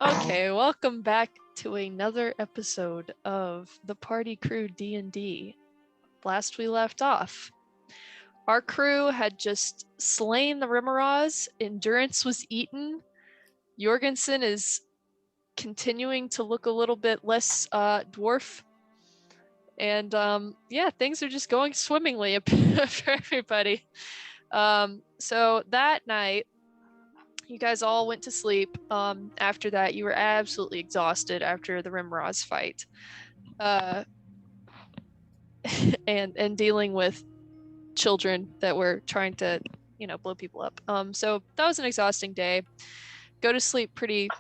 Okay, welcome back to another episode of the Party Crew D&D. Last we left off, our crew had just slain the Rimmeraz, Endurance was eaten, Jorgensen is continuing to look a little bit less dwarf, and yeah, things are just going swimmingly for everybody. So that night, you guys all went to sleep. After that, you were absolutely exhausted after the Rimroz fight, and dealing with children that were trying to, blow people up. So that was an exhausting day. Go to sleep pretty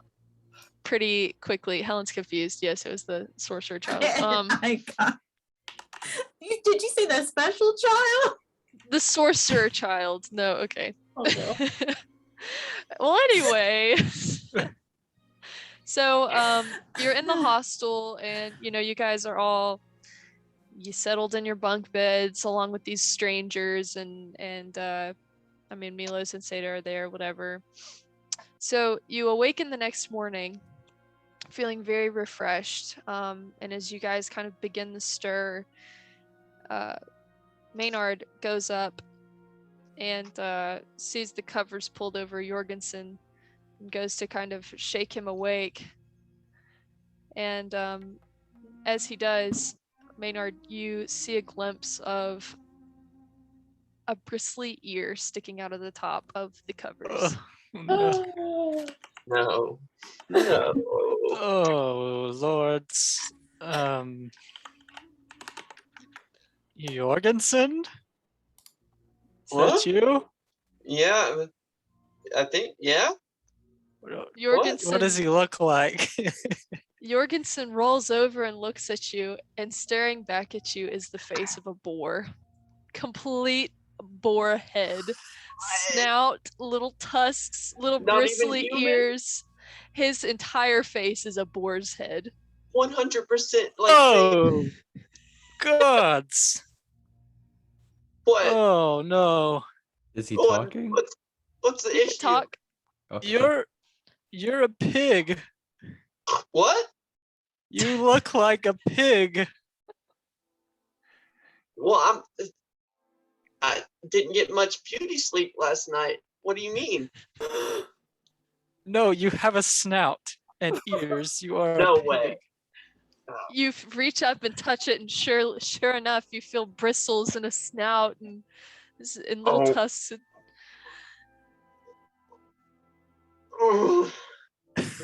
quickly. Helen's confused. Yes, it was the sorcerer child. I got... Did you say the special child? The sorcerer child. No, okay. Oh, no. Well, anyway. So you're in the hostel, and you guys are all settled in your bunk beds along with these strangers, and I mean, Milos and Seda are there, whatever. So you awaken the next morning feeling very refreshed, and as you guys kind of begin the stir, Maynard goes up and sees the covers pulled over Jorgensen and goes to kind of shake him awake. And as he does, Maynard, you see a glimpse of a bristly ear sticking out of the top of the covers. No. No. No. Oh, lords. Jorgensen? Is What? that you? Yeah, I think, yeah. Jorgensen, What does he look like? Jorgensen rolls over and looks at you, and staring back at you is the face of a boar. Complete boar head. Snout, little tusks, little Not bristly even human? ears. His entire face is a boar's head. 100% like Oh, gods. what? Oh, no. Is he What? talking? What's the You can issue? talk. Okay. You're a pig. What? You look like a pig. Well, I didn't get much beauty sleep last night. What do you mean? No, you have a snout and ears. You are No a pig. way. You reach up and touch it, and sure enough, you feel bristles and a snout and little Oh. tusks.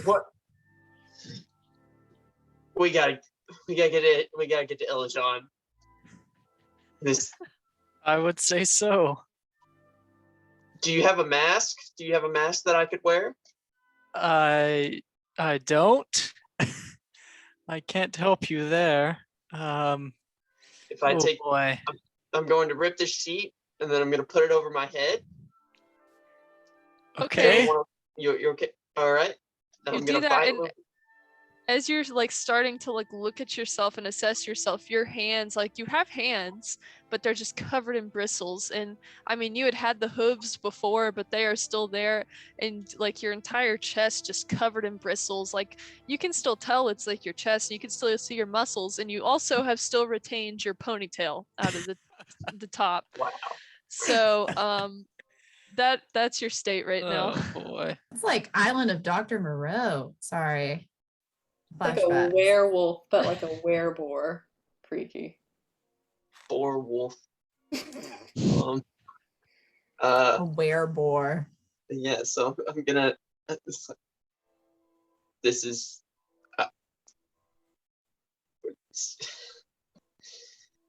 What? We gotta get to Elajon. This. I would say so. Do you have a mask? Do you have a mask that I could wear? I don't. I can't help you there. If I Oh take, boy. I'm going to rip the sheet and then I'm gonna put it over my head. Okay. You're okay. All right. And You I'm do gonna that, bite. and as you're like starting to like look at yourself and assess yourself, your hands, like you have hands, but they're just covered in bristles. And I mean, you had the hooves before, but they are still there, and like your entire chest just covered in bristles. Like you can still tell it's like your chest, and you can still see your muscles, and you also have still retained your ponytail out of the top. Wow. So that's your state right now. Oh boy. It's like Island of Dr. Moreau. Sorry. Like a Flashbacks. werewolf, but like a wereboar. Freaky. Boar wolf. A werebore. Yeah. So I'm gonna. This is.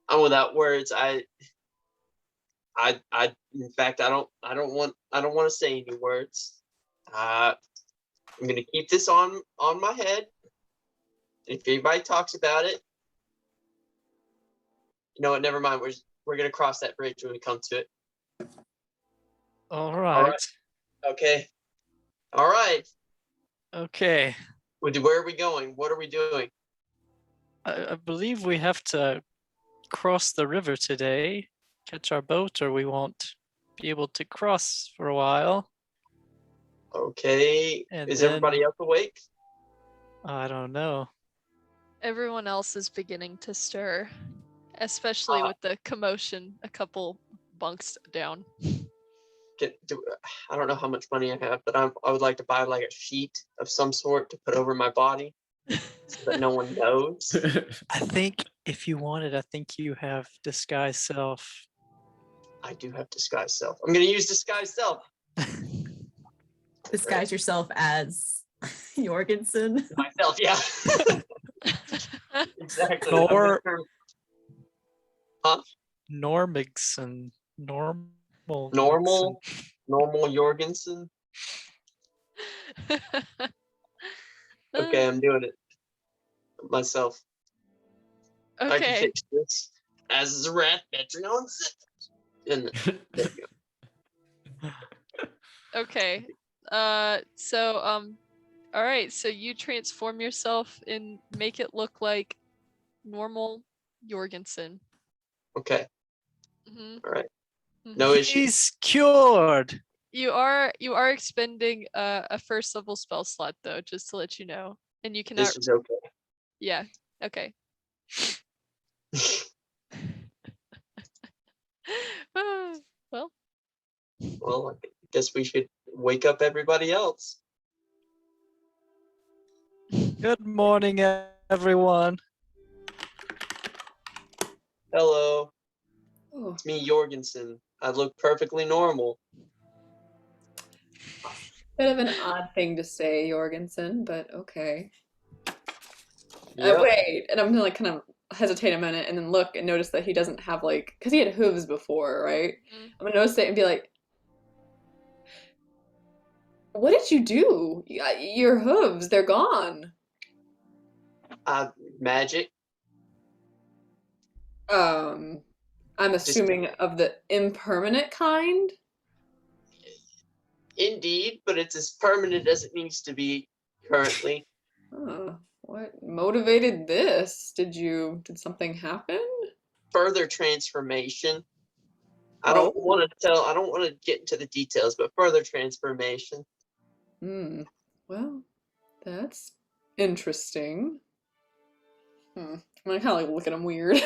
I'm without words. In fact, I don't want to say any words. I'm gonna keep this on my head. If anybody talks about it, you know what? Never mind. We're gonna cross that bridge when we come to it. All right. Okay. All right. Okay. Where are we going? What are we doing? I believe we have to cross the river today, catch our boat, or we won't be able to cross for a while. Okay. And Is then- everybody else awake? I don't know. Everyone else is beginning to stir, especially with the commotion a couple bunks down. I don't know how much money I have, but I would like to buy like a sheet of some sort to put over my body so that no one knows. I think if you wanted, I think you have disguise self. I do have disguise self. I'm gonna use disguise self. Disguise yourself as Jorgensen. Myself, yeah. Exactly. Or- Huh? Normigson. Normal Jorgensen. Okay, I'm doing it myself. I can Okay. fix this as a rat metronome. And there you go. Okay. All right, so you transform yourself and make it look like normal Jorgensen. Okay, Hmm. all right. No issue. He's cured. You are expending a first level spell slot though, just to let you know, and you cannot. This is okay. Yeah. Okay. Well, Well, I guess we should wake up everybody else. Good morning, everyone. Hello, Oh, it's me, Jorgensen. I look perfectly normal. bit of an odd thing to say, Jorgensen, but okay. Yep. Wait, and I'm gonna like kind of hesitate a minute and then look and notice that he doesn't have like, because he had hooves before, right? Mhm. I'm gonna notice it and be like, what did you do? Your hooves, they're gone. Magic. I'm assuming of the impermanent kind. Indeed, but it's as permanent as it needs to be currently. What motivated this? Did something happen? Further transformation. I don't want to get into the details, but further transformation. Well, that's interesting. I'm gonna kind of like look at him weird.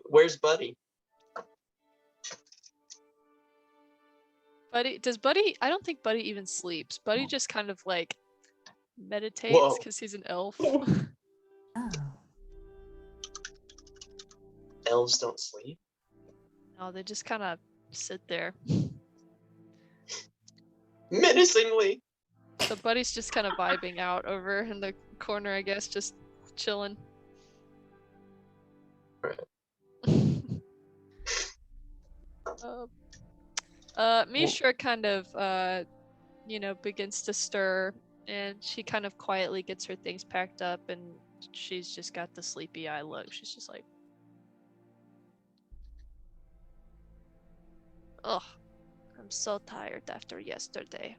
Where's Buddy? Buddy, I don't think Buddy even sleeps. Buddy just kind of like meditates Whoa. because he's an elf. Oh. Elves don't sleep. No, they just kind of sit there. Menacingly. So Buddy's just kind of vibing out over in the corner, I guess, just chilling. Right. Mishra kind of, begins to stir, and she kind of quietly gets her things packed up, and she's just got the sleepy eye look. She's just like, ugh, I'm so tired after yesterday.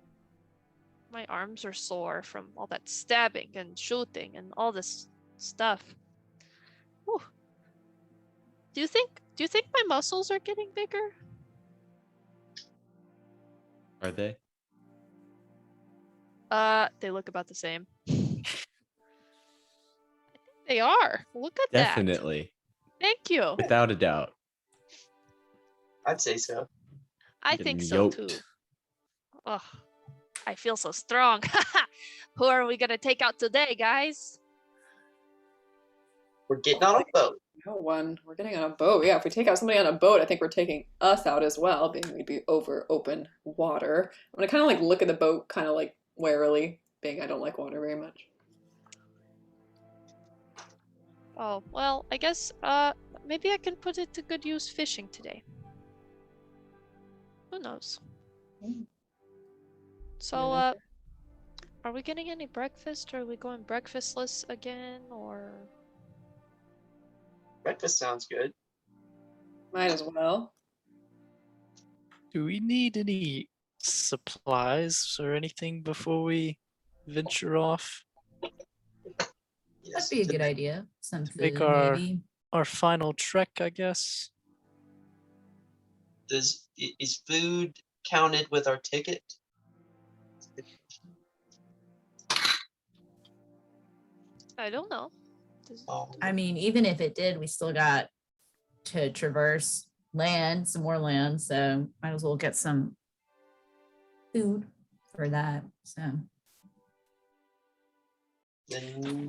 My arms are sore from all that stabbing and shooting and all this stuff. Whew. Do you think my muscles are getting bigger? Are they? They look about the same. I think they are. Look at that. Definitely. Thank you. Without a doubt. I'd say so. I Getting think so yoked. too. Ugh, I feel so strong. Who are we gonna take out today, guys? We're getting on a boat. No one. We're getting on a boat. Yeah, if we take out somebody on a boat, I think we're taking us out as well, being we'd be over open water. I'm gonna kind of like look at the boat, kind of like warily, being I don't like water very much. Oh, well, I guess maybe I can put it to good use fishing today. Who knows? Mm. So, Yeah. are we getting any breakfast? Or are we going breakfastless again, or? Breakfast sounds good. Might as well. Do we need any supplies or anything before we venture off? That'd be a good idea. Some food, Make our- maybe. Our final trek, I guess. Is food counted with our ticket? I don't know. I mean, even if it did, we still got to traverse land, some more land. So might as well get some food for that. So Then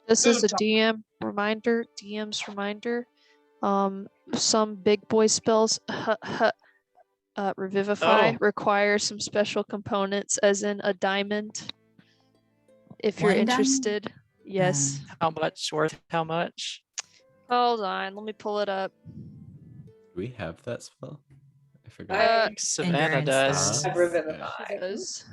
This is a DM's reminder. Some big boy spells revivify Oh. require some special components, as in a diamond. If you're One diamond? interested, yes. How much worth? How much? Hold on, let me pull it up. Do we have that spell? I forgot. I Savannah endurance does. spell. have Revivify. She does.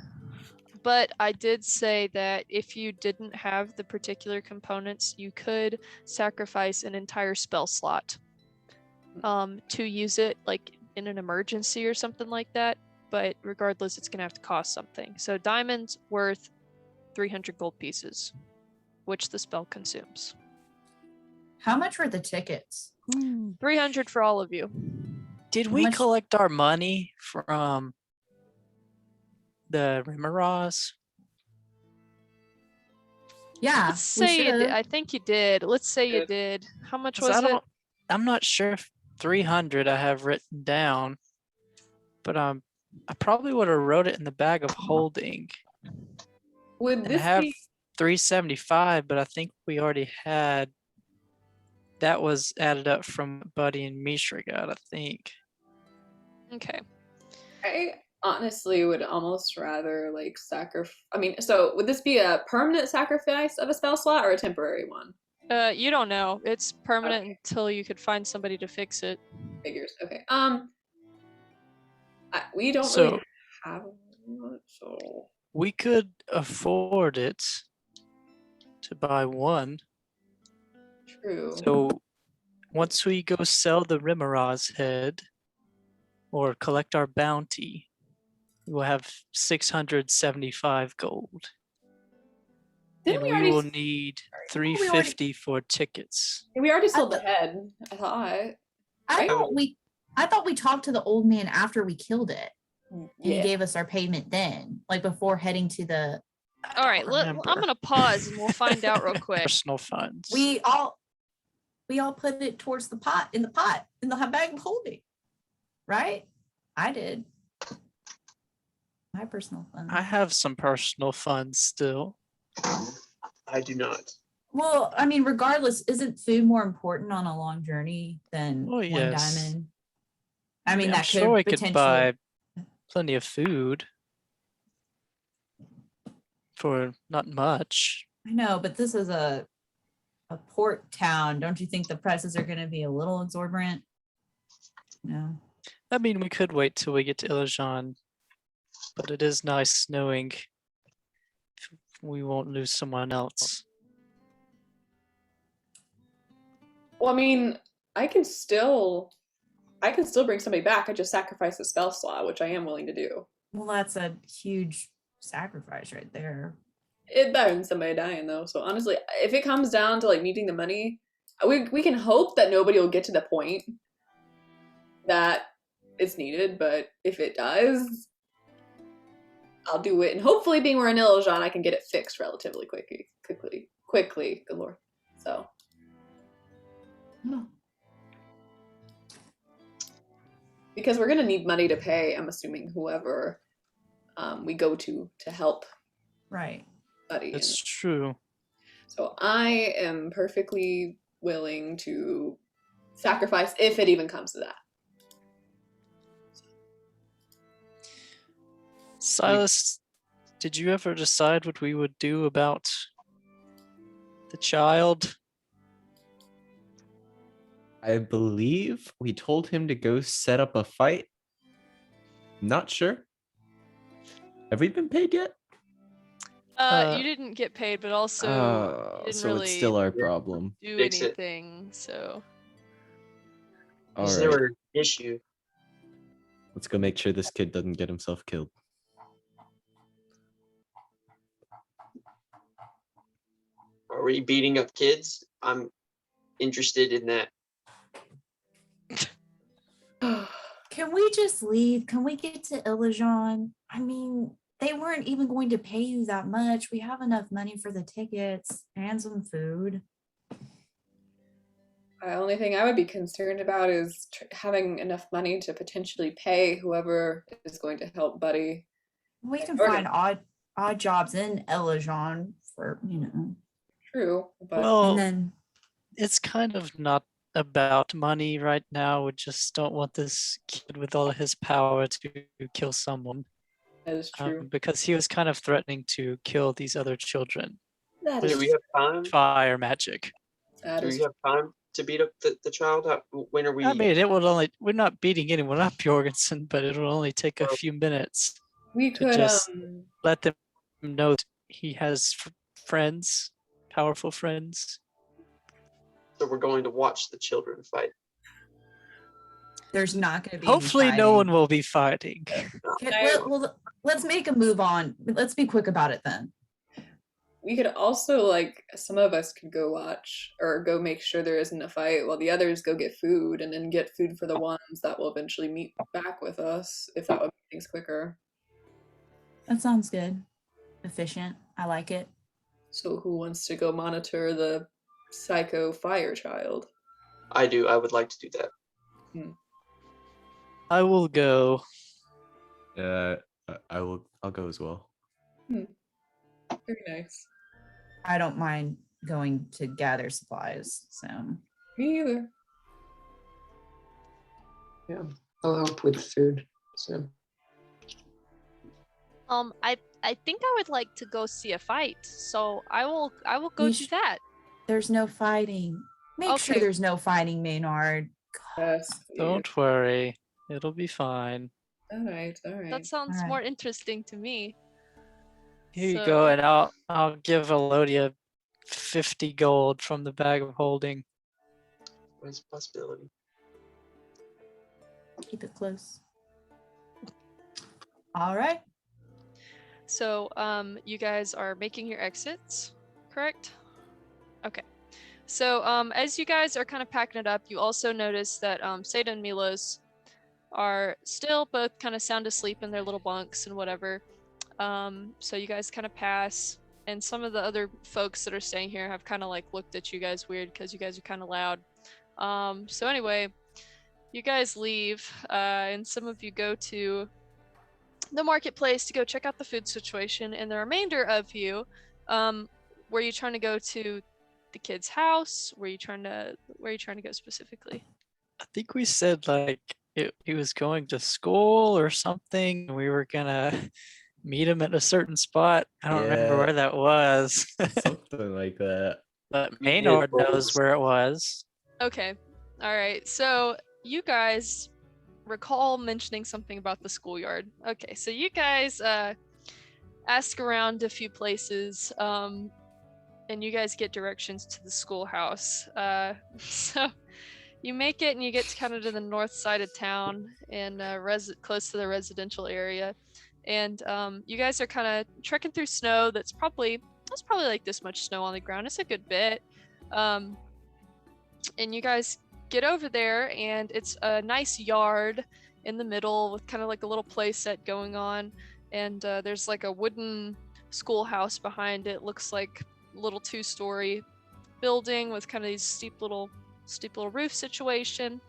But I did say that if you didn't have the particular components, you could sacrifice an entire spell slot to use it, like in an emergency or something like that. But regardless, it's gonna have to cost something. So diamond's worth 300 gold pieces, which the spell consumes. how much were the tickets? 300 for all of you. Did How we much- collect our money from the Rimaraz? Yeah, Let's we say you did. should've. I think you did. Let's say you Good. did. How much 'Cause was it? I'm not sure if 300 I have written down, but I probably would have wrote it in the bag of holding. Would And I this have be 375, but I think we already had. That was added up from what Buddy and Mishra got, I think. Okay. I honestly would almost rather like sacrifice. I mean, so would this be a permanent sacrifice of a spell slot or a temporary one? You don't know. It's permanent until you could find somebody to fix it. Figures. Okay. We don't So- really have much, so We could afford it to buy one. true. So once we go sell the Rimaraz head or collect our bounty, we'll have 675 gold. Didn't And we we already? will need we already- 350 for tickets. We already sold the thought- head. I thought. I Right? thought we talked to the old man after we killed it, and he Yeah. gave us our payment then, like before heading to the. All right, I'm remember. gonna pause and we'll find out real quick. Personal funds. We all put it towards the pot in the bag of holding, right? I did. My personal funds. I have some personal funds still. I do not. Well, I mean, regardless, isn't food more important on a long journey than Oh, one yes. diamond? I mean, I'm that sure could we could potentially. buy plenty of food for not much. I know, but this is a port town. Don't you think the prices are going to be a little exorbitant? No. I mean, we could wait till we get to Ilajan, but it is nice knowing we won't lose someone else. Well, I mean, I can still bring somebody back. I just sacrifice a spell slot, which I am willing to do. Well, that's a huge sacrifice right there. It better than somebody dying though. So honestly, if it comes down to like needing the money, we can hope that nobody will get to the point that it's needed. But if it does, I'll do it. And hopefully, being we're in Ilajan, I can get it fixed relatively quickly. Good lord. So. I don't know. Because we're gonna need money to pay. I'm assuming whoever we go to help Right. Buddy. It's true. So I am perfectly willing to sacrifice if it even comes to that. Silas, did you ever decide what we would do about the child? I believe we told him to go set up a fight. Not sure. Have we been paid yet? You didn't get paid, but also didn't So really it's still our problem. do Fix it. anything. So All Is right, there an issue? let's go make sure this kid doesn't get himself killed. Are we beating up kids? I'm interested in that. Can we just leave? Can we get to Ilajan? I mean, they weren't even going to pay you that much. We have enough money for the tickets and some food. The only thing I would be concerned about is having enough money to potentially pay whoever is going to help Buddy. We can Or- find odd jobs in Elajon for, True, but Well, and then it's kind of not about money right now. We just don't want this kid with all of his power to kill someone. that is true. Because he was kind of threatening to kill these other children. That Do is we have time? Fire magic. that Do is we have time to beat up the child? When are we? I mean, it will only, we're not beating anyone up, Jorgensen, but it'll only take a Well- few minutes. we to could just- Let them know that he has friends, powerful friends. So we're going to watch the children fight. there's not going to be any Hopefully, no one fighting. will be fighting. Okay, let's make a move on. Let's be quick about it then. we could also like some of us could go watch or go make sure there isn't a fight while the others go get food and then get food for the ones that will eventually meet back with us if that would make things quicker. That sounds good. Efficient. I like it. So who wants to go monitor the psycho fire child? I do. I would like to do that. I will go. I'll go as well. Very nice. I don't mind going to gather supplies. So Me either. Yeah, I'll help with food. So I think I would like to go see a fight, so I will go You do sh- that. there's no fighting. Make sure Okay. there's no fighting, Maynard. Yes. Don't worry. It'll be fine. All right. All right. That sounds Alright. more interesting to me. Here you So- go, and I'll give Elodia 50 gold from the bag of holding. where's the possibility? Keep it close. All right. So, you guys are making your exits, correct? Okay. So, as you guys are kind of packing it up, you also notice that Seda and Milos are still both kind of sound asleep in their little bunks and whatever. So you guys kind of pass, and some of the other folks that are staying here have kind of like looked at you guys weird because you guys are kind of loud. So anyway, you guys leave, and some of you go to the marketplace to go check out the food situation, and the remainder of you, were you trying to go to the kid's house? Where are you trying to go specifically? I think we said like he was going to school or something. We were gonna meet him at a certain spot. I don't remember Yeah. where that was. Something like that. But We Maynard did knows both. where it was. Okay. All right. So you guys recall mentioning something about the schoolyard. Okay. So you guys ask around a few places, and you guys get directions to the schoolhouse. So you make it, and you get kind of to the north side of town, and close to the residential area. And you guys are kind of trekking through snow. That's probably like this much snow on the ground. It's a good bit. And you guys get over there, and it's a nice yard in the middle with kind of like a little play set going on. And there's like a wooden schoolhouse behind it. Looks like a little 2-story building with kind of these steep little roof situation.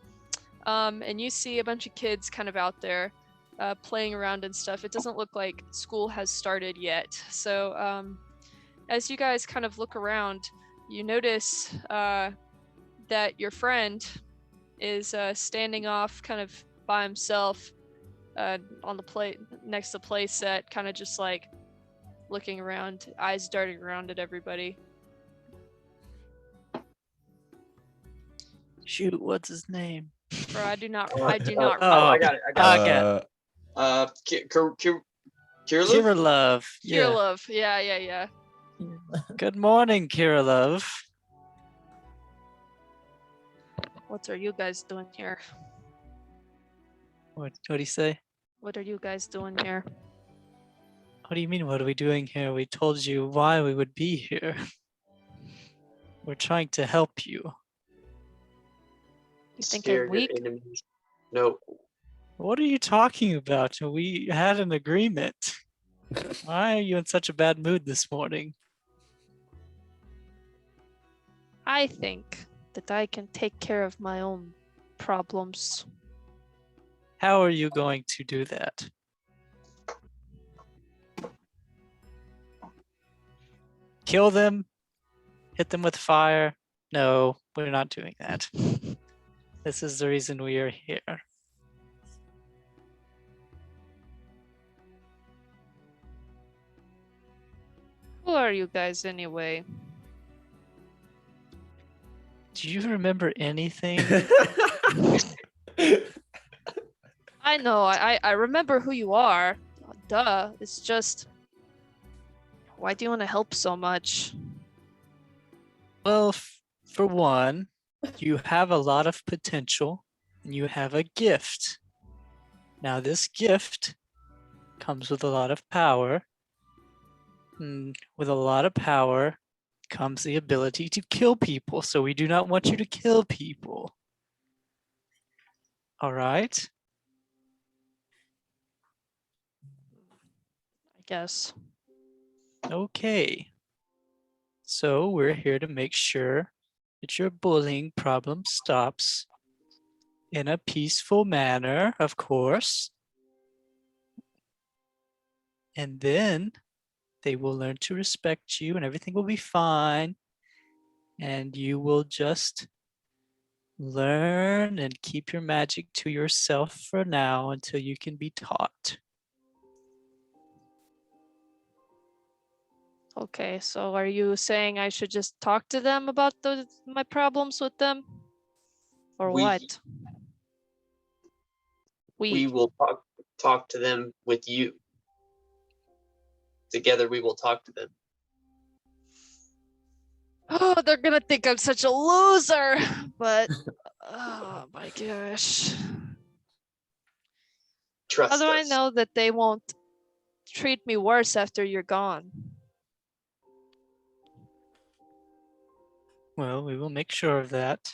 And you see a bunch of kids kind of out there playing around and stuff. It doesn't look like school has started yet. So as you guys kind of look around, you notice that your friend is standing off kind of by himself on the plate next to the play set, kind of just like looking around, eyes darting around at everybody. Shoot, what's his name? Bro, I do not Oh, I remember. got it. I got it. Okay. Kirillov? Kirillov. Yeah. Kirillov. Yeah. Good morning, Kirillov. What are you guys doing here? What do you say? What are you guys doing here? What do you mean, what are we doing here? We told you why we would be here. We're trying to help you. You think Scare I'm your weak? enemies. No. What are you talking about? We had an agreement. Why are you in such a bad mood this morning? I think that I can take care of my own problems. How are you going to do that? Kill them? Hit them with fire? No, we're not doing that. This is the reason we are here. Who are you guys anyway? Do you remember anything? I know, I remember who you are. Duh, it's just... Why do you want to help so much? Well, for one, you have a lot of potential and you have a gift. Now, this gift comes with a lot of power. And with a lot of power comes the ability to kill people. So we do not want you to kill people. All right? I guess. Okay. So we're here to make sure that your bullying problem stops in a peaceful manner, of course. And then they will learn to respect you and everything will be fine. And you will just learn and keep your magic to yourself for now until you can be taught. Okay, so are you saying I should just talk to them about my problems with them? Or We- what? We will talk to them with you. Together we will talk to them. Oh, they're gonna think I'm such a loser. But oh my gosh. Trust How do I us. know that they won't treat me worse after you're gone? Well, we will make sure of that.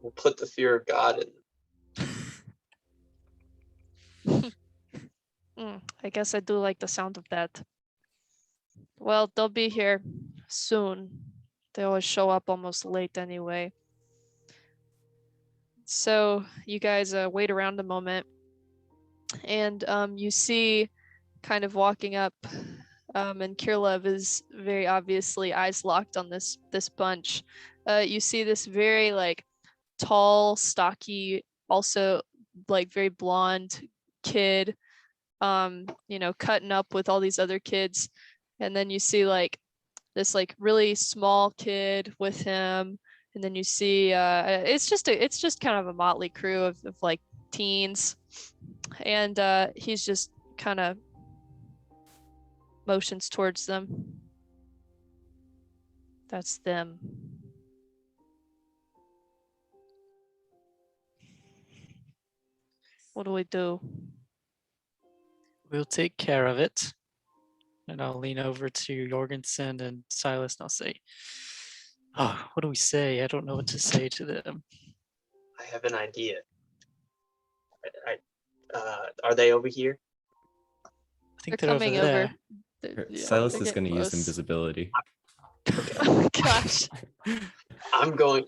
We'll put the fear of God in. I guess I do like the sound of that. Well, they'll be here soon. They always show up almost late anyway. So you guys wait around a moment, and you see, kind of walking up, and Kirlev is very obviously eyes locked on this bunch. You see this very like tall, stocky, also like very blonde kid, cutting up with all these other kids, and then you see like this like really small kid with him, and then you see it's just kind of a motley crew of like teens, and he's just kind of motions towards them. That's them. What do we do? We'll take care of it. And I'll lean over to Jorgensen and Silas and I'll say, oh, what do we say? I don't know what to say to them. I have an idea. Are they over here? I think They're they're coming over over. there. Yeah, Silas they're is going to getting use close. invisibility. Oh gosh. I'm going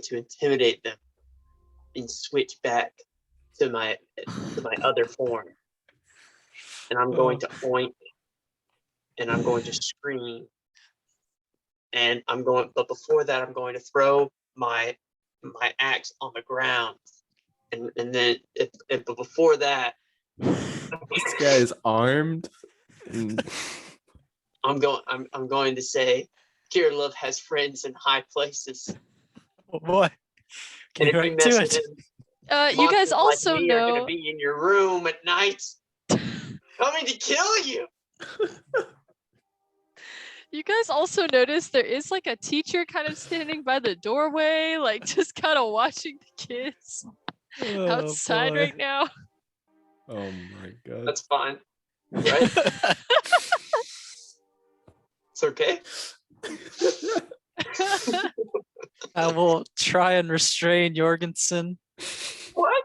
to intimidate them and switch back to my other form. And I'm going to point and I'm going to scream. And but before that I'm going to throw my axe on the ground. And then but before that This guy is armed. And I'm going to say Kirillov has friends in high places. Oh boy. And Get if you right mess to with it. him, You guys monsters also like me are know. gonna be in your room at night, coming to kill you. You guys also notice there is like a teacher kind of standing by the doorway, like just kind of watching the kids Oh, outside boy. right now. oh my god. That's fine, right? It's okay. I will try and restrain Jorgensen. What?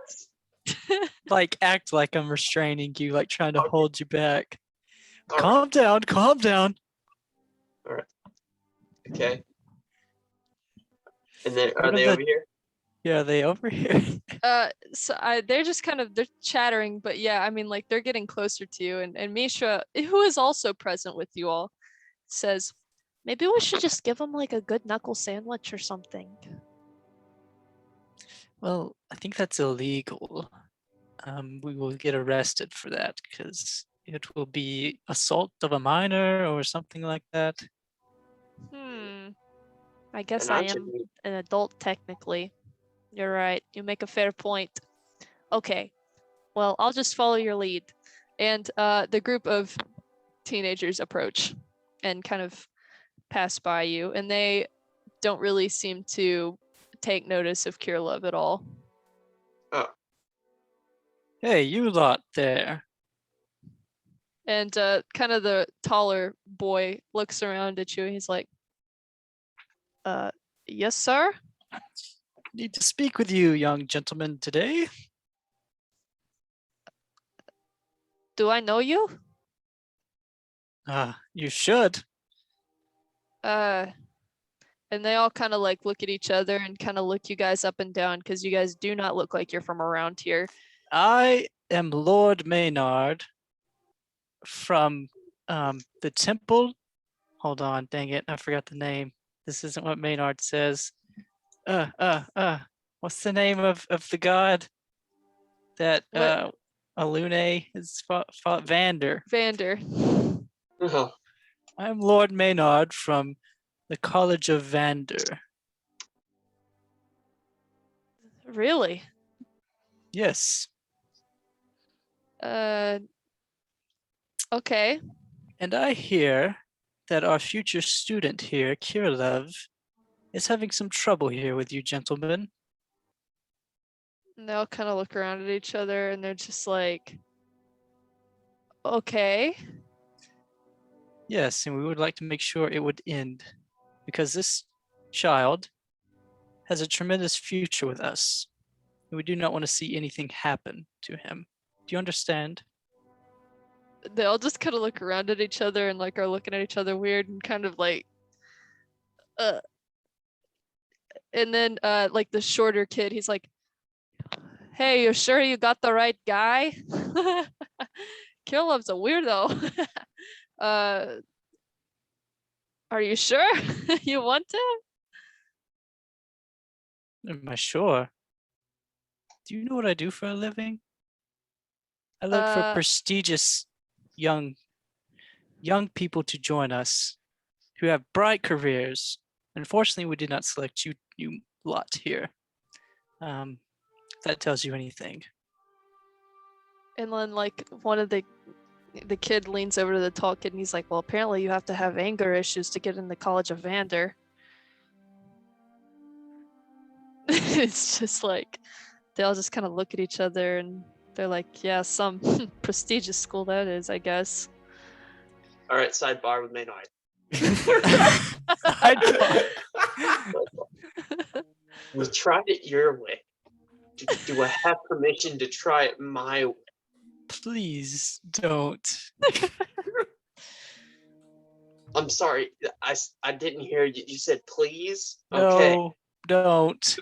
like act like I'm restraining you, like trying to Okay. hold you back. All right. Calm down, calm down. All right. Okay. And then are One of they the- over here? Yeah, are they over here? They're just kind of they're chattering, but yeah, I mean, like they're getting closer to you, and Misha, who is also present with you all, says, maybe we should just give them like a good knuckle sandwich or something. Well, I think that's illegal. We will get arrested for that because it will be assault of a minor or something like that. I guess And I I should am be. an adult technically. You're right. You make a fair point. Okay. Well, I'll just follow your lead. And the group of teenagers approach and kind of pass by you, and they don't really seem to take notice of Kirlov at all. Hey, you lot there. And kind of the taller boy looks around at you and he's like, yes, sir? Need to speak with you, young gentleman, today. Do I know you? You should. And they all kind of like look at each other and kind of look you guys up and down because you guys do not look like you're from around here. I am Lord Maynard from the temple. Hold on, dang it, I forgot the name. This isn't what Maynard says. What's the name of the god that What? Alune is fought? Vander. Vander. Oh, I'm Lord Maynard from the College of Vander. Really? Yes. Okay. And I hear that our future student here, Kirillov, is having some trouble here with you gentlemen. And they all kind of look around at each other and they're just like, okay. Yes, and we would like to make sure it would end because this child has a tremendous future with us. And we do not want to see anything happen to him. Do you understand? They all just kind of look around at each other and like are looking at each other weird and kind of like, and then like the shorter kid, he's like, hey, you sure you got the right guy? Kirlov's a weirdo. Are you sure you want him? Am I sure? Do you know what I do for a living? I look for prestigious young people to join us who have bright careers. Unfortunately, we did not select you lot here. If that tells you anything. And then like one of the kid leans over to the tall kid and he's like, well, apparently you have to have anger issues to get in the College of Vander. It's just like they all just kind of look at each other and they're like, yeah, some prestigious school that is, I guess. all right. Sidebar with Maynard. We tried it your way. Do I have permission to try it my way? Please don't. I'm sorry. I didn't hear you. You said please? Okay. No, don't.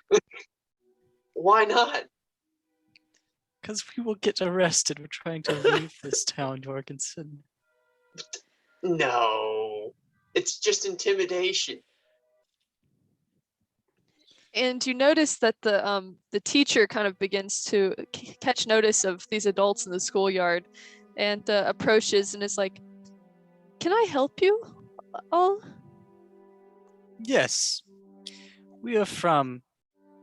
Why not? Because we will get arrested. We're trying to leave this town, Jorgensen. No. It's just intimidation. And you notice that the teacher kind of begins to catch notice of these adults in the schoolyard and approaches and is like, can I help you all? Yes. We are from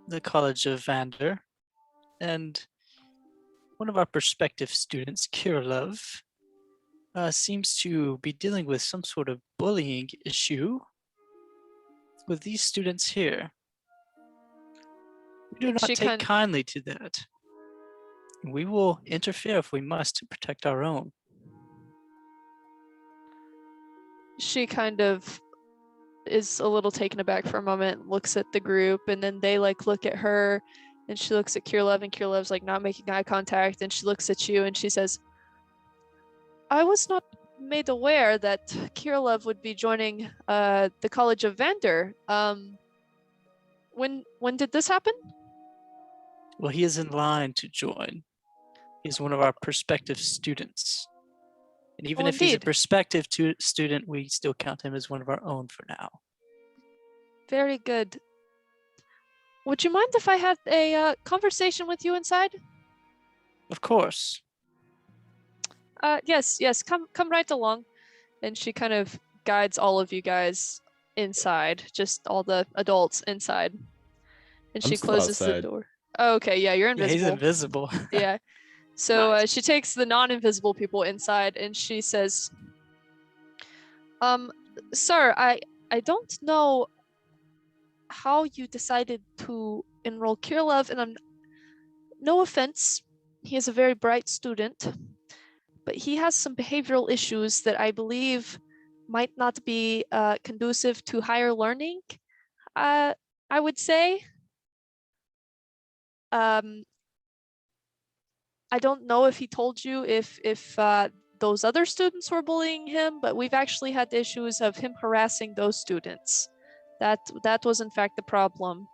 the College of Vander, and one of our prospective students, Kirillov, seems to be dealing with some sort of bullying issue with these students here. We do not take kindly to that. We will interfere if we must to protect our own. She kind of is a little taken aback for a moment, looks at the group, and then they like look at her And she looks at Kirlev, and Kirlev's like not making eye contact. And she looks at you and she says, I was not made aware that Kirlev would be joining the College of Vander. When did this happen? Well, he is in line to join. He's one of our prospective students. And even Oh, if he's a indeed. prospective student, we still count him as one of our own for now. Very good. Would you mind if I had a conversation with you inside? Of course. Yes. Come right along. And she kind of guides all of you guys inside, just all the adults inside. And I'm she still closes the outside. door. Oh, okay, yeah, you're Yeah, he's invisible. invisible. Yeah. So Nice. she takes the non-invisible people inside and she says, sir, I don't know how you decided to enroll Kirlev, and no offense, he is a very bright student, but he has some behavioral issues that I believe might not be conducive to higher learning. I would say. I don't know if he told you if those other students were bullying him, but we've actually had issues of him harassing those students. That was in fact the problem.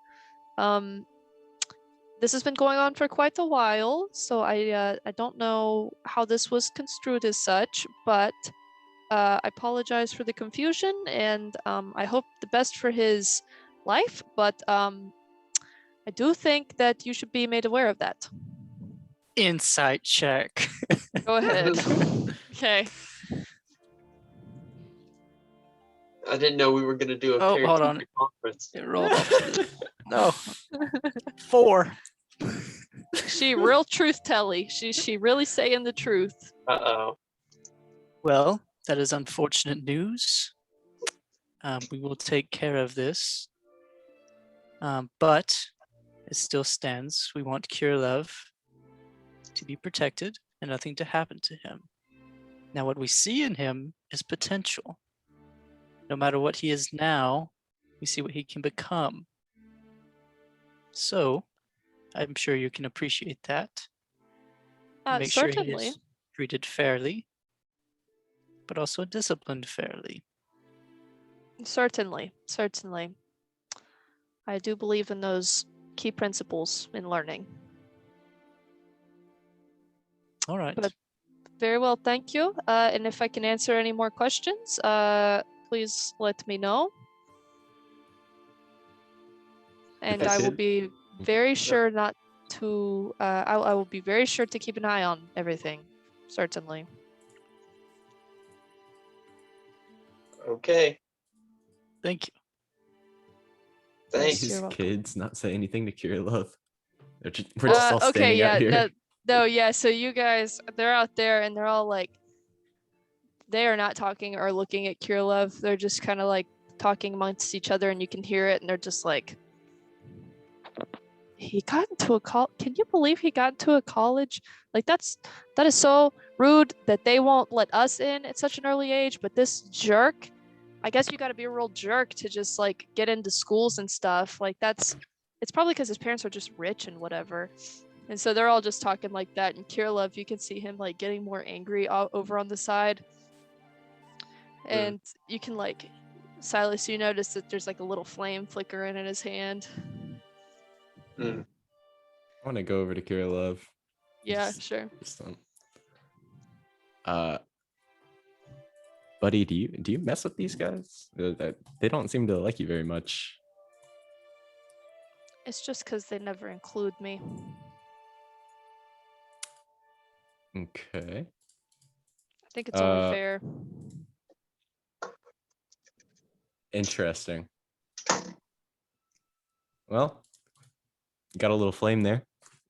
This has been going on for quite a while, so I don't know how this was construed as such, but I apologize for the confusion, and I hope the best for his life, but I do think that you should be made aware of that. Insight check. Go ahead. Okay. I didn't know we were gonna do a Oh, hold parent on. teacher conference. It rolled up. No. 4. She real truth telly. She really saying the truth. Uh-oh. Well, that is unfortunate news. We will take care of this. But it still stands. We want Kirlev to be protected and nothing to happen to him. Now, what we see in him is potential. No matter what he is now, we see what he can become. So, I'm sure you can appreciate that. Make sure he Certainly. is treated fairly, but also disciplined fairly. Certainly. I do believe in those key principles in learning. All right. But very well, thank you. And if I can answer any more questions, please let me know. And I I will could- be very sure not to. I will be very sure to keep an eye on everything. Certainly. Okay. Thank you. Thanks. You're These welcome. kids not say anything to Kirillov. We're just all Okay, standing yeah, out here. no, yeah. So you guys, they're out there, and they're all like, they are not talking or looking at Kirillov. They're just kind of like talking amongst each other, and you can hear it, and they're just like, he got into a can you believe he got into a college? Like that is so rude that they won't let us in at such an early age, but this jerk, I guess you got to be a real jerk to just like get into schools and stuff. Like it's probably because his parents are just rich and whatever. And so they're all just talking like that. And Kirillov, you can see him like getting more angry over on the side. And you can like, Silas, you notice that there's like a little flame flickering in his hand. I want to go over to Kirillov. Yeah, Just- sure. just, buddy, do you mess with these guys? They don't seem to like you very much. It's just because they never include me. Okay. I think it's only Uh, fair. Interesting. Well, got a little flame there.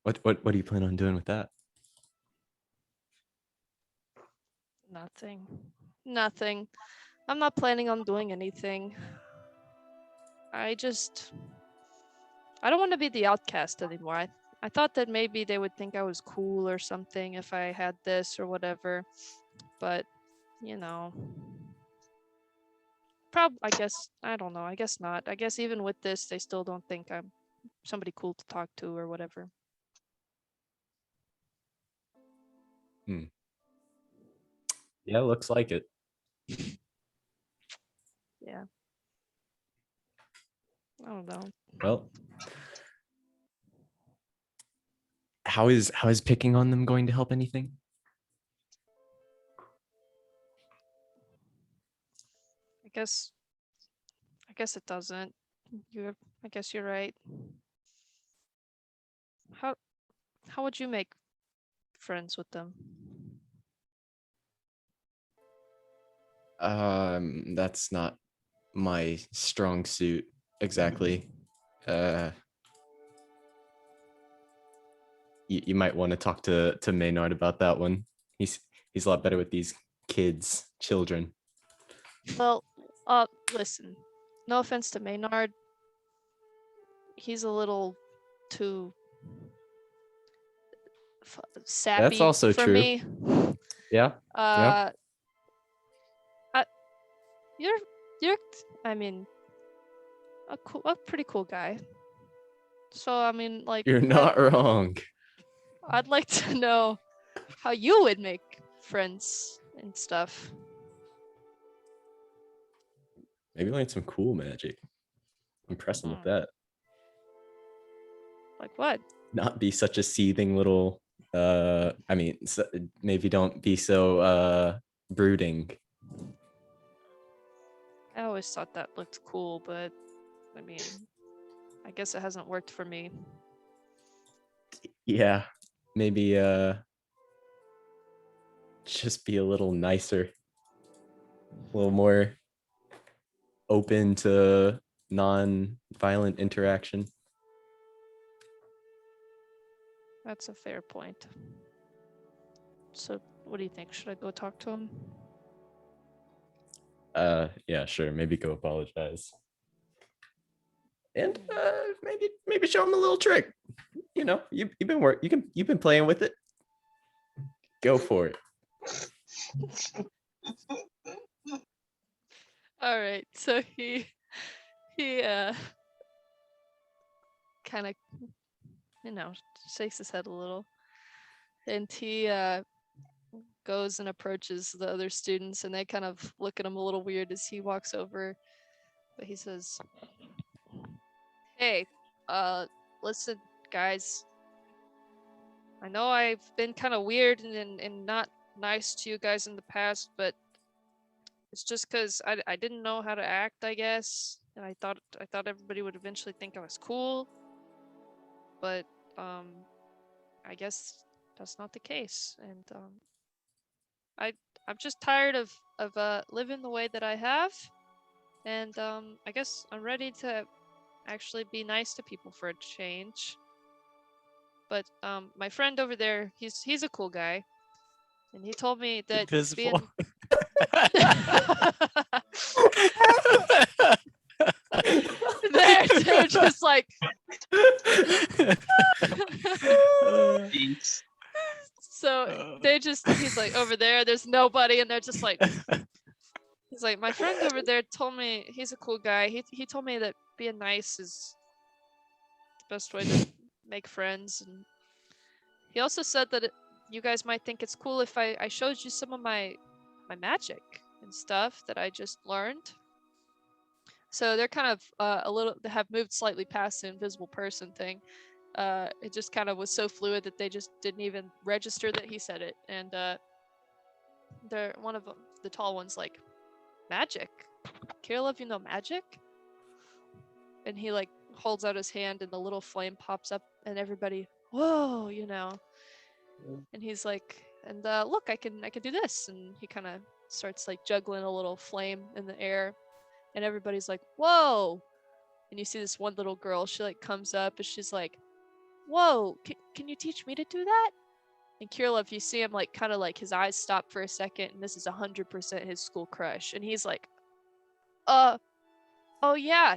What do you plan on doing with that? Nothing. I'm not planning on doing anything. I don't want to be the outcast anymore. I thought that maybe they would think I was cool or something if I had this or whatever. But, you know. I guess, I don't know. I guess not. I guess even with this, they still don't think I'm somebody cool to talk to or whatever. Yeah, looks like it. Yeah. I don't know. Well, how is picking on them going to help anything? I guess it doesn't. I guess you're right. How would you make friends with them? That's not my strong suit exactly. You might want to talk to Maynard about that one. He's a lot better with these children. Well, listen. No offense to Maynard. He's a little too sappy also for true. me. Yeah. Uh, you're, I mean, a pretty cool guy. So I mean, like, You're not wrong. I'd like to know how you would make friends and stuff. Maybe learn some cool magic. Impress them with that. Like what? Not be such a seething little. Maybe don't be so brooding. I always thought that looked cool, but I mean, I guess it hasn't worked for me. Yeah, maybe just be a little nicer, a little more open to non-violent interaction. That's a fair point. So, what do you think? Should I go talk to him? Yeah, sure. Maybe go apologize, and maybe show him a little trick. You know, you've been playing with it. Go for it. All right. So he kind of, shakes his head a little, and he goes and approaches the other students, and they kind of look at him a little weird as he walks over, but he says, "Hey, listen, guys. I know I've been kind of weird and not nice to you guys in the past, but it's just because I didn't know how to act, I guess, and I thought everybody would eventually think I was cool, but I guess that's not the case, and I'm just tired of living the way that I have, and I guess I'm ready to actually be nice to people for a change. But my friend over there, he's a cool guy, and he told me that Invisible. they're just like Jeez. so he's like, over there's nobody, and they're just like, he's like, my friend over there told me, he's a cool guy, he told me that being nice is the best way to make friends, and he also said that you guys might think it's cool if I showed you some of my magic and stuff that I just learned. So they're kind of they have moved slightly past the invisible person thing. It just kind of was so fluid that they just didn't even register that he said it. And they're one of them, the tall one's like, magic? Kirillov, you know magic? And he like holds out his hand, and the little flame pops up, and everybody, whoa, And he's like, and look, I can do this, and he kind of starts like juggling a little flame in the air, and everybody's like, whoa. And you see this one little girl, she like comes up and she's like, whoa, can you teach me to do that? And Kirillov, you see him like kind of like his eyes stop for a second, and this is 100% his school crush, and he's like, oh yeah,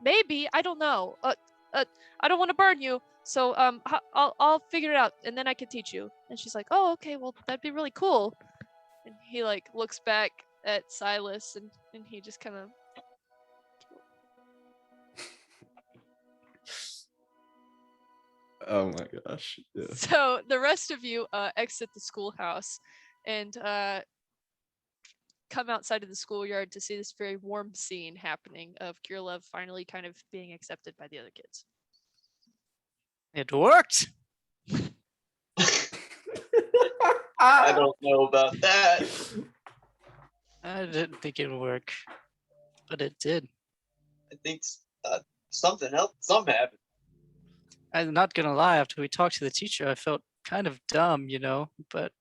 maybe, I don't know, I don't want to burn you, so I'll figure it out, and then I can teach you. And she's like, oh, okay, well, that'd be really cool. And he like looks back at Silas, and he just kind of Oh my gosh. Yeah. So the rest of you exit the schoolhouse and come outside of the schoolyard to see this very warm scene happening of Kirillov finally kind of being accepted by the other kids. It worked. I don't know about that. I didn't think it would work, but it did. I think something else, something happened. I'm not gonna lie, after we talked to the teacher, I felt kind of dumb, but it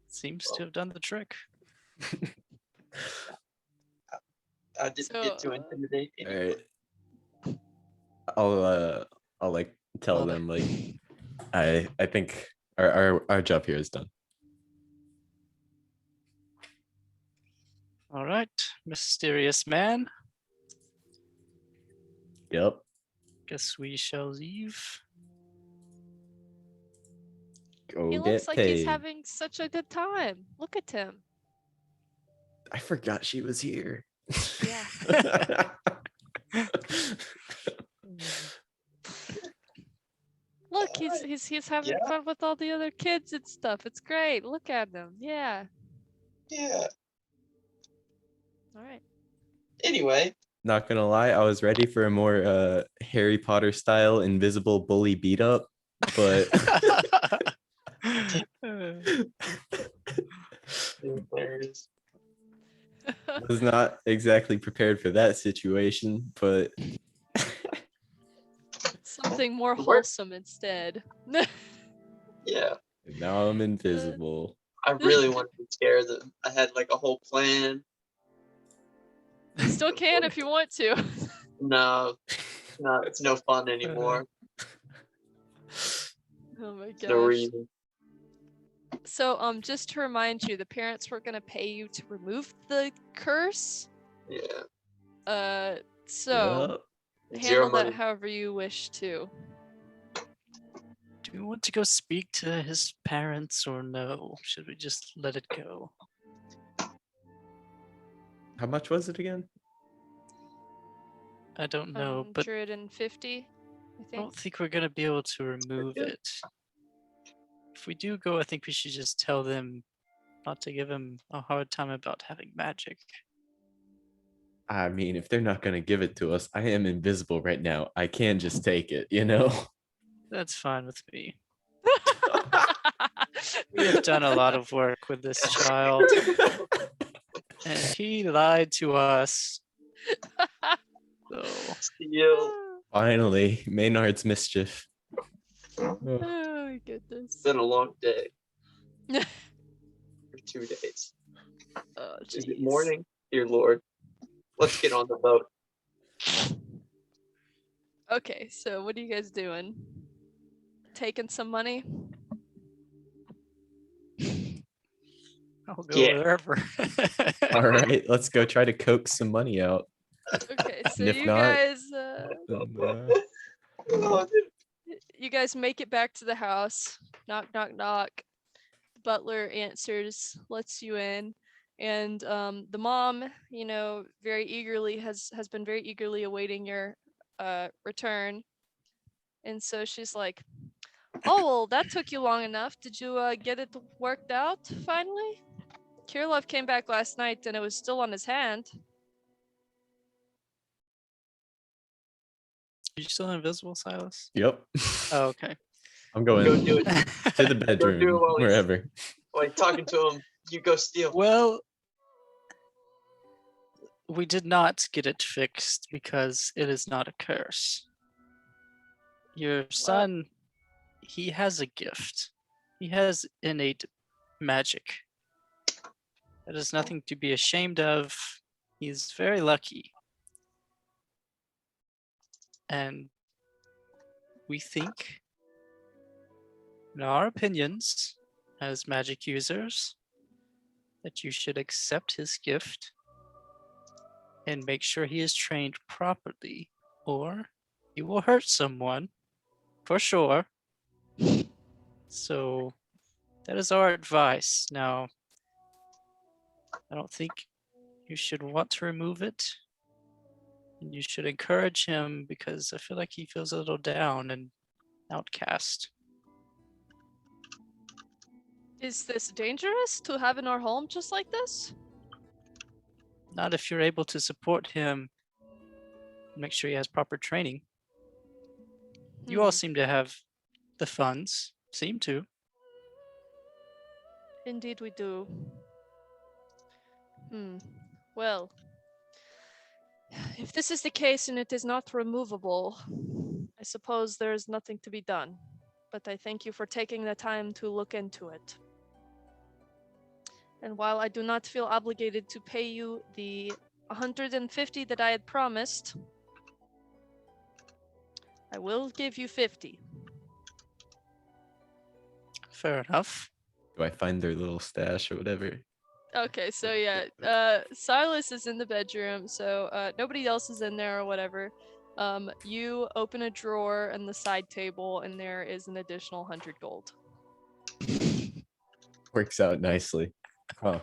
seems to have done the trick. I didn't get to So, intimidate All anyone. right. I'll like tell Well, them like I think our job here is done. All right, mysterious man. Yep. Guess we shall leave. Go he get looks like paid. he's having such a good time. Look at him. I forgot she was here. Yeah. Look, he's having Yeah. fun with all the other kids and stuff. It's great. Look at him. Yeah. Yeah. All right. Anyway, Not gonna lie, I was ready for a more Harry Potter style invisible bully beat up, but hilarious. was not exactly prepared for that situation. But Something more Where- wholesome instead. Yeah, now I'm invisible. I really wanted to scare them. I had like a whole plan. You still can if you want to. No, it's no fun anymore. Oh my No gosh. reason. So just to remind you, the parents were gonna pay you to remove the curse. Yeah. So Yep. Zero handle money. that however you wish to. Do we want to go speak to his parents or no? Should we just let it go? How much was it again? I don't know, but 150, I I think. don't think we're gonna be able to remove good. it. If we do go, I think we should just tell them not to give him a hard time about having magic. I mean, if they're not gonna give it to us, I am invisible right now. I can just take it, you know? That's fine with me. We have done a lot of work with this child, and he lied to us. So Steal. Finally, Maynard's mischief. Oh my goodness. It's been a long day. For 2 days. Oh, Is it jeez. morning? Dear Lord. Let's get on the boat. Okay, so what are you guys doing? Taking some money? I'll go Yeah. wherever. All right, let's go try to coax some money out. Okay, so And if you not, guys Oh, dude. you guys make it back to the house. Knock, knock, knock. The butler answers, lets you in, and the mom, very eagerly has been very eagerly awaiting your return, and so she's like, "Oh well, that took you long enough. Did you get it worked out finally? Kirillov came back last night, and it was still on his hand." Are you still invisible, Silas? Yep. Oh, okay. I'm Go going do it. to the bedroom, do it while he's- wherever. While you're talking to him, you go steal. Well, we did not get it fixed because it is not a curse. Your son, he has a gift. He has innate magic. That is nothing to be ashamed of. He's very lucky. And we think, in our opinions, as magic users, that you should accept his gift and make sure he is trained properly, or he will hurt someone for sure. So that is our advice. Now, I don't think you should want to remove it. And you should encourage him because I feel like he feels a little down, and outcast. Is this dangerous to have in our home just like this? Not if you're able to support him, make sure he has proper training. You all Hmm. seem to have the funds. Seem to. Indeed, we do. Well, if this is the case and it is not removable, I suppose there is nothing to be done. But I thank you for taking the time to look into it. And while I do not feel obligated to pay you the 150 that I had promised, I will give you 50. Fair enough. Do I find their little stash or whatever? Okay, so yeah, Silas is in the bedroom, so nobody else is in there or whatever. You open a drawer in the side table, and there is an additional 100 gold. Works out nicely. Huh.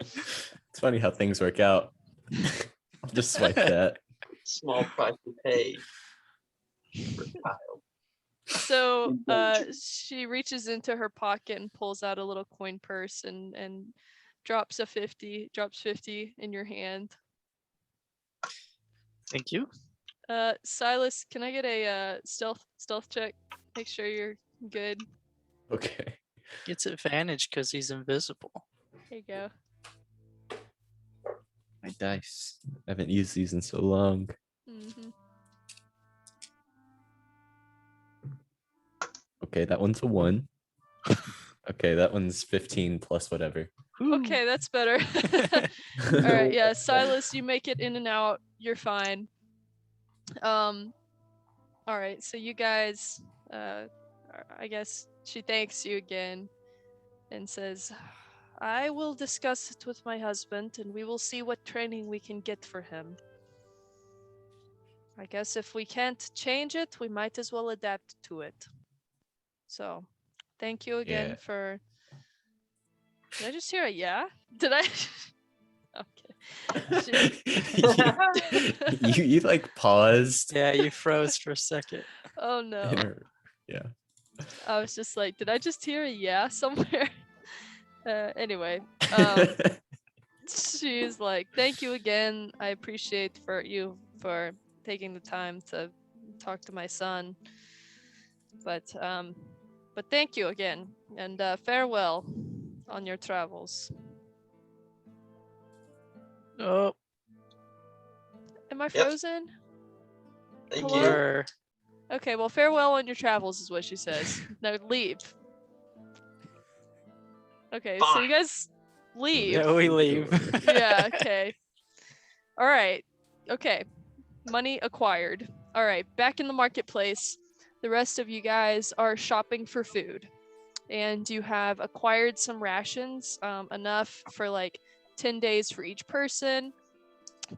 It's funny how things work out. I'll just swipe that. Small price to pay for Kyle. So she reaches into her pocket and pulls out a little coin purse and drops 50 in your hand. Thank you. Silas, can I get a stealth check? Make sure you're good. Okay. Gets advantage because he's invisible. There you go. My dice. I haven't used these in so long. Mm-hmm. Okay, that one's a 1. Okay, that one's 15 plus whatever. Okay, that's better. All right, yeah, Silas, you make it in and out. You're fine. All right, so you guys, I guess she thanks you again and says, I will discuss it with my husband and we will see what training we can get for him. I guess if we can't change it, we might as well adapt to it. So, thank you again Yeah. for... Did I just hear a yeah? Did I? Okay. you like paused. Yeah, you froze for a second. Oh no. Yeah. I was just like, did I just hear a yeah somewhere? Anyway, she's like, thank you again. I appreciate you for taking the time to talk to my son. But thank you again, and farewell on your travels. Oh, Am I Yep. frozen? Thank Hello? you. we're Okay, well, farewell on your travels is what she says. Now leave. Okay, so you Fine. guys leave. yeah, we leave. Yeah, okay. All right. Okay. Money acquired. All right, back in the marketplace. The rest of you guys are shopping for food. And you have acquired some rations, enough for like 10 days for each person.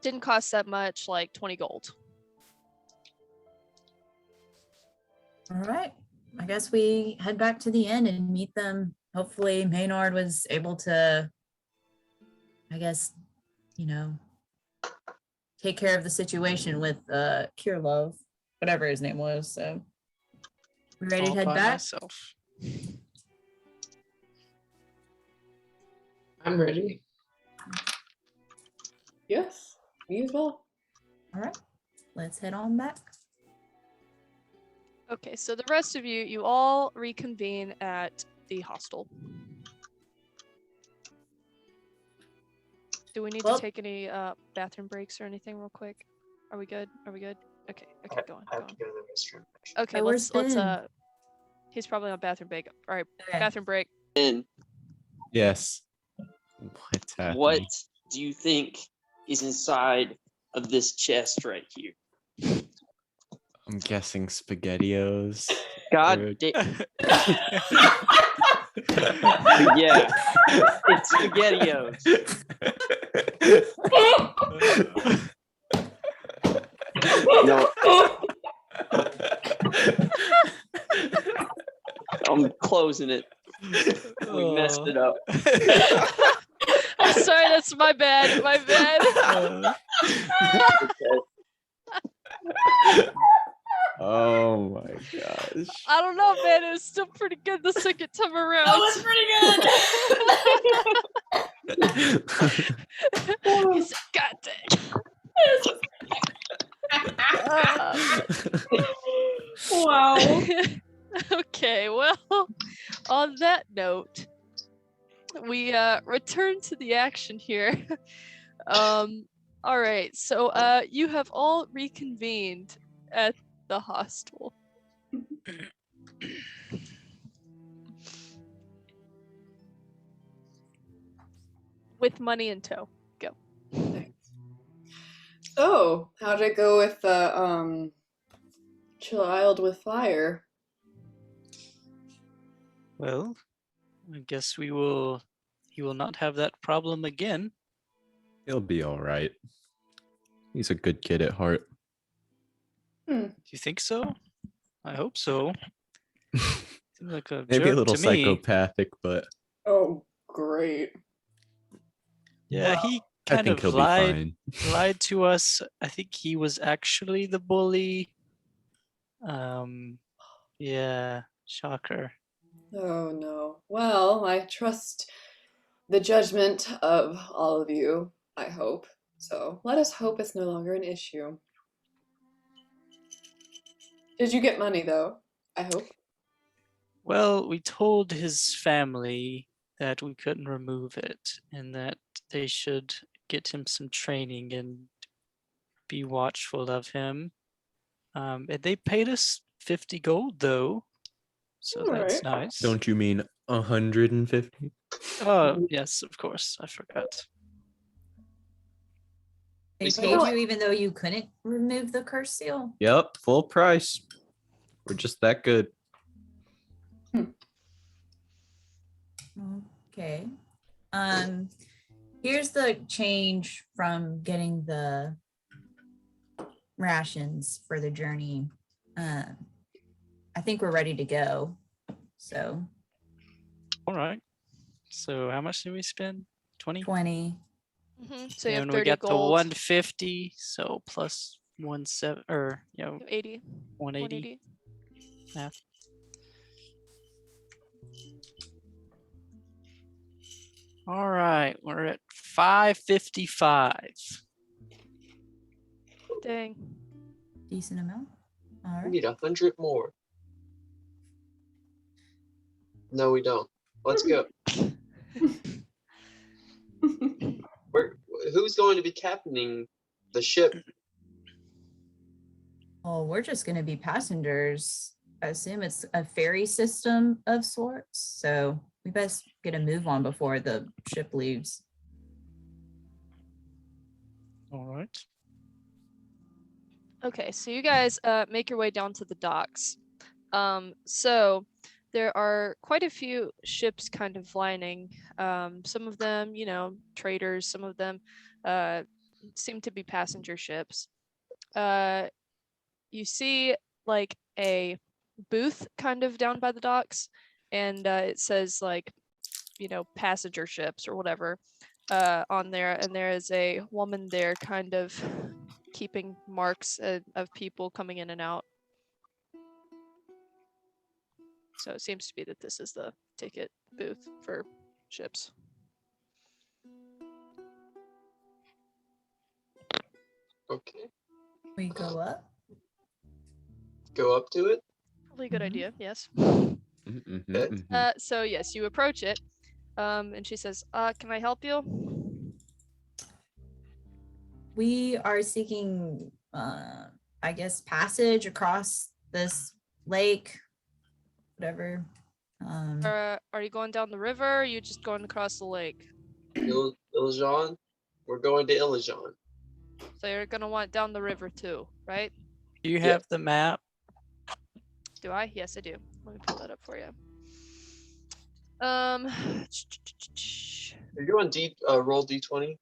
Didn't cost that much, like 20 gold. All right. I guess we head back to the inn and meet them. Hopefully Maynard was able to, I guess, take care of the situation with Kirillov, whatever his name was. So we ready to all head by back? myself. I'm ready. Yes, me as well. All right. Let's head on back. Okay, so the rest of you all reconvene at the hostel. Do we need Well- to take any bathroom breaks or anything real quick? Are we good? Okay, go on. I have to go to the restroom. Okay, Hey, where's let's Ben? he's probably on bathroom break. All right, Okay. bathroom break. And Yes. What's happening? what do you think is inside of this chest right here? I'm guessing SpaghettiOs. God Or- damn. Yeah, it's SpaghettiOs. No, I'm closing it. We messed it up. I'm sorry, that's my bad. My bad. Oh my gosh. I don't know, man. It was still pretty good the second time around. That was pretty good. He's like, God dang. Wow. Okay, well, on that note, we return to the action here. All right, so you have all reconvened at the hostel. With money in tow. Go. So, how'd it go with the child with fire? Well, I guess he will not have that problem again. He'll be all right. He's a good kid at heart. Do you think so? I hope so. Seems like a Maybe a jerk little to me. psychopathic, but Oh, great. Yeah, he I kind think of he'll be lied fine. lied to us. I think he was actually the bully. Yeah, shocker. Oh no. Well, I trust the judgment of all of you, I hope. So let us hope it's no longer an issue. Did you get money though? I hope. Well, we told his family that we couldn't remove it and that they should get him some training and be watchful of him. And they paid us 50 gold though, so that's Alright. nice. Don't you mean 150? Oh, yes, of course. I forgot. They Please paid go. you even though you couldn't remove the curse seal. Yep, full price. We're just that good. Okay. Here's the change from getting the rations for the journey. I think we're ready to go. So All right. So how much did we spend? 20? 20. So you have And 30 we got the gold. 150, so plus 80. 180. Math. All right, we're at 555. Dang. Decent amount. All We right. need 100 more. No, we don't. Let's go. Who's going to be captaining the ship? Well, we're just going to be passengers. I assume it's a ferry system of sorts. So we best get a move on before the ship leaves. All right. Okay, so you guys make your way down to the docks. So there are quite a few ships kind of lining. Some of them, traders. Some of them seem to be passenger ships. You see like a booth kind of down by the docks, and it says like, passenger ships or whatever on there, and there is a woman there kind of keeping marks of people coming in and out. So it seems to be that this is the ticket booth for ships. Okay. We go up. Go up to it. Probably a good Mhm. idea, yes. So yes, you approach it, and she says, "Can I help you?" We are seeking, I guess, passage across this lake, whatever. Are you going down the river? Or are you just going across the lake? Illusion. We're going to Illusion. So you're gonna want down the river too, right? Do you Yeah. have the map? Do I? Yes, I do. Let me pull that up for you. Are you on roll d20?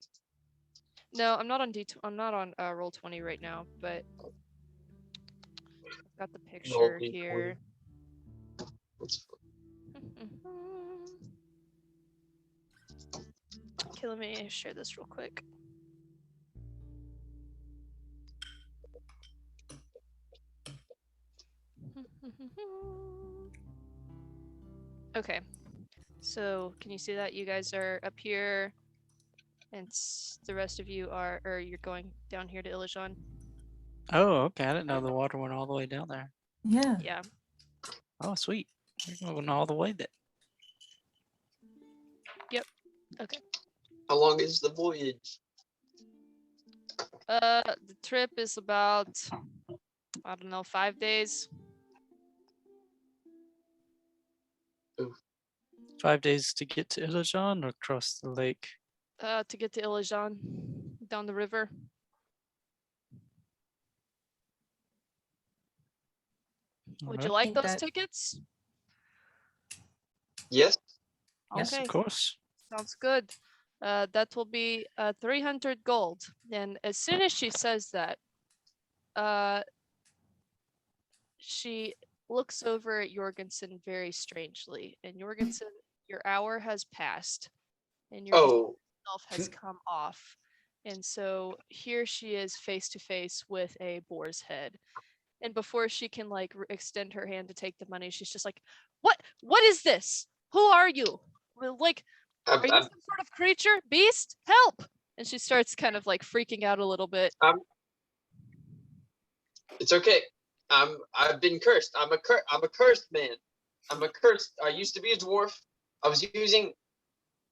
No, I'm not on I'm not on Roll20 right now, but I've got the picture D20. here. Let's Okay, let me share this real quick. So can you see that? You guys are up here, and the rest of you are, or you're going down here to Ilijan. Oh, okay. I didn't know the water went all the way down there. Yeah. Yeah. Oh, sweet. We're going all the way there. Okay. How long is the voyage? The trip is about, I don't know, 5 days. 5 days to get to Ilijan or across the lake? To get to Ilijan, down the river. Would you Alright. like think those that- tickets? Yes. Yes, Okay. Of course. Sounds good. That will be 300 gold. And as soon as she says that, she looks over at Jorgensen very strangely. And Jorgensen, your hour has passed, and your Oh, self has come off. And so here she is face to face with a boar's head. And before she can like extend her hand to take the money, she's just like, What is this? Who are you? Well, like, I'm, are you I'm, some sort of creature? Beast? Help!" And she starts kind of like freaking out a little bit. it's okay. I've been cursed. I'm a cursed man. I'm a cursed. I used to be a dwarf. I was using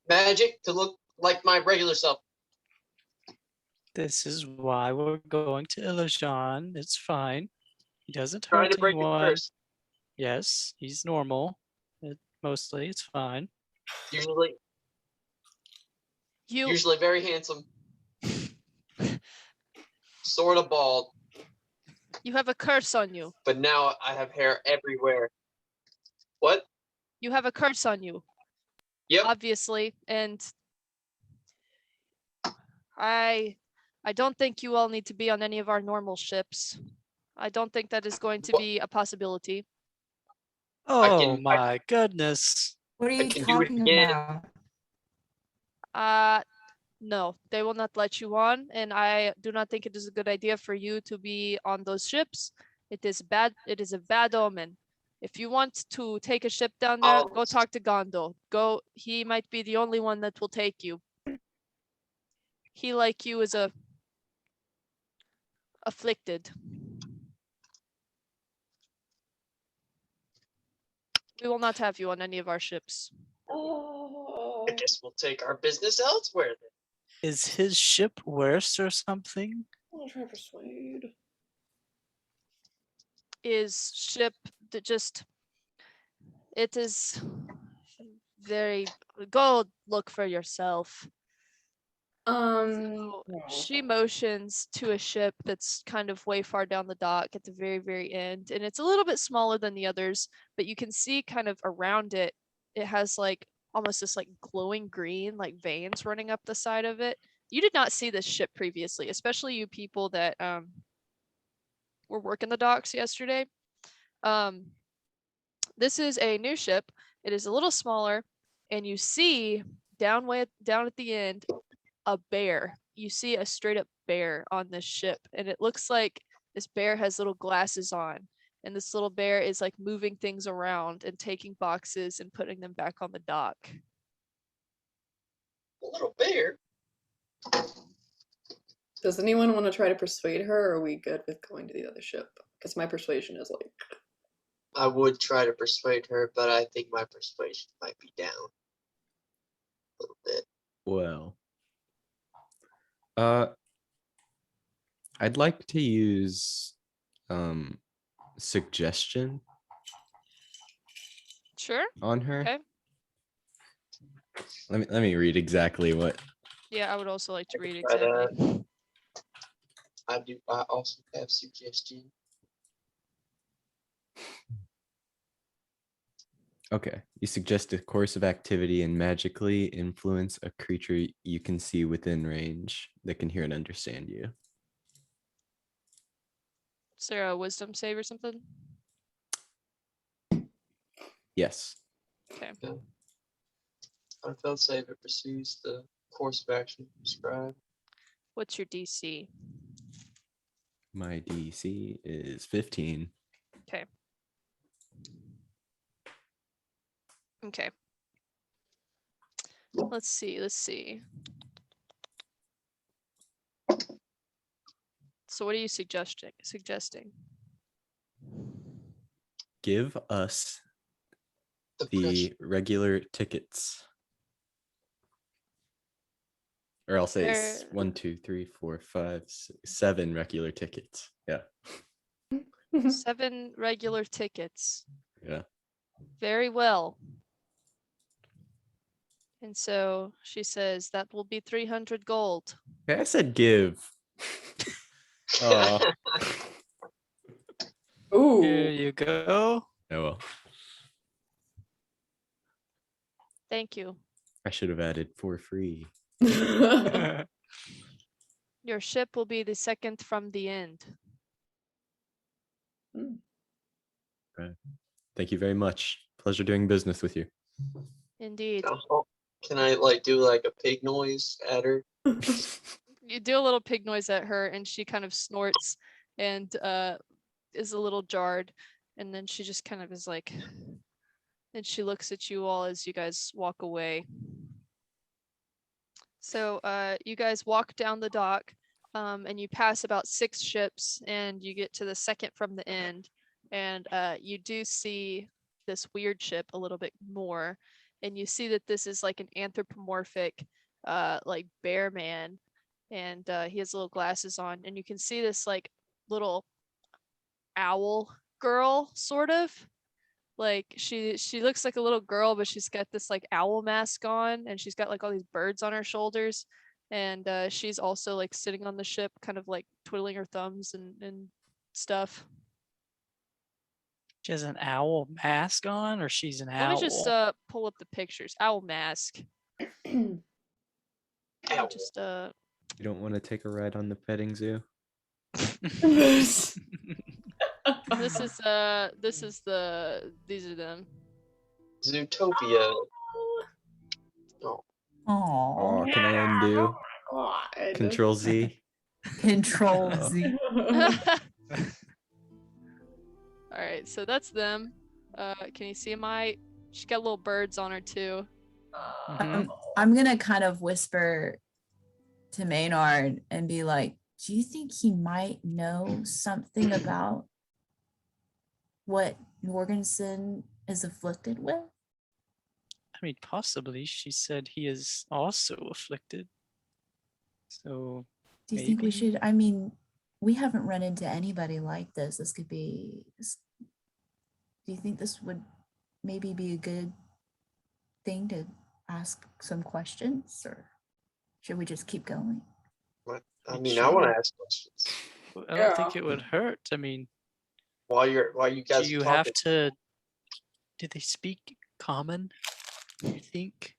magic to look like my regular self. This is why we're going to Ilijan. It's fine. He doesn't Trying hurt to break the anyone. curse. Yes, he's normal. Mostly, it's fine. Usually You very handsome. Sort of bald, you have a curse on you. but now I have hair everywhere. What? You have a curse on you, Yep. obviously, and I don't think you all need to be on any of our normal ships. I don't think that is going to be a possibility. Oh can- my goodness. What are I you can do it talking again. about? No, they will not let you on, and I do not think it is a good idea for you to be on those ships. It is bad. It is a bad omen. If you want to take a ship down there, go talk to Gondo. Go. He might be the only one that will take you. He, like you, is afflicted. We will not have you on any of our ships. I guess we'll take our business elsewhere then. Is his ship worse or something? I'll try to persuade. Is ship that just it is very go look for yourself. So she motions to a ship that's kind of way far down the dock at the very, very end. And it's a little bit smaller than the others, but you can see kind of around it, it has like almost this like glowing green, like veins running up the side of it. You did not see this ship previously, especially you people that were working the docks yesterday. This is a new ship. It is a little smaller, and you see down at the end a bear. You see a straight up bear on this ship, and it looks like this bear has little glasses on, and this little bear is like moving things around and taking boxes and putting them back on the dock. A little bear. Does anyone want to try to persuade her, or are we good with going to the other ship? Because my persuasion is like. I would try to persuade her, but I think my persuasion might be down a little bit. Well, I'd like to use suggestion Sure. on her. Okay. Let me read exactly what. Yeah, I would also like to read Try that. exactly. I also have suggestion. Okay, you suggest a course of activity and magically influence a creature you can see within range that can hear and understand you. Is there a wisdom save or something? Yes. Okay. On a failed save, it pursues the course of action prescribed. What's your DC? My DC is 15. Okay. Let's see. So what are you suggesting? Give us The the regular tickets. Or I'll say There- 1, 2, 3, 4, 5, 6, 7 regular tickets. Yeah. 7 regular tickets. Yeah. Very well. And so she says that will be 300 gold. Okay, I said give. Oh, Ooh. Here you go. oh well. Thank you. I should have added for free. Your ship will be the second from the end. Thank you very much. Pleasure doing business with you. Indeed. Can I like do like a pig noise at her? You do a little pig noise at her and she kind of snorts and is a little jarred. And then she just kind of is like, and she looks at you all as you guys walk away. So you guys walk down the dock and you pass about 6 ships and you get to the second from the end. And you do see this weird ship a little bit more. And you see that this is like an anthropomorphic like bear man. And he has little glasses on. And you can see this like little owl girl, sort of. Like she looks like a little girl, but she's got this like owl mask on and she's got like all these birds on her shoulders. And she's also like sitting on the ship, kind of like twiddling her thumbs and stuff. She has an owl mask on, or she's an Let owl? me just pull up the pictures. Owl mask. Ow. Just You don't want to take a ride on the petting zoo? this is these are them. Zootopia. Oh, Oh, can I undo? God. Control Z. Control Oh. Z. All right, so that's them. Can you see my? She's got little birds on her too. Mhm. I'm gonna kind of whisper to Maynard and be like, do you think he might know something about what Jorgensen is afflicted with? I mean, possibly. She said he is also afflicted. So Do you think we Maybe. should? I mean, we haven't run into anybody like this. This could be. Do you think this would maybe be a good thing to ask some questions, or should we just keep going? I mean, I want to Sure. ask questions I don't think Yeah. it would hurt. I mean, while you guys do you are have talking. to? Do they speak common? You think?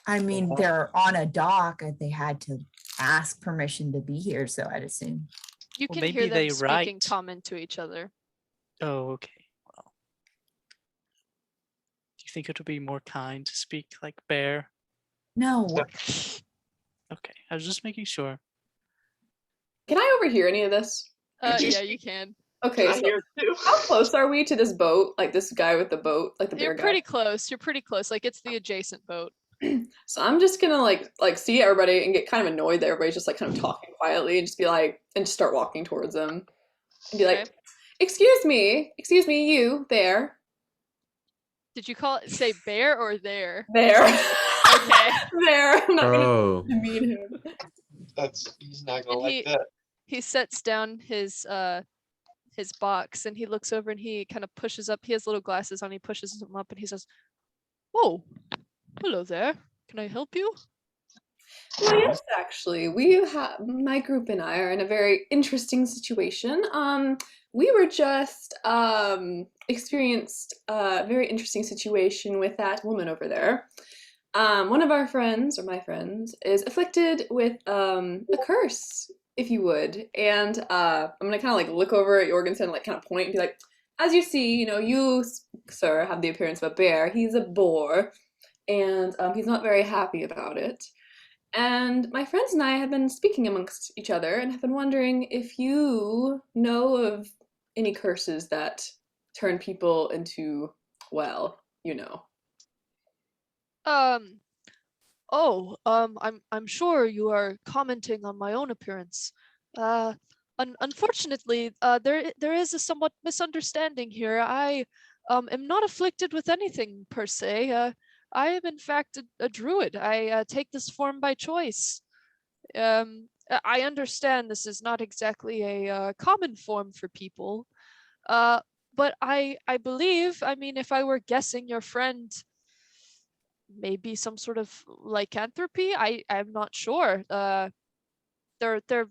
I mean, Yeah. they're on a dock. They had to ask permission to be here, so I'd assume. You Well, can maybe hear them they speaking write. common to each other. Oh, okay. Well, do you think it would be more kind to speak like bear? No, Okay, I was just making sure. Can I overhear any of this? Yeah, you can. Okay, I so hear too. how close are we to this boat? Like this guy with the boat, like the bear You're guy? pretty close. You're pretty close. Like it's the adjacent boat. So I'm just gonna like see everybody and get kind of annoyed that everybody's just like kind of talking quietly and just be like and just start walking towards them and be like, Okay. excuse me, you there, Did you say bear or there? there, Okay. there. I'm not Oh, gonna demean him. He's not gonna And like that. He sets down his box and he looks over and he kind of pushes up. He has little glasses on. He pushes them up and he says, "Oh, hello there. Can I help you?" Well, yes, actually, we have my group and I are in a very interesting situation. We were just experienced a very interesting situation with that woman over there. One of our friends, or my friends, is afflicted with a curse, if you would. And I'm gonna kind of like look over at Jorgensen, like kind of point and be like, as you see, you, sir, have the appearance of a bear. He's a boar, and he's not very happy about it. And my friends and I have been speaking amongst each other and have been wondering if you know of any curses that turn people into, well, you know. I'm sure you are commenting on my own appearance. Uh, Unfortunately, there is a somewhat misunderstanding here. I am not afflicted with anything per se. I am in fact a druid. I take this form by choice. I understand this is not exactly a common form for people. But I believe, I mean, if I were guessing, your friend maybe some sort of lycanthropy. I'm not sure. There are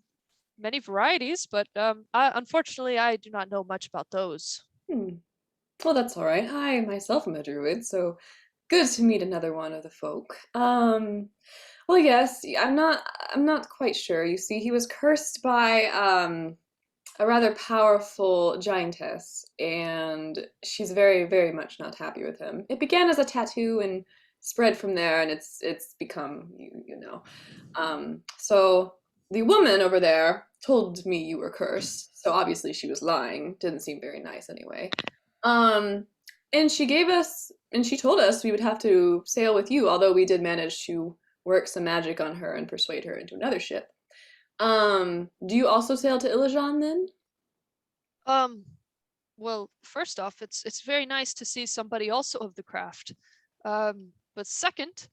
many varieties, but unfortunately, I do not know much about those. Hmm. Well, that's all right. I myself am a druid, so good to meet another one of the folk. Well, yes, I'm not quite sure. You see, he was cursed by a rather powerful giantess, and she's very, very much not happy with him. It began as a tattoo and spread from there, and it's become you know. So the woman over there told me you were cursed, so obviously she was lying. Didn't seem very nice anyway. Um, and she told us we would have to sail with you, although we did manage to work some magic on her and persuade her into another ship. Do you also sail to Ilijan then? Um, well, first off, it's very nice to see somebody also of the craft. But second,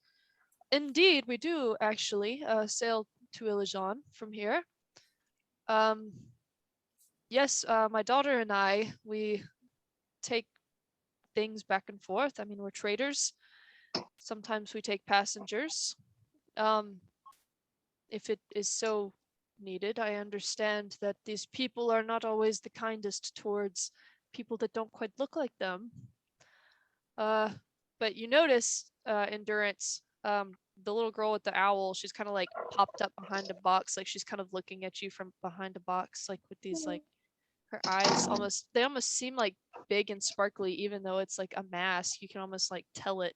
indeed, we do actually sail to Ilijan from here. Um, yes, my daughter and we take things back and forth. I mean, we're traders. Sometimes we take passengers. Um, if it is so needed, I understand that these people are not always the kindest towards people that don't quite look like them. But you notice, Endurance, the little girl with the owl, she's kind of like popped up behind a box, like she's kind of looking at you from behind a box, like with these like her eyes they almost seem like big and sparkly, even though it's like a mask. You can almost like tell it.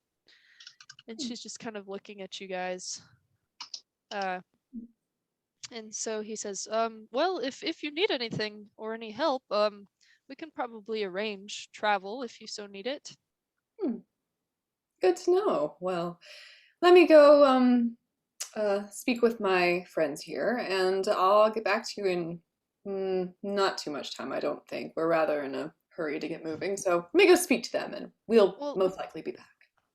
And she's just kind of looking at you guys. And so he says, well, if you need anything or any help, we can probably arrange travel if you so need it. Hmm. Good to know. Well, let me go speak with my friends here, and I'll get back to you in not too much time, I don't think. We're rather in a hurry to get moving, so let me go speak to them, and we'll Well, most likely be back.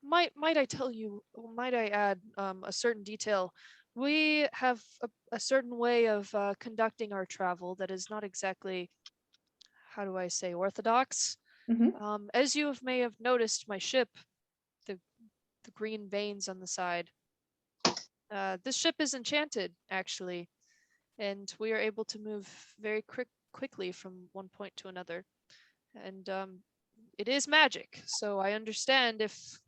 might I tell you, might I add a certain detail? We have a certain way of conducting our travel that is not exactly, how do I say, orthodox. Hmm. As you may have noticed, my ship, the the green veins on the side. This ship is enchanted, actually, and we are able to move very quickly from one point to another. And it is magic, so I understand if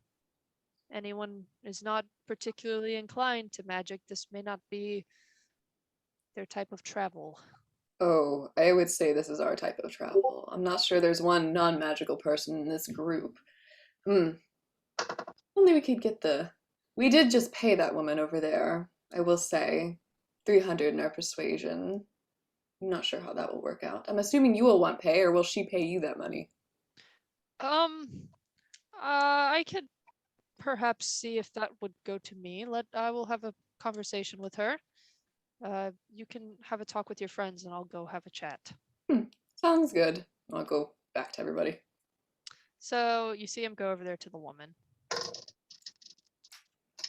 anyone is not particularly inclined to magic, this may not be their type of travel. Oh, I would say this is our type of travel. I'm not sure there's one non-magical person in this group. Hmm. Only we could get the. We did just pay that woman over there, I will say. 300 in our persuasion. I'm not sure how that will work out. I'm assuming you will want pay, or will she pay you that money? Um, I could perhaps see if that would go to me. I will have a conversation with her. You can have a talk with your friends, and I'll go have a chat. Hmm. Sounds good. I'll go back to everybody. So you see him go over there to the woman.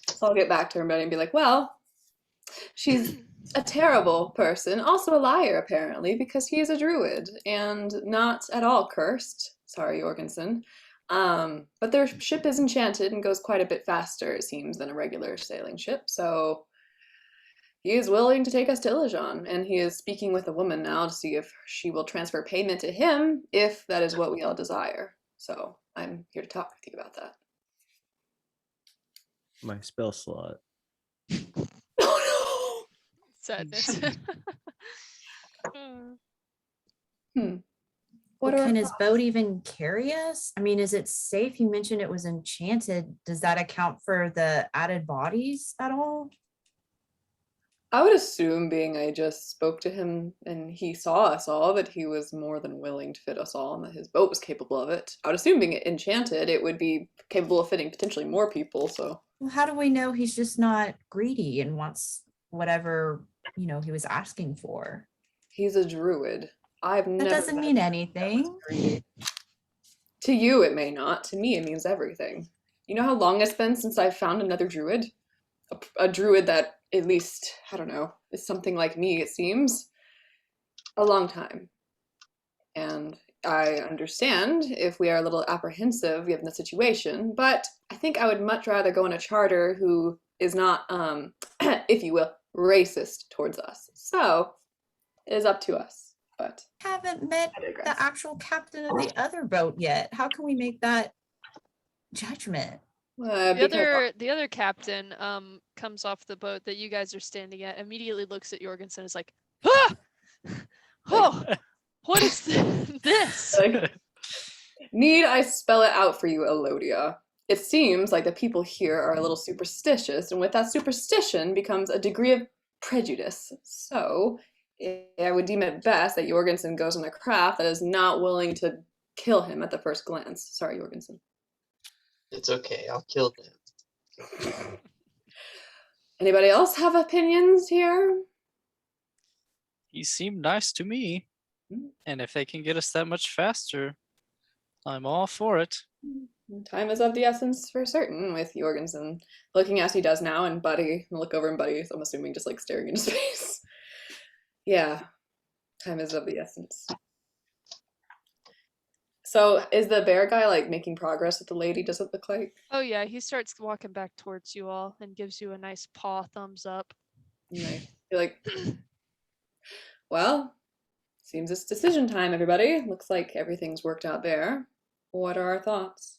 So I'll get back to everybody and be like, well, she's a terrible person, also a liar apparently, because he is a druid and not at all cursed. Sorry, Jorgensen. But their ship is enchanted and goes quite a bit faster, it seems, than a regular sailing ship. So he is willing to take us to Ilijan, and he is speaking with a woman now to see if she will transfer payment to him, if that is what we all desire. So I'm here to talk with you about that. My spell slot. Oh Sadness. no! Well, What are can our his boat even carry us? I mean, is it safe? You mentioned it was enchanted. Does that account for the added bodies at all? I would assume, being I just spoke to him and he saw us all, that he was more than willing to fit us all and that his boat was capable of it. I would assume, being enchanted, it would be capable of fitting potentially more people, so. Well, how do we know he's just not greedy and wants whatever, he was asking for? He's a druid. I've That never doesn't met mean that was anything. greedy. To you, it may not. To me, it means everything. You know how long it's been since I've found another druid? A druid that, at least, I don't know, is something like me, it seems. A long time. And I understand if we are a little apprehensive given the situation, but I think I would much rather go on a charter who is not, if you will, racist towards us. So, it is up to us. But Haven't met I digress. the actual captain of the other boat yet. How can we make that judgment? The other captain comes off the boat that you guys are standing at, immediately looks at Jorgensen and is like, ah! Oh, what is this? Like, need I spell it out for you, Elodia? It seems like the people here are a little superstitious, and with that superstition becomes a degree of prejudice. So, I would deem it best that Jorgensen goes on a craft that is not willing to kill him at the first glance. Sorry, Jorgensen. It's okay. I'll kill them. Anybody else have opinions here? He seemed nice to me. And if they can get us that much faster, I'm all for it. Time is of the essence for certain, with Jorgensen looking as he does now, and Buddy, and look over and Buddy, I'm assuming just like staring into space. Yeah, time is of the essence. So is the bear guy like making progress with the lady, does it look like? Oh yeah, he starts walking back towards you all and gives you a nice paw thumbs up. Nice. You're like, well, seems it's decision time, everybody. Looks like everything's worked out there. What are our thoughts?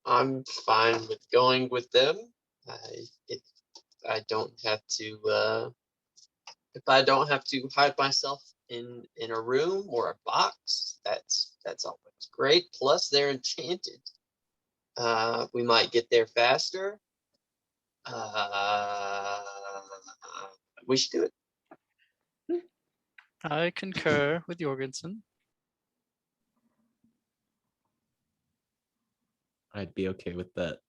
I'm fine with going with them. If I don't have to, if I don't have to hide myself in a room or a box, that's always great. Plus, they're enchanted. We might get there faster. We should do it. I concur with Jorgensen. I'd be okay with that,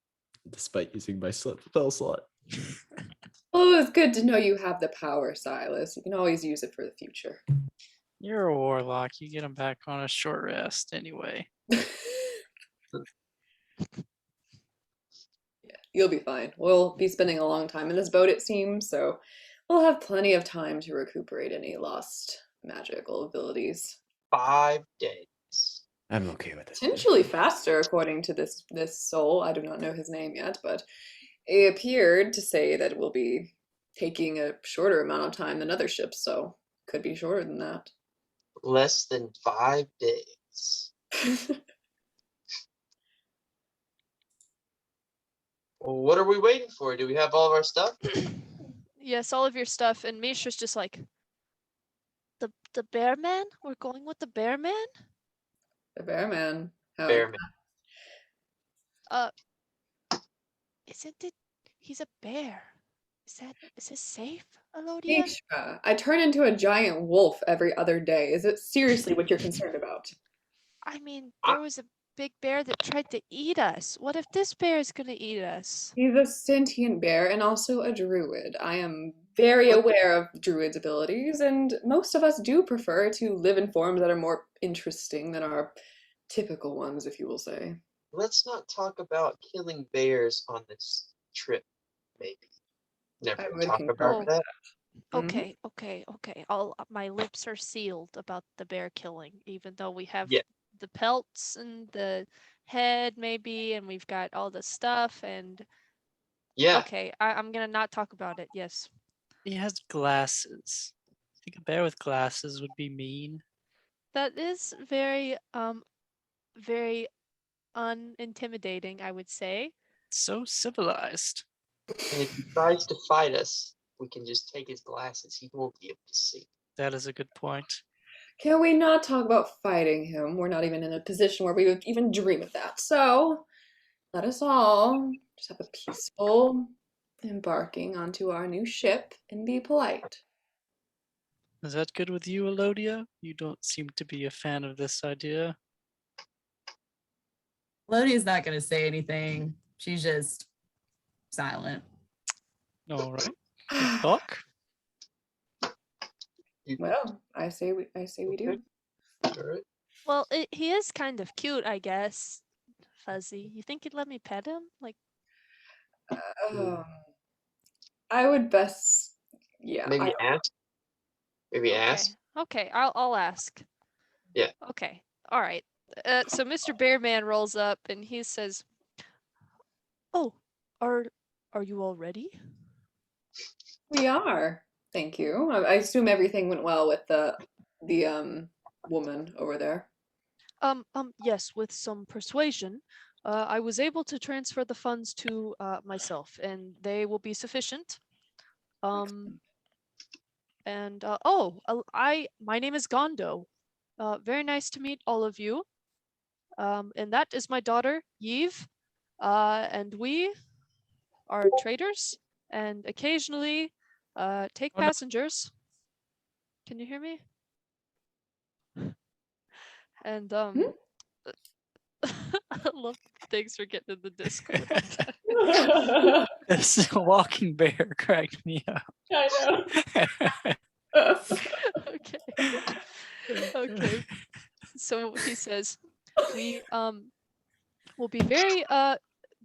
despite using my spell slot. Oh, it's good to know you have the power, Silas. You can always use it for the future. You're a warlock. You get him back on a short rest anyway. Yeah, you'll be fine. We'll be spending a long time in this boat, it seems, so we'll have plenty of time to recuperate any lost magical abilities. 5 days. I'm okay with it. Potentially faster, according to this soul. I do not know his name yet, but it appeared to say that it will be taking a shorter amount of time than other ships, so could be shorter than that. Less than 5 days. Well, what are we waiting for? Do we have all of our stuff? Yes, all of your stuff. And Mishra's just like, the bear man? We're going with the bear man? The bear man. How? Bear man. Isn't it? He's a bear. Is this safe, Elodia? Mishra, I turn into a giant wolf every other day. Is it seriously what you're concerned about? I mean, there was a big bear that tried to eat us. What if this bear is gonna eat us? He's a sentient bear and also a druid. I am very aware of druids' abilities, and most of us do prefer to live in forms that are more interesting than our typical ones, if you will say. Let's not talk about killing bears on this trip, maybe. Never I would talk concur about with that. Okay. My lips are sealed about the bear killing, even though we have Yeah. the pelts and the head, maybe, and we've got all the stuff. And Yeah. okay, I'm gonna not talk about it. Yes. He has glasses. I think a bear with glasses would be mean. That is very unintimidating, I would say. So civilized. And if he tries to fight us, we can just take his glasses. He won't be able to see. That is a good point. Can we not talk about fighting him? We're not even in a position where we would even dream of that. So, let us all just have a peaceful embarking onto our new ship and be polite. Is that good with you, Elodia? You don't seem to be a fan of this idea. Lodia's not going to say anything. She's just silent. All right. Good talk. Well, I say we do. All right. Well, he is kind of cute, I guess. Fuzzy. You think you'd let me pet him? Like, Um, I would best, yeah. Maybe ask. Maybe okay. ask. Okay, I'll ask. Yeah. Okay. All right. So Mr. Bearman rolls up and he says, "Oh, are you all ready?" We are. Thank you. I assume everything went well with the woman over there. Yes, with some persuasion. I was able to transfer the funds to myself, and they will be sufficient. And my name is Gondo. Very nice to meet all of you. And that is my daughter, Yves. And we are traders, and occasionally take Oh, no. passengers. Can you hear me? And I love thanks for getting in the Discord. This walking bear cracked me up. I know. Okay. Okay. So he says, we will be very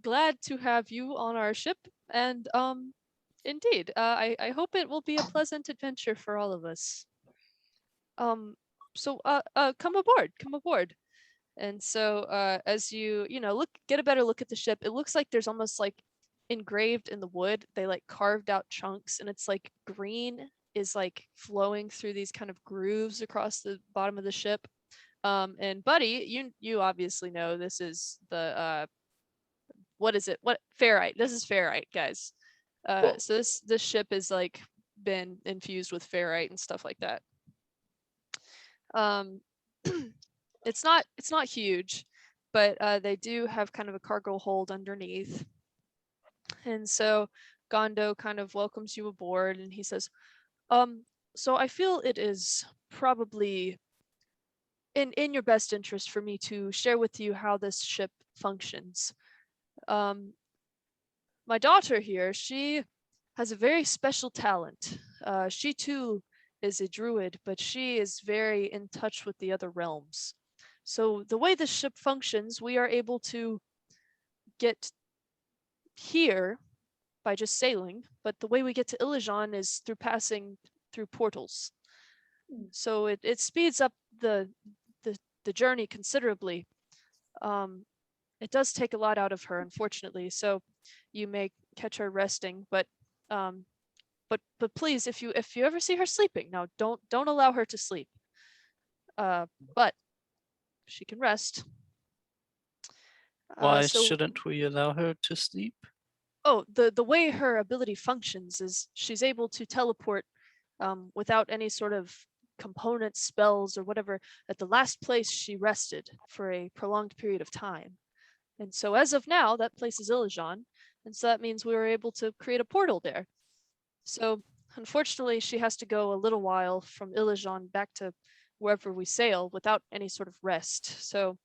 glad to have you on our ship, and indeed, I hope it will be a pleasant adventure for all of us. So come aboard. And so as you get a better look at the ship, it looks like there's almost like engraved in the wood, they like carved out chunks, and it's like green is like flowing through these kind of grooves across the bottom of the ship. And Buddy, you obviously know this is the what is it? What ferrite? This is ferrite, guys. Cool. So this ship is like been infused with ferrite and stuff like that. It's not huge, but they do have kind of a cargo hold underneath. And so Gondo kind of welcomes you aboard, and he says, so I feel it is probably in your best interest for me to share with you how this ship functions. My daughter here, she has a very special talent. She too is a druid, but she is very in touch with the other realms. So the way the ship functions, we are able to get here by just sailing, but the way we get to Ilijan is through passing through portals. So it speeds up the journey considerably. It does take a lot out of her, unfortunately. So you may catch her resting, but please, if you ever see her sleeping, now don't allow her to sleep. But she can rest. Why So- shouldn't we allow her to sleep? Oh, the way her ability functions is she's able to teleport without any sort of component spells or whatever at the last place she rested for a prolonged period of time. And so as of now, that place is Ilijan, and so that means we were able to create a portal there. So unfortunately, she has to go a little while from Ilijan back to wherever we sail without any sort of rest. So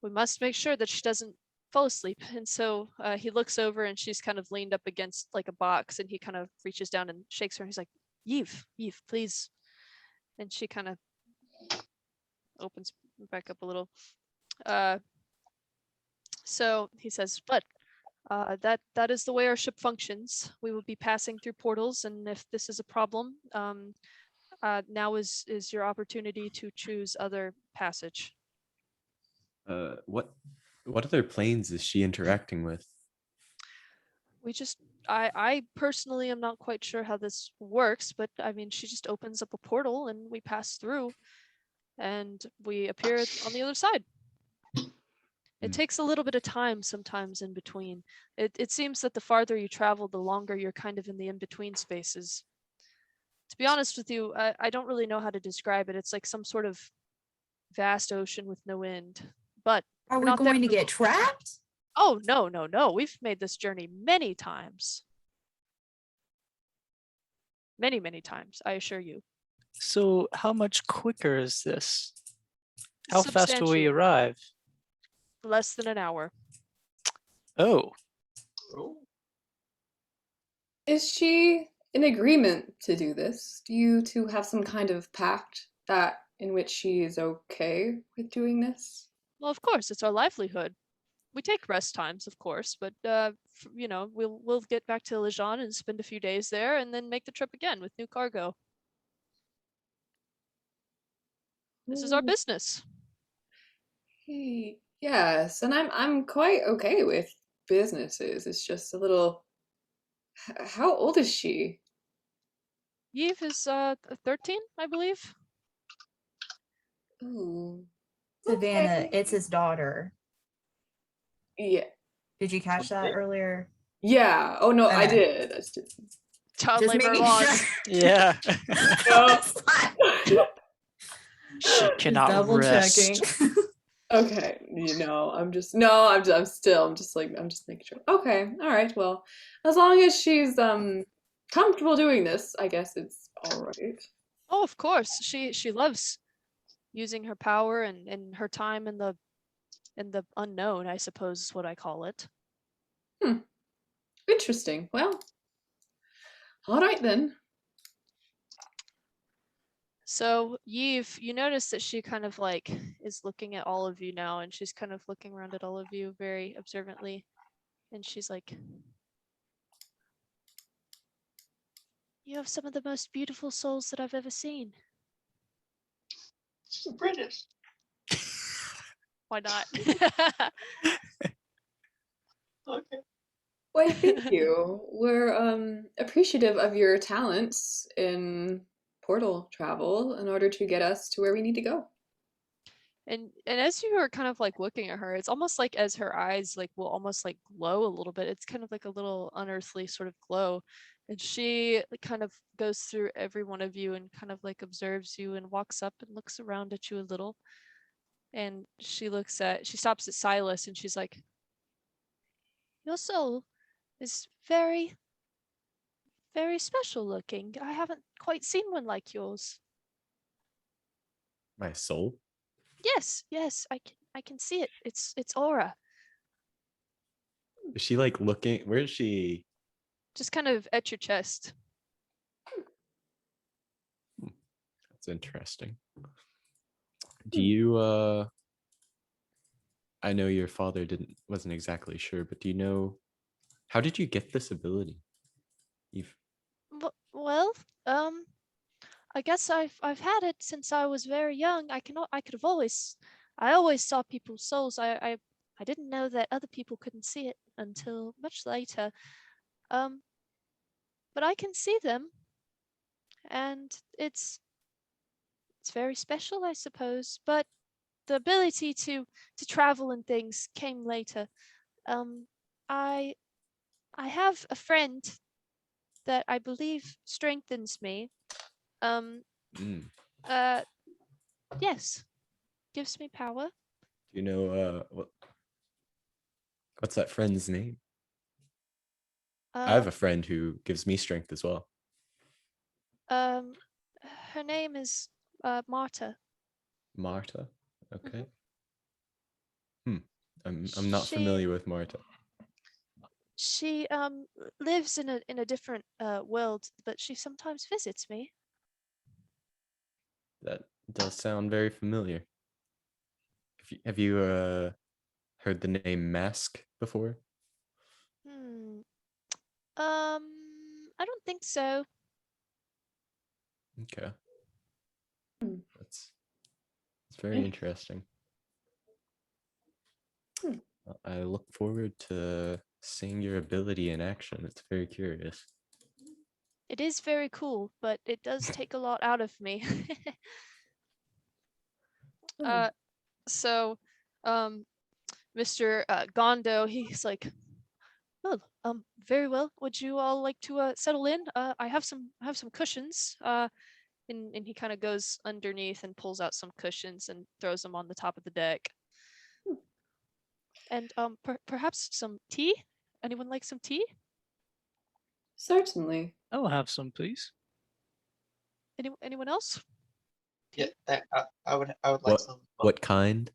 we must make sure that she doesn't fall asleep. And so he looks over, and she's kind of leaned up against like a box, and he kind of reaches down and shakes her. And he's like, Yves, please. And she kind of opens back up a little. So he says, but that is the way our ship functions. We will be passing through portals, and if this is a problem, now is your opportunity to choose other passage. What other planes is she interacting with? I personally am not quite sure how this works, but I mean, she just opens up a portal and we pass through and we appear on the other side. It takes a little bit of time sometimes in between. It seems that the farther you travel, the longer you're kind of in the in-between spaces. To be honest with you, I don't really know how to describe it. It's like some sort of vast ocean with no end. But Are we're we not there going to for- get trapped? Oh, no. We've made this journey many times. Many times, I assure you. So how much quicker is this? How fast will we Substantially arrive? less than an hour. Oh, Oh, Is she in agreement to do this? Do you two have some kind of pact that in which she is okay with doing this? Well, of course, it's our livelihood. We take rest times, of course, but you know, we'll get back to Lejean and spend a few days there, and then make the trip again with new cargo. This is our Ooh, business. yes, and I'm quite okay with businesses. It's just a little. How old is she? Yves is 13, I believe. Ooh, Savannah, okay. it's his daughter. Yeah, Did you catch that Okay. earlier? yeah. Oh no, I Okay. did. I just didn't. Child Just labor making laws. sure. yeah. No. She Just cannot double rest. checking. Okay, I'm just no, I'm just like I'm just making sure. Okay, all right. Well, as long as she's comfortable doing this, I guess it's all right. Oh, of course. She loves using her power and her time in the unknown, I suppose is what I call it. Interesting. Well, all right then. So Yves, you notice that she kind of like is looking at all of you now, and she's kind of looking around at all of you very observantly, and she's like, "You have some of the most beautiful souls that I've ever seen. British. Why not?" Okay. Why, thank you. We're appreciative of your talents in portal travel in order to get us to where we need to go. And as you are kind of like looking at her, it's almost like as her eyes like will almost like glow a little bit. It's kind of like a little unearthly sort of glow. And she like, kind of goes through every one of you and kind of like observes you and walks up and looks around at you a little. And she stops at Silas and she's like, "Your soul is very, very special looking. I haven't quite seen one like yours." My soul. Yes, yes, I can see it. It's aura. Is she like looking? Where is she? Just kind of at your chest. That's interesting. Do Hmm. you I know your father wasn't exactly sure, but do you know how did you get this ability? You've Well, um, I guess I've had it since I was very young. I could have always, I always saw people's souls. I didn't know that other people couldn't see it until much later. Um, but I can see them, and it's very special, I suppose. But the ability to travel and things came later. Um, I I have a friend that I believe strengthens me. Um, mm, uh, yes, gives me power. do you know what's that friend's name? I Uh, have a friend who gives me strength as well. um, her name is Marta. Marta. Mhm. Okay. Hmm. I'm not She familiar with Marta. she lives in a different world, but she sometimes visits me. That does sound very familiar. Have you heard the name Mask before? Hmm. I don't think so. Okay. Hmm. That's very interesting. Hmm. I look forward to seeing your ability in action. It's very curious. It is very cool, but it does take a lot out of me. Oh, uh, so, um, Mr. Gondo, he's like, "Well, very well. Would you all like to settle in? I have some cushions. And he kind of goes underneath and pulls out some cushions and throws them on the top of the deck. And perhaps some tea. Anyone like some tea? certainly. I'll have some, please. Anyone else? Yeah, I would like What some. what kind?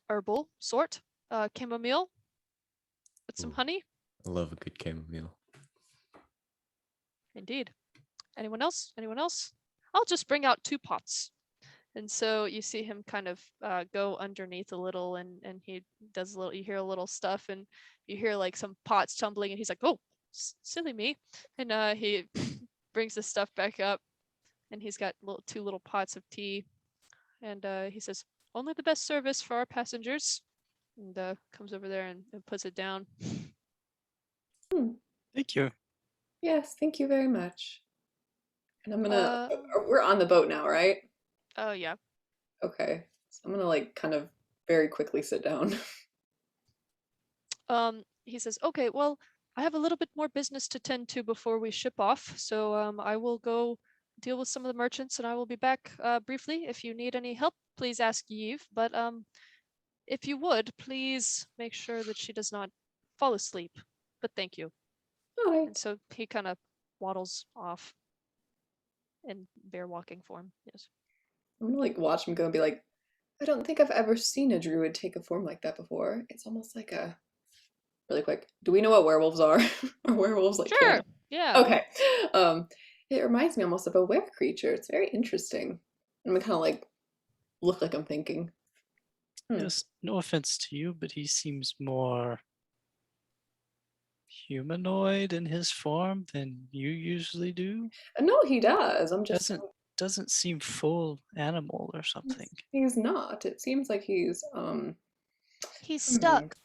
Herbal sort. Chamomile with some Ooh. honey. I love a good chamomile. Indeed. Anyone else? Anyone else? I'll just bring out 2 pots. And so you see him kind of go underneath a little, and he does a little. You hear a little stuff, and you hear like some pots tumbling, and he's like, "Oh, silly me!" And he brings the stuff back up, and he's got 2 little pots of tea, and he says, "Only the best service for our passengers." And comes over there and puts it down. Thank you. Yes, thank you very much. And I'm gonna. Uh, We're on the boat now, right? Oh yeah. Okay. So I'm gonna like kind of very quickly sit down. He says, "Okay, well, I have a little bit more business to tend to before we ship off, so I will go deal with some of the merchants, and I will be back briefly. If you need any help, please ask Yves. But if you would, please make sure that she does not fall asleep. But thank you." All right. And so he kind of waddles off in bear walking form. Yes. I'm gonna like watch him go and be like, I don't think I've ever seen a druid take a form like that before. It's almost like a really quick. Do we know what werewolves are? Are werewolves like Sure. canine? Yeah. Okay. It reminds me almost of a were creature. It's very interesting. I'm gonna kind of like look like I'm thinking. Yes, no offense to you, but he seems more humanoid in his form than you usually do. No, he does. I'm just Doesn't seem full animal or something. he's not. It seems like he's He's Hmm. stuck.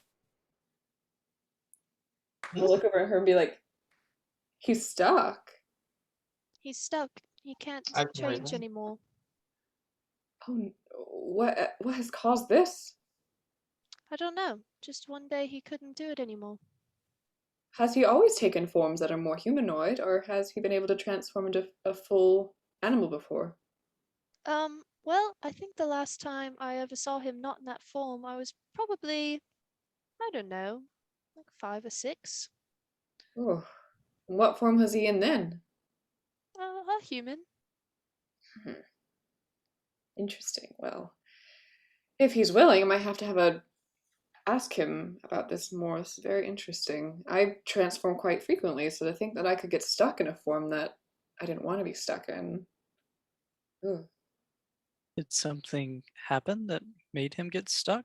I'll look over at her and be like, he's stuck. He's stuck. He can't I can change relate. anymore. Oh, what has caused this? I don't know. Just one day he couldn't do it anymore. Has he always taken forms that are more humanoid, or has he been able to transform into a full animal before? Well, I think the last time I ever saw him not in that form, I was probably, I don't know, like 5 or 6. Oh, what form was he in then? A human. Interesting. Well, if he's willing, I might have to ask him about this more. This is very interesting. I transform quite frequently, so to think that I could get stuck in a form that I didn't want to be stuck in. Ugh. Did something happen that made him get stuck?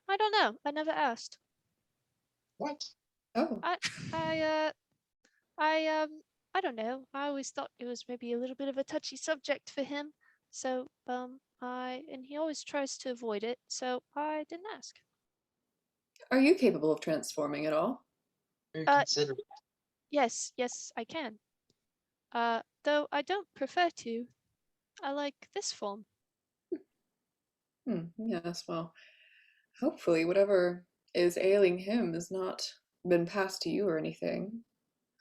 I don't know. I never asked. What? Oh, I don't know. I always thought it was maybe a little bit of a touchy subject for him. So, and he always tries to avoid it, so I didn't ask. are you capable of transforming at all? Very Uh, considerate. Yes, I can. Though I don't prefer to. I like this form. Yes, well, hopefully whatever is ailing him has not been passed to you or anything.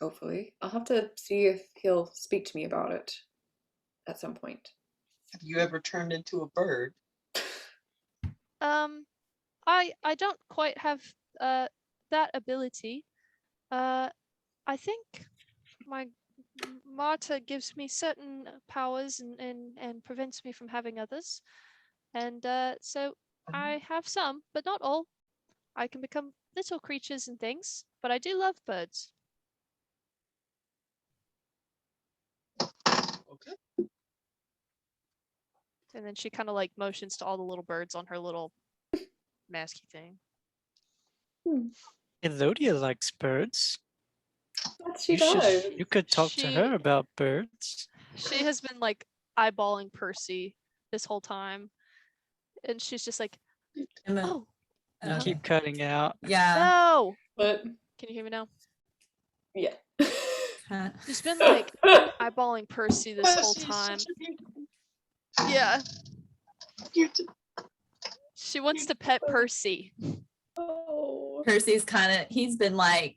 Hopefully. I'll have to see if he'll speak to me about it at some point. Have you ever turned into a bird? I don't quite have that ability. I think my Marta gives me certain powers and prevents me from having others. And so I have some, but not all. I can become little creatures and things, but I do love birds. Okay. And then she kind of like motions to all the little birds on her little masky thing. Elodia likes birds. What she You does. You could talk to her She- about birds. She has been like eyeballing Percy this whole time. And she's just like, And then- oh, You Uh-huh. keep cutting out. Yeah. no. But Can you hear me now? yeah. Huh. She's been like eyeballing Percy this whole Percy is time. such a beautiful- Yeah. beautiful- She wants to pet Percy. Oh. Percy's he's been like,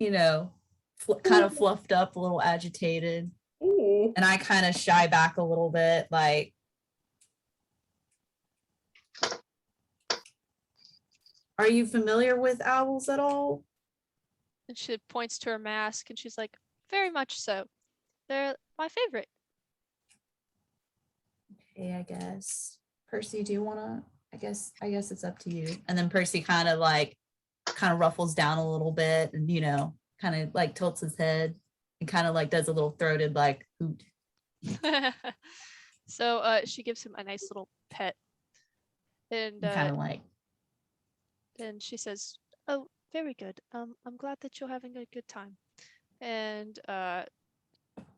you know, kind of fluffed up, a little agitated. Ooh. And I kind of shy back a little bit, like, are you familiar with owls at all? And she points to her mask and she's like, very much so. They're my favorite. Okay, I guess. Percy, do you wanna? I guess it's up to you. And then Percy kind of ruffles down a little bit, and kind of like tilts his head and kind of like does a little throated like hoot. So she gives him a nice little pet, and Kind of like and she says, "Oh, very good. I'm glad that you're having a good time." And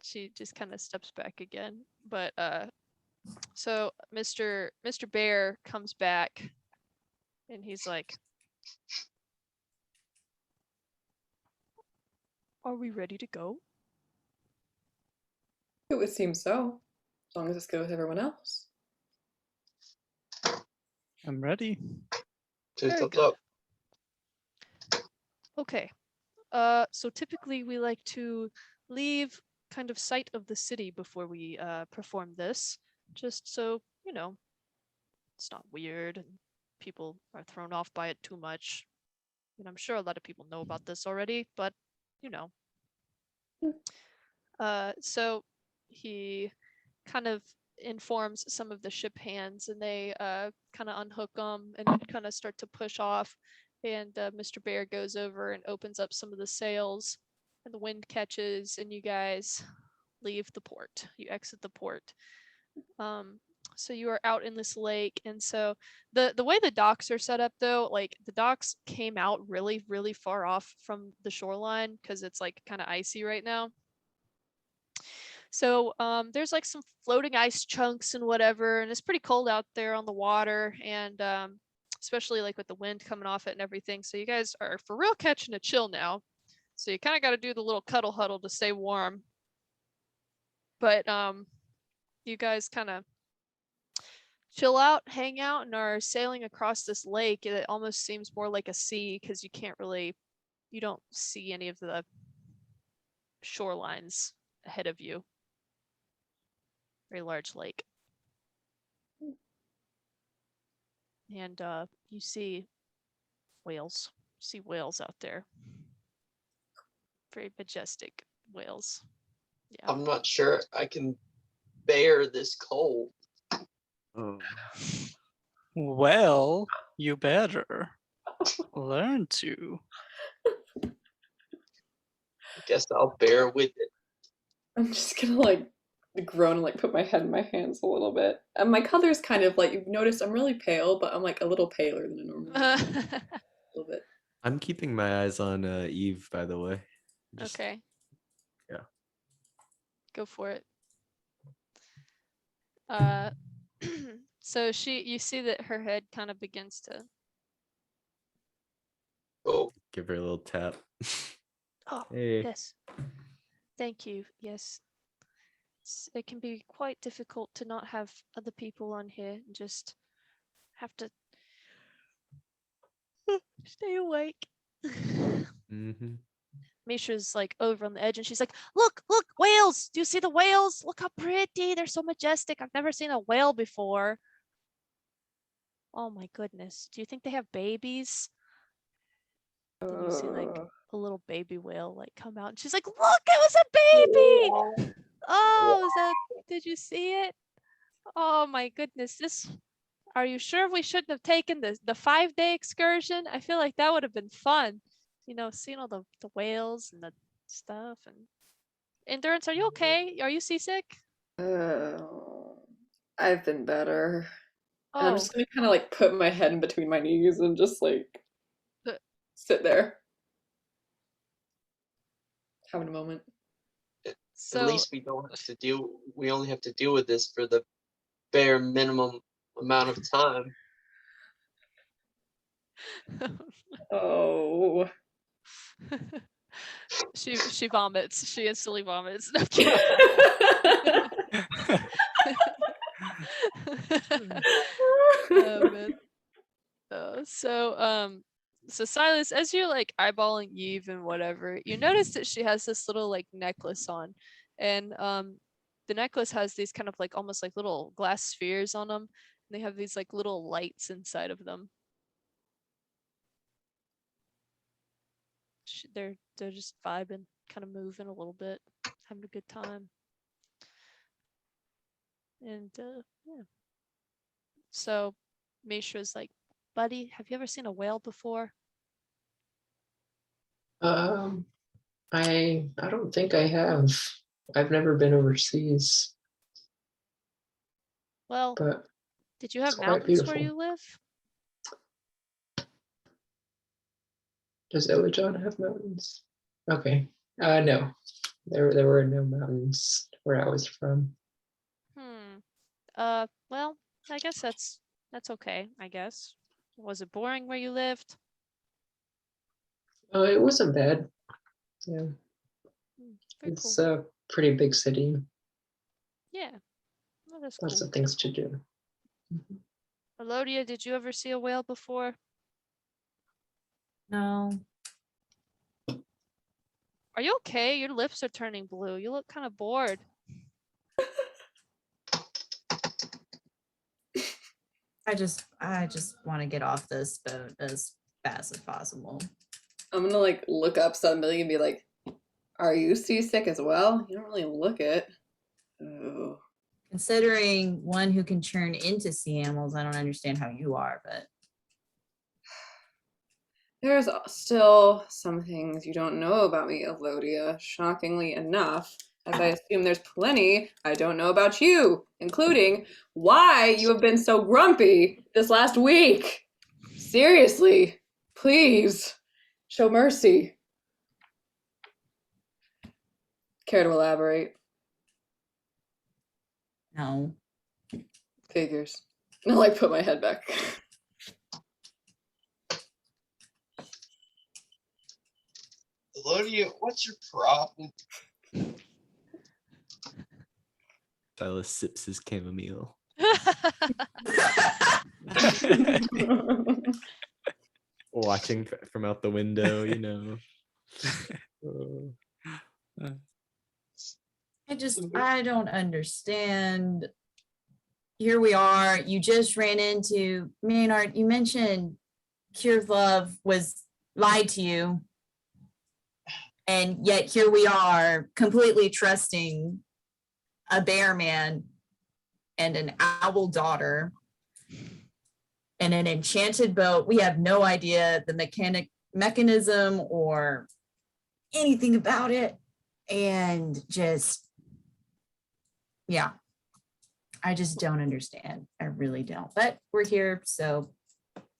she just kind of steps back again. But so Mr. Bear comes back, and he's like, "Are we ready to go?" It would seem so, as long as it's good with everyone else. I'm ready. Two Very thumbs good. up. Okay. So typically we like to leave kind of sight of the city before we perform this, just so it's not weird and people are thrown off by it too much. And I'm sure a lot of people know about this already, but you know. So he kind of informs some of the ship hands, and they kind of unhook them and kind of start to push off. And Mr. Bear goes over and opens up some of the sails, and the wind catches, and you guys leave the port. You exit the port. So you are out in this lake, and so the way the docks are set up, though, like the docks came out really, really far off from the shoreline because it's like kind of icy right now. So there's like some floating ice chunks and whatever, and it's pretty cold out there on the water, and especially like with the wind coming off it and everything. So you guys are for real catching a chill now. So you kind of got to do the little cuddle huddle to stay warm. But you guys kind of chill out, hang out, and are sailing across this lake. It almost seems more like a sea because you don't see any of the shorelines ahead of you. Very large lake. And you see whales. You see whales out there. Very majestic whales. Yeah. I'm not sure I can bear this cold. Well, you better learn to. I guess I'll bear with it. I'm just gonna like groan and like put my head in my hands a little bit. And my color's kind of like you've noticed I'm really pale, but I'm like a little paler than I normally am. A little bit. I'm keeping my eyes on Eve, by the way. Just- Okay. Yeah. Go for it. Uh so you see that her head kind of begins to Oh, Give her a little tap. Oh, Hey. yes. Thank you. Yes. It can be quite difficult to not have other people on here and just have to stay awake. Mm-hmm. Misha's like over on the edge and she's like, look, whales. Do you see the whales? Look how pretty. They're so majestic. I've never seen a whale before. Oh my goodness. Do you think they have babies? Then you see like a little baby whale like come out and she's like, look, it was a baby. Oh, did you see it? Oh my goodness. Are you sure we shouldn't have taken the 5-day excursion? I feel like that would have been fun. Seeing all the whales and the stuff. And Endurance, are you okay? Are you seasick? I've been better. And I'm Oh, just gonna kind of like put my head in between my knees and just like Uh. sit there, having a moment. so at least we don't have to deal. We only have to deal with this for the bare minimum amount of time. Oh. she vomits. She instantly vomits. No, I'm kidding. Oh man. So Silas, as you're like eyeballing Eve and whatever, you notice that she has this little like necklace on, and the necklace has these kind of like almost like little glass spheres on them, and they have these like little lights inside of them. They're just vibing. kind of moving a little bit, having a good time. And yeah. So Mishra's like, buddy, have you ever seen a whale before? I don't think I have. I've never been overseas, Well, but did you have it's quite mountains where beautiful. you live? Does Ilijon have mountains? Okay. No. There were no mountains where I was from. Well, I guess that's okay, I guess. Was it boring where you lived? It wasn't bad. Yeah, Very it's cool. a pretty big city. Yeah. Well, that's Lots cool. of things to do. Elodia, did you ever see a whale before? No. Are you okay? Your lips are turning blue. You look kind of bored. I just want to get off this boat as fast as possible. I'm gonna like look up somebody and be like, "Are you seasick as well? You don't really look it." Oh. Considering one who can turn into sea animals, I don't understand how you are, but There's still some things you don't know about me, Elodia, shockingly enough, as I assume there's plenty I don't know about you, including why you have been so grumpy this last week. Seriously, please, show mercy. Care to elaborate? no. Figures. I'll like put my head back. Elodia, what's your problem? Silas sips his chamomile. Watching from out the window, you know. I don't understand. Here we are. You just ran into Maynard. You mentioned Kirillov was lied to you. And yet here we are completely trusting a bear man and an owl daughter and an enchanted boat. We have no idea the mechanism or anything about it. And just, yeah, I just don't understand. I really don't. But we're here, so.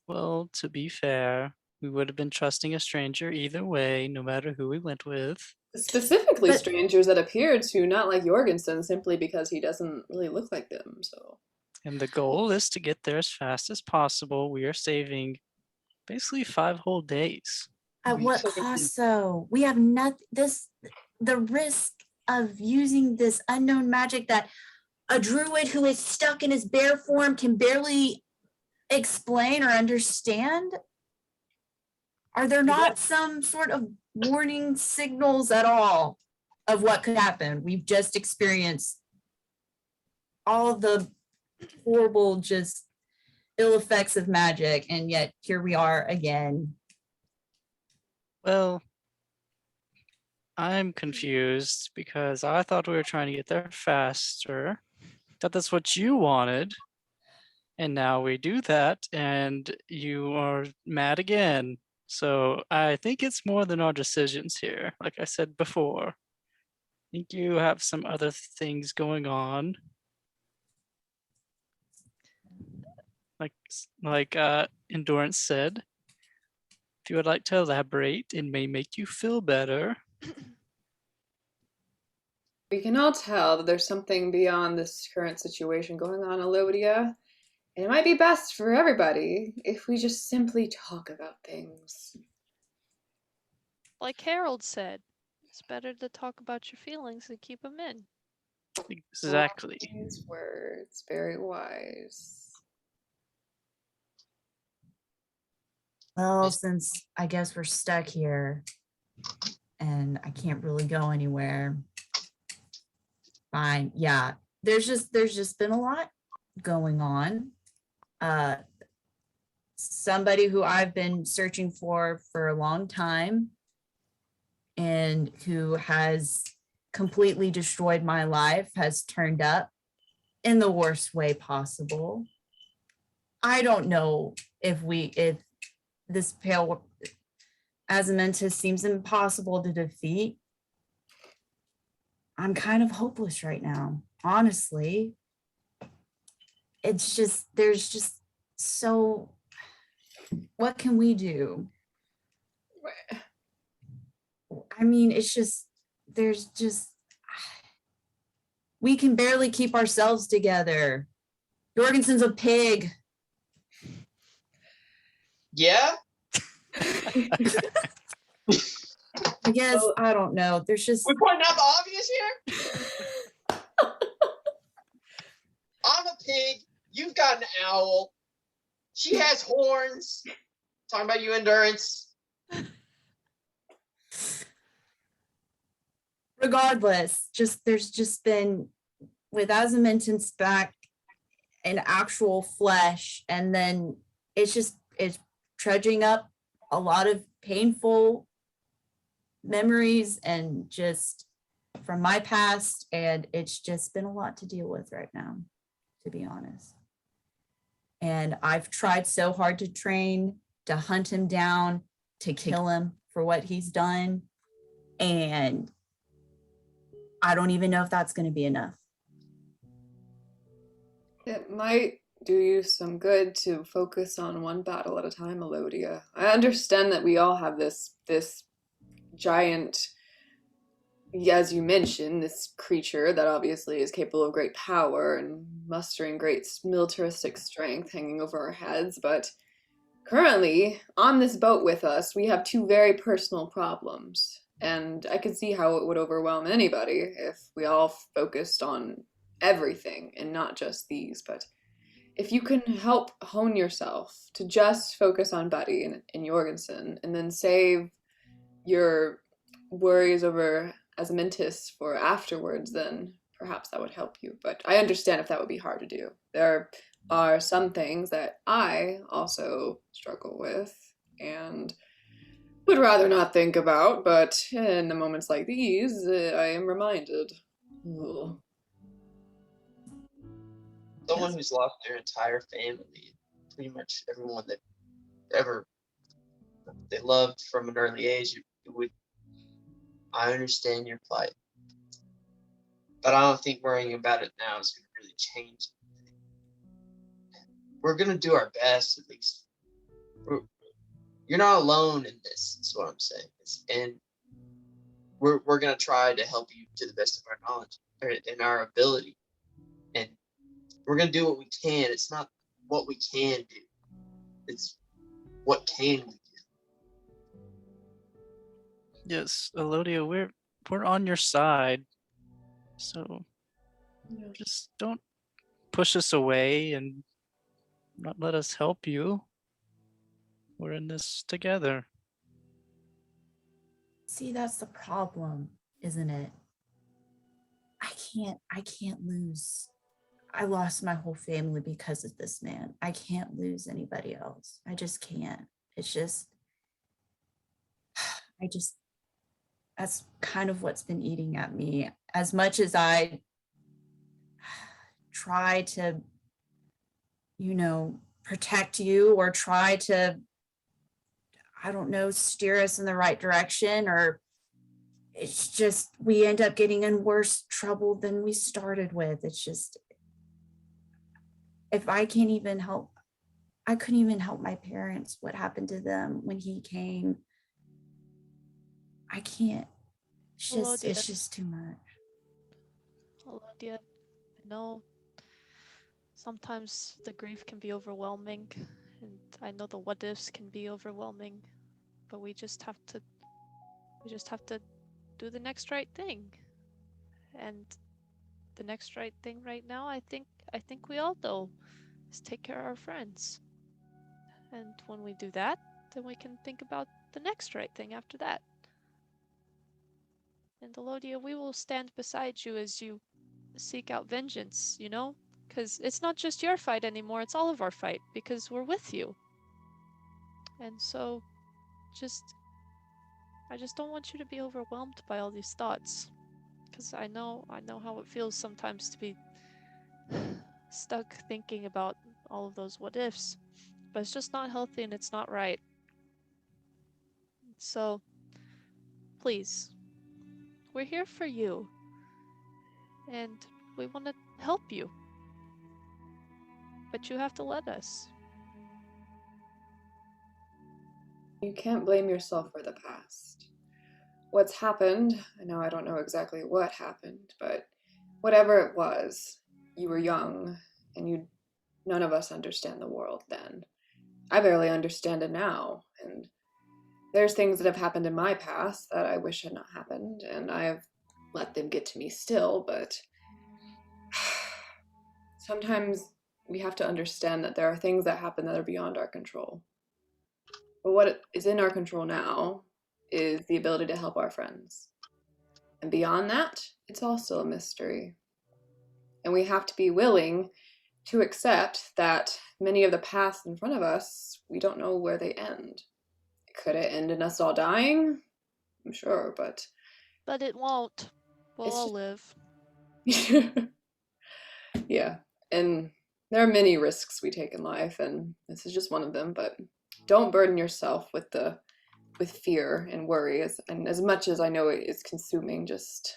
Well, to be fair, we would have been trusting a stranger either way, no matter who we went with. Specifically But- strangers that appear to not like Jorgensen simply because he doesn't really look like them, so. And the goal is to get there as fast as possible. We are saving basically 5 whole days. At what cost, though? We have the risk of using this unknown magic that a druid who is stuck in his bear form can barely explain or understand. Are there not some sort of warning signals at all of what could happen? We've just experienced all the horrible, just ill effects of magic, and yet here we are again. Well, I'm confused because I thought we were trying to get there faster. Thought that's what you wanted. And now we do that and you are mad again. So I think it's more than our decisions here. Like I said before, I think you have some other things going on. Like Endurance said, if you would like to elaborate, it may make you feel better. We can all tell that there's something beyond this current situation going on, Elodia. And it might be best for everybody if we just simply talk about things. Like Harold said, it's better to talk about your feelings and keep them in. Exactly. Wise words, very wise. Well, since I guess we're stuck here and I can't really go anywhere. Fine. Yeah. There's just been a lot going on. Somebody who I've been searching for a long time and who has completely destroyed my life has turned up in the worst way possible. I don't know if this pale Azimentus seems impossible to defeat. I'm kind of hopeless right now, honestly. It's just, there's just so, what can we do? I mean, it's just, there's just, we can barely keep ourselves together. Jorgensen's a pig. Yeah? I guess, I don't know. There's just, We're pointing out the obvious here? I'm a pig. You've got an owl. She has horns. Talking about you, Endurance. regardless, there's just been, with Azimenton's back in actual flesh, and then it's trudging up a lot of painful memories and just from my past, and it's just been a lot to deal with right now, to be honest. And I've tried so hard to train, to hunt him down, to kill him for what he's done, and I don't even know if that's going to be enough. It might do you some good to focus on one battle at a time, Elodia. I understand that we all have this giant, as you mentioned, this creature that obviously is capable of great power and mustering great militaristic strength hanging over our heads, but currently, on this boat with us, we have two very personal problems. And I could see how it would overwhelm anybody if we all focused on everything and not just these. But if you can help hone yourself to just focus on Buddy and Jorgensen, and then save your worries over Azimentus for afterwards, then perhaps that would help you. But I understand if that would be hard to do. There are some things that I also struggle with and would rather not think about, but in the moments like these, I am reminded. Ugh. Someone who's lost their entire family, pretty much everyone that ever they loved from an early age, it would. I understand your plight, but I don't think worrying about it now is going to really change anything. We're going to do our best, at least. You're not alone in this, is what I'm saying. And we're going to try to help you to the best of our knowledge and our ability. And we're going to do what we can. It's not what we can do. It's what can we do. Yes, Elodia, we're on your side. So Yeah. just don't push us away and not let us help you. We're in this together. See, that's the problem, isn't it? I can't lose. I lost my whole family because of this man. I can't lose anybody else. I just can't. It's just, that's kind of what's been eating at me. As much as I try to, protect you or try to, I don't know, steer us in the right direction, or it's just, we end up getting in worse trouble than we started with. It's just, if I can't even help, I couldn't even help my parents, what happened to them when he came. I can't. It's just too much. Elodia, I know sometimes the grief can be overwhelming, and I know the what ifs can be overwhelming, but we just have to do the next right thing. And the next right thing right now, I think we all know, is take care of our friends. And when we do that, then we can think about the next right thing after that. And Elodia, we will stand beside you as you seek out vengeance, because it's not just your fight anymore, it's all of our fight, because we're with you. And so just I just don't want you to be overwhelmed by all these thoughts. Because I know how it feels sometimes to be stuck thinking about all of those what ifs. But it's just not healthy and it's not right. So, please, we're here for you. And we want to help you. But you have to let us. You can't blame yourself for the past. What's happened, I know I don't know exactly what happened, but whatever it was, you were young and none of us understand the world then. I barely understand it now, and there's things that have happened in my past that I wish had not happened, and I have let them get to me still, but sometimes we have to understand that there are things that happen that are beyond our control. But what is in our control now is the ability to help our friends. And beyond that, it's also a mystery. And we have to be willing to accept that many of the paths in front of us, we don't know where they end. Could it end in us all dying? I'm sure, but But it won't. We'll It's all just- live. yeah. And there are many risks we take in life, and this is just one of them, but don't burden yourself with fear and worry, and as much as I know it is consuming, just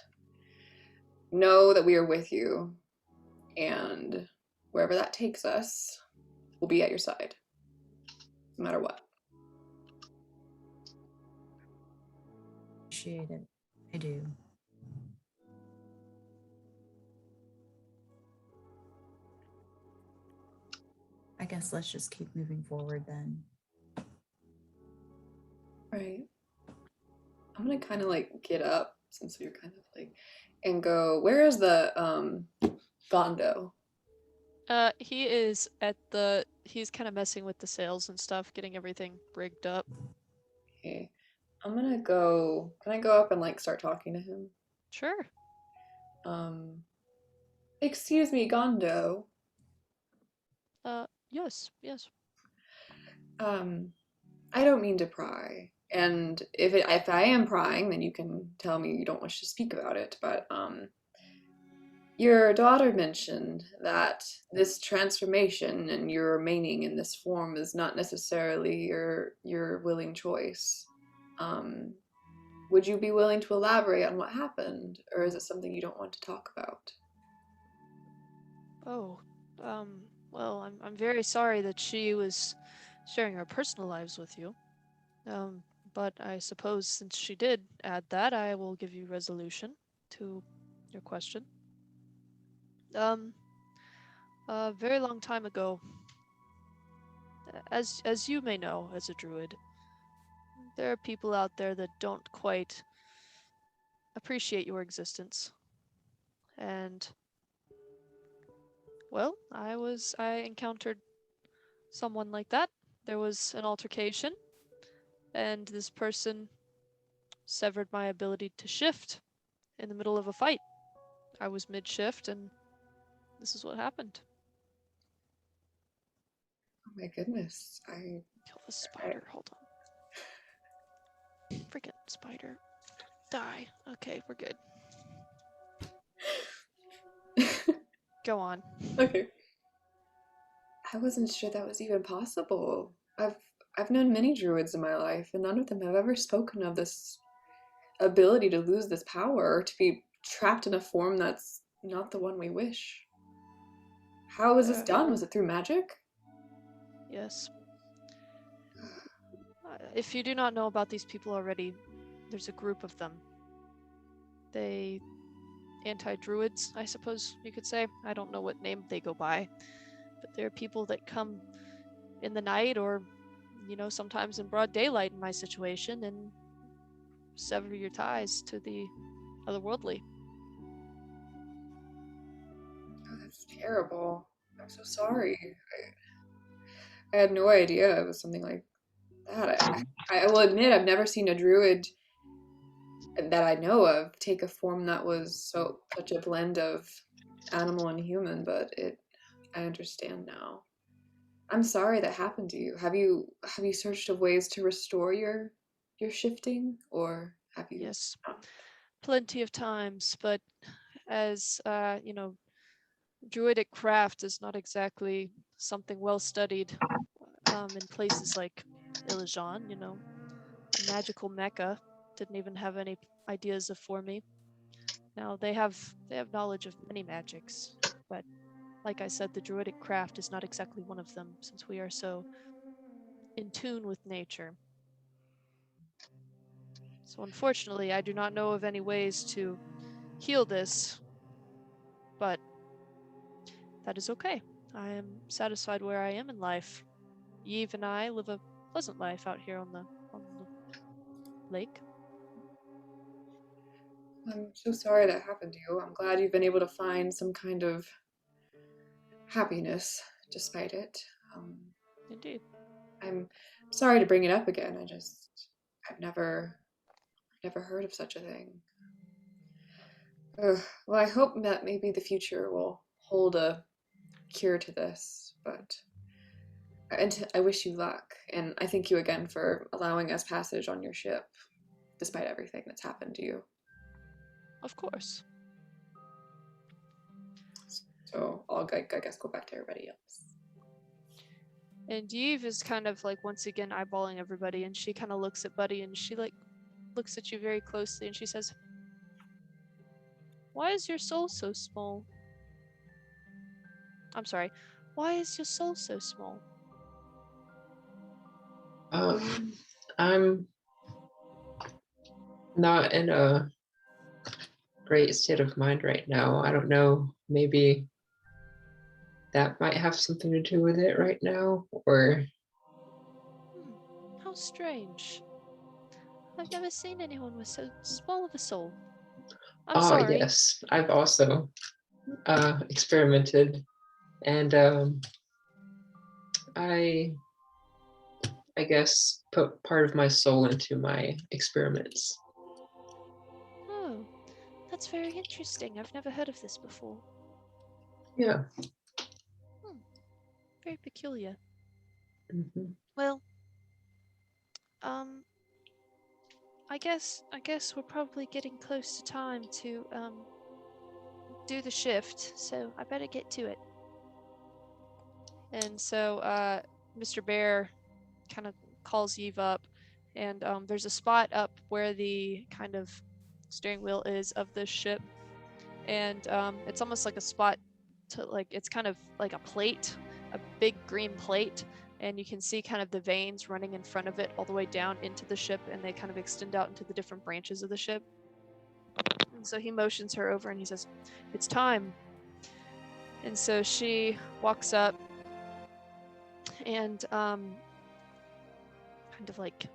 know that we are with you, and wherever that takes us, we'll be at your side, no matter what. Appreciate it. I do. I guess let's just keep moving forward then. Right. I'm gonna kind of like get up since you're kind of like, and go, where is the Gondo? He's kind of messing with the sails and stuff, getting everything rigged up. Okay. I'm gonna go, can I go up and like start talking to him? Sure. Excuse me, Gondo. Yes. I don't mean to pry. And if I am prying, then you can tell me you don't wish to speak about it. But your daughter mentioned that this transformation and your remaining in this form is not necessarily your willing choice. Would you be willing to elaborate on what happened, or is it something you don't want to talk about? Oh, well, I'm very sorry that she was sharing her personal lives with you. But I suppose since she did add that, I will give you resolution to your question. A very long time ago, as you may know as a druid, there are people out there that don't quite appreciate your existence. And well, I encountered someone like that. There was an altercation, and this person severed my ability to shift in the middle of a fight. I was mid-shift, and this is what happened. Oh my goodness. Kill the spider. Hold on. Freaking spider. Die. Okay, we're good. Go on. Okay. I wasn't sure that was even possible. I've known many druids in my life, and none of them have ever spoken of this ability to lose this power, to be trapped in a form that's not the one we wish. How was this done? Was it through magic? Yes. If you do not know about these people already, there's a group of them. They anti-druids, I suppose you could say. I don't know what name they go by, but they're people that come in the night or, sometimes in broad daylight in my situation and sever your ties to the otherworldly. Oh, that's terrible. I'm so sorry. I had no idea it was something like that. I will admit I've never seen a druid that I know of take a form that was such a blend of animal and human, but I understand now. I'm sorry that happened to you. Have you searched of ways to restore your you're shifting, or have you? Yes, not? plenty of times, but as druidic craft is not exactly something well studied in places like Ilijan, a magical mecca. Didn't even have any ideas for me. Now they have knowledge of many magics, but like I said, the druidic craft is not exactly one of them, since we are so in tune with nature. So unfortunately, I do not know of any ways to heal this, but that is okay. I am satisfied where I am in life. Yves and I live a pleasant life out here on the lake. I'm so sorry that happened to you. I'm glad you've been able to find some kind of happiness despite it. Indeed. I'm sorry to bring it up again. I've never heard of such a thing. Ugh. Well, I hope that maybe the future will hold a cure to this, but and I wish you luck, and I thank you again for allowing us passage on your ship, despite everything that's happened to you. Of course. So I guess go back to everybody else. And Yves is kind of like once again eyeballing everybody, and she kind of looks at Buddy, and she like looks at you very closely, and she says, "Why is your soul so small?" I'm sorry. Why is your soul so small? I'm not in a great state of mind right now. I don't know. Maybe that might have something to do with it right now, or How strange. I've never seen anyone with so small of a soul. I'm sorry. yes, I've also experimented, and I guess put part of my soul into my experiments. Oh, that's very interesting. I've never heard of this before. Yeah. Very peculiar. Mhm. Well, I guess we're probably getting close to time to do the shift, so I better get to it. And so Mr. Bear kind of calls Eve up, and there's a spot up where the kind of steering wheel is of this ship, and it's almost like a spot to like it's kind of like a plate, a big green plate, and you can see kind of the veins running in front of it all the way down into the ship, and they kind of extend out into the different branches of the ship. And so he motions her over and he says, "It's time." And so she walks up and kind of like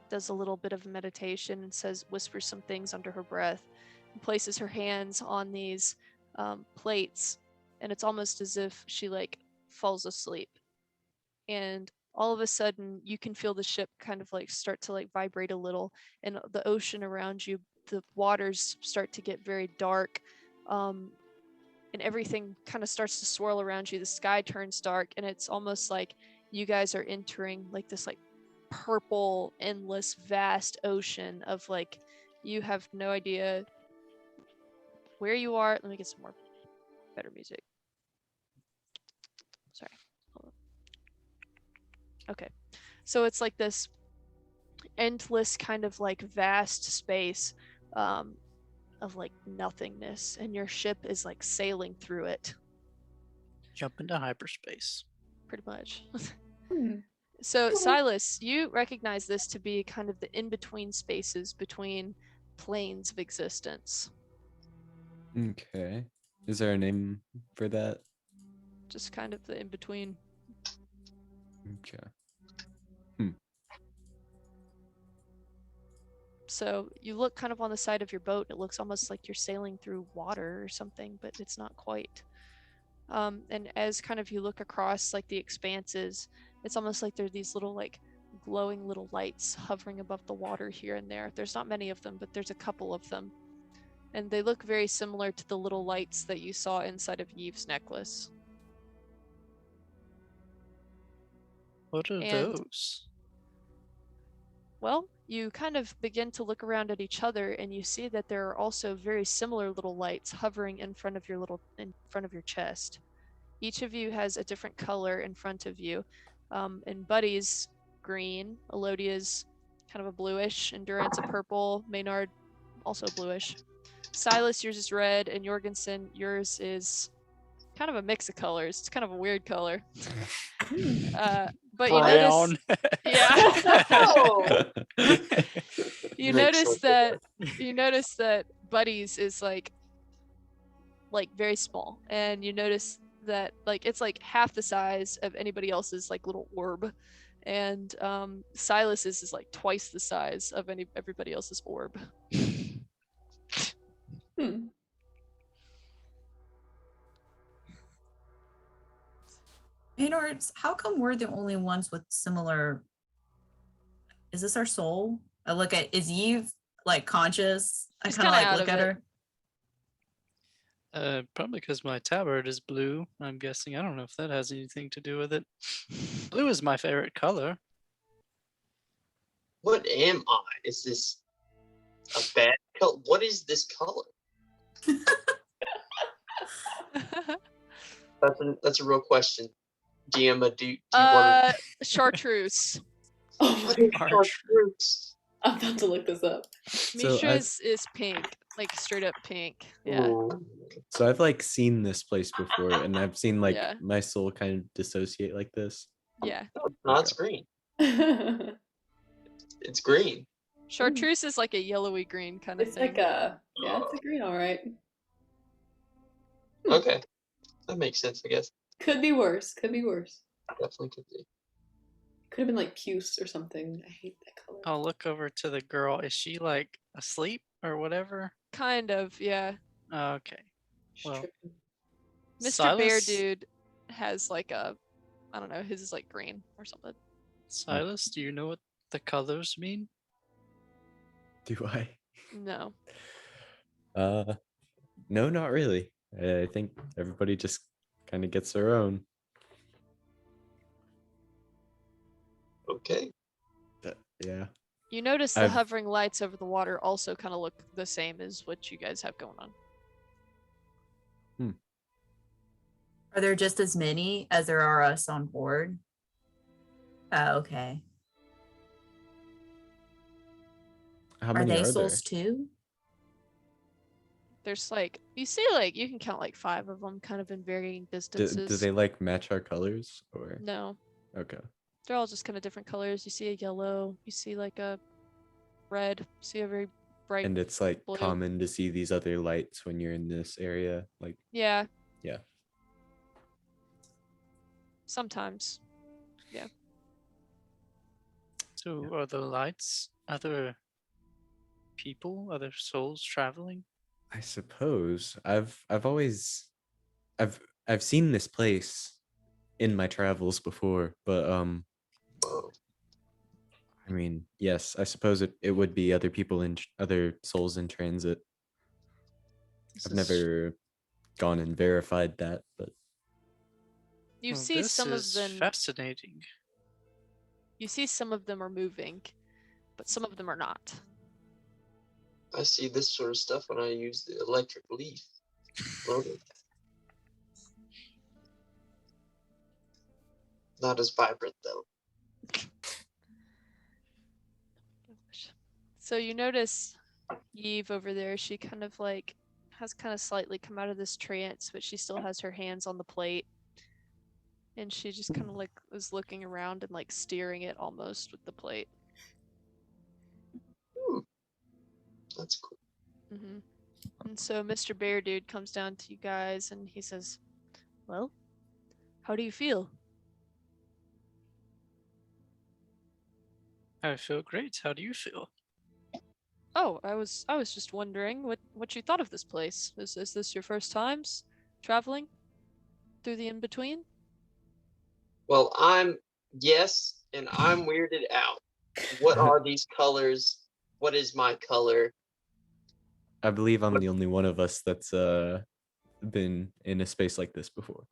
does a little bit of meditation and whispers some things under her breath, and places her hands on these plates, and it's almost as if she like falls asleep. And all of a sudden you can feel the ship kind of like start to like vibrate a little, and the ocean around you, the waters start to get very dark, and everything kind of starts to swirl around you. The sky turns dark, and it's almost like you guys are entering like this like purple, endless, vast ocean of like you have no idea where you are. Let me get some more better music. Sorry. Hold on. Okay. So it's like this endless kind of like vast space of like nothingness, and your ship is like sailing through it Jump into hyperspace. pretty much. Hmm. So Silas, you recognize this to be kind of the in-between spaces between planes of existence. Okay. Is there a name for that? Just kind of the in-between. Okay. So you look kind of on the side of your boat. It looks almost like you're sailing through water or something, but it's not quite. And as kind of you look across like the expanses, it's almost like there are these little like glowing little lights hovering above the water here and there. There's not many of them, but there's a couple of them. And they look very similar to the little lights that you saw inside of Yves' necklace. What are And- those? Well, you kind of begin to look around at each other, and you see that there are also very similar little lights hovering in front of your chest. Each of you has a different color in front of you. And Buddy's green, Elodia's kind of a bluish, Endurance a purple, Maynard also bluish. Silas, yours is red, and Jorgensen, yours is kind of a mix of colors. It's kind of a weird color. But you notice, Brown. yeah, Oh! you Makes notice sense. that Buddy's is like very small, and you notice that like it's like half the size of anybody else's like little orb, and Silas's is like twice the size of everybody else's orb. Hmm. Maynard, how come we're the only ones with similar? Is this our soul? I look at, is Eve like conscious? I She's kind of kinda like out look of at it. her. Probably because my tabard is blue. I'm guessing. I don't know if that has anything to do with it. Blue is my favorite color. What am I? Is this a bad color? What is this color? That's a real question. Giamma, do you want Chartreuse. Oh to? my Arch- Chartreuse. I'm about to look this up. Mishra's is pink, like straight up pink. Yeah. Ooh. So I've like seen this place before, and I've seen like Yeah. my soul kind of dissociate like this. Yeah. No, it's green. It's It's green. Chartreuse is like a yellowy green kind of thing. like a it's a green, all right. Okay. That makes sense, I guess. Could be worse. Could be worse. Definitely could be. Could have been like puce or something. I hate that color. I'll look over to the girl. Is she like asleep or whatever? Kind of, yeah. Okay. She's Well, tripping. Mr. Bear Silas- Dude has like a, I don't know, his is like green or something. Silas, do you know what the colors mean? Do I? No. No, not really. I think everybody just kind of gets their own. Okay. Yeah. You notice the I've- hovering lights over the water also kind of look the same as what you guys have going on. Are there just as many as there are us on board? Oh, okay. How Are many they are there? souls too? There's like, you see like, you can count like 5 of them kind of in varying Do distances. they like match our colors or? No. Okay. They're all just kind of different colors. You see a yellow, you see like a red, you see a very bright. And it's like blue. common to see these other lights when you're in this area. Like, Yeah. Yeah. Sometimes. So are the lights other people, other souls traveling? I suppose I've always I've seen this place in my travels before, but Whoa. I mean, yes, I suppose it would be other people other souls in transit. This I've is- never gone and verified that, but You well, see this some of is them. fascinating. You see some of them are moving, but some of them are not. I see this sort of stuff when I use the electric leaf. Loaded. Not as vibrant though. So you notice Eve over there, she kind of like has kind of slightly come out of this trance, but she still has her hands on the plate. And she just kind of like is looking around and like steering it almost with the plate. That's cool. hmm And so Mr. Bear Dude comes down to you guys and he says, "Well, how do you feel?" I feel great. How do you feel? Oh, I was just wondering what you thought of this place. Is this your first times traveling through the in-between? Well, yes, and I'm weirded out. What are these colors? What is my color? I believe I'm the only one of us that's been in a space like this before.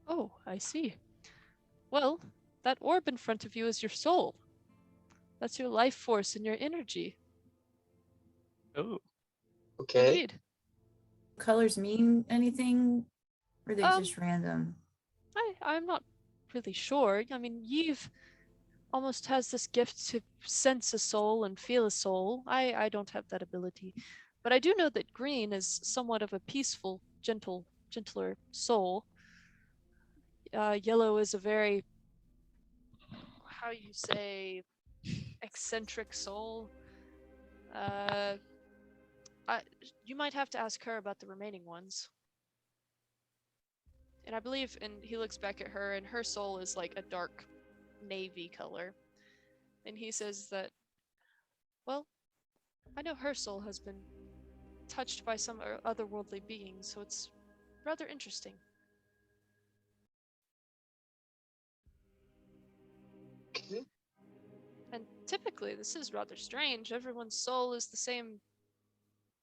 Oh, I see. Well, that orb in front of you is your soul. That's your life force and your energy. Oh, Okay. Indeed. Colors mean anything? Or are they Um, just random? I'm not really sure. I mean, Yves almost has this gift to sense a soul and feel a soul. I don't have that ability. But I do know that green is somewhat of a peaceful, gentler soul. Yellow is a very, how you say, eccentric soul. You might have to ask her about the remaining ones. And I believe, and he looks back at her, and her soul is like a dark navy color. And he says that, well, I know her soul has been touched by some otherworldly beings, so it's rather interesting. Okay. And typically, this is rather strange. Everyone's soul is the same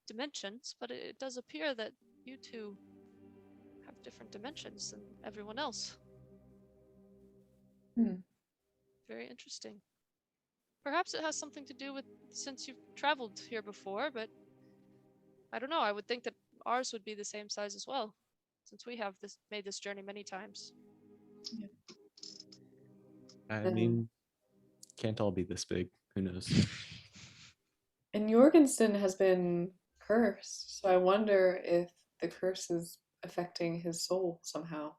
dimensions, but it does appear that you two have different dimensions than everyone else. Hmm. Very interesting. Perhaps it has something to do with since you've traveled here before, but I don't know. I would think that ours would be the same size as well, since we have made this journey many times. I Um, mean, can't all be this big. Who knows? And Jorgensen has been cursed, so I wonder if the curse is affecting his soul somehow.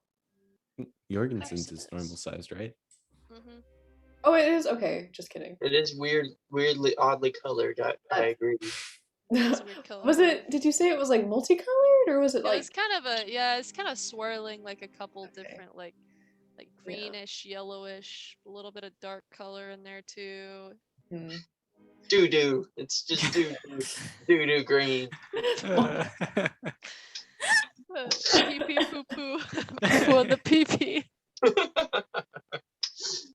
Jorgensen's is normal sized, right? Mm-hmm. Oh, it is? Okay, just kidding. It is weirdly, oddly colored. I agree. It's a weird color. Was it, did you say it was like multicolored, or was it It like, was kind of it's kind of swirling like a couple Okay. different like Yeah. greenish, yellowish, a little bit of dark color in there too. hmm. Doo doo. It's just doo doo. Doo doo green. Pee pee poo poo. Poo on the pee pee.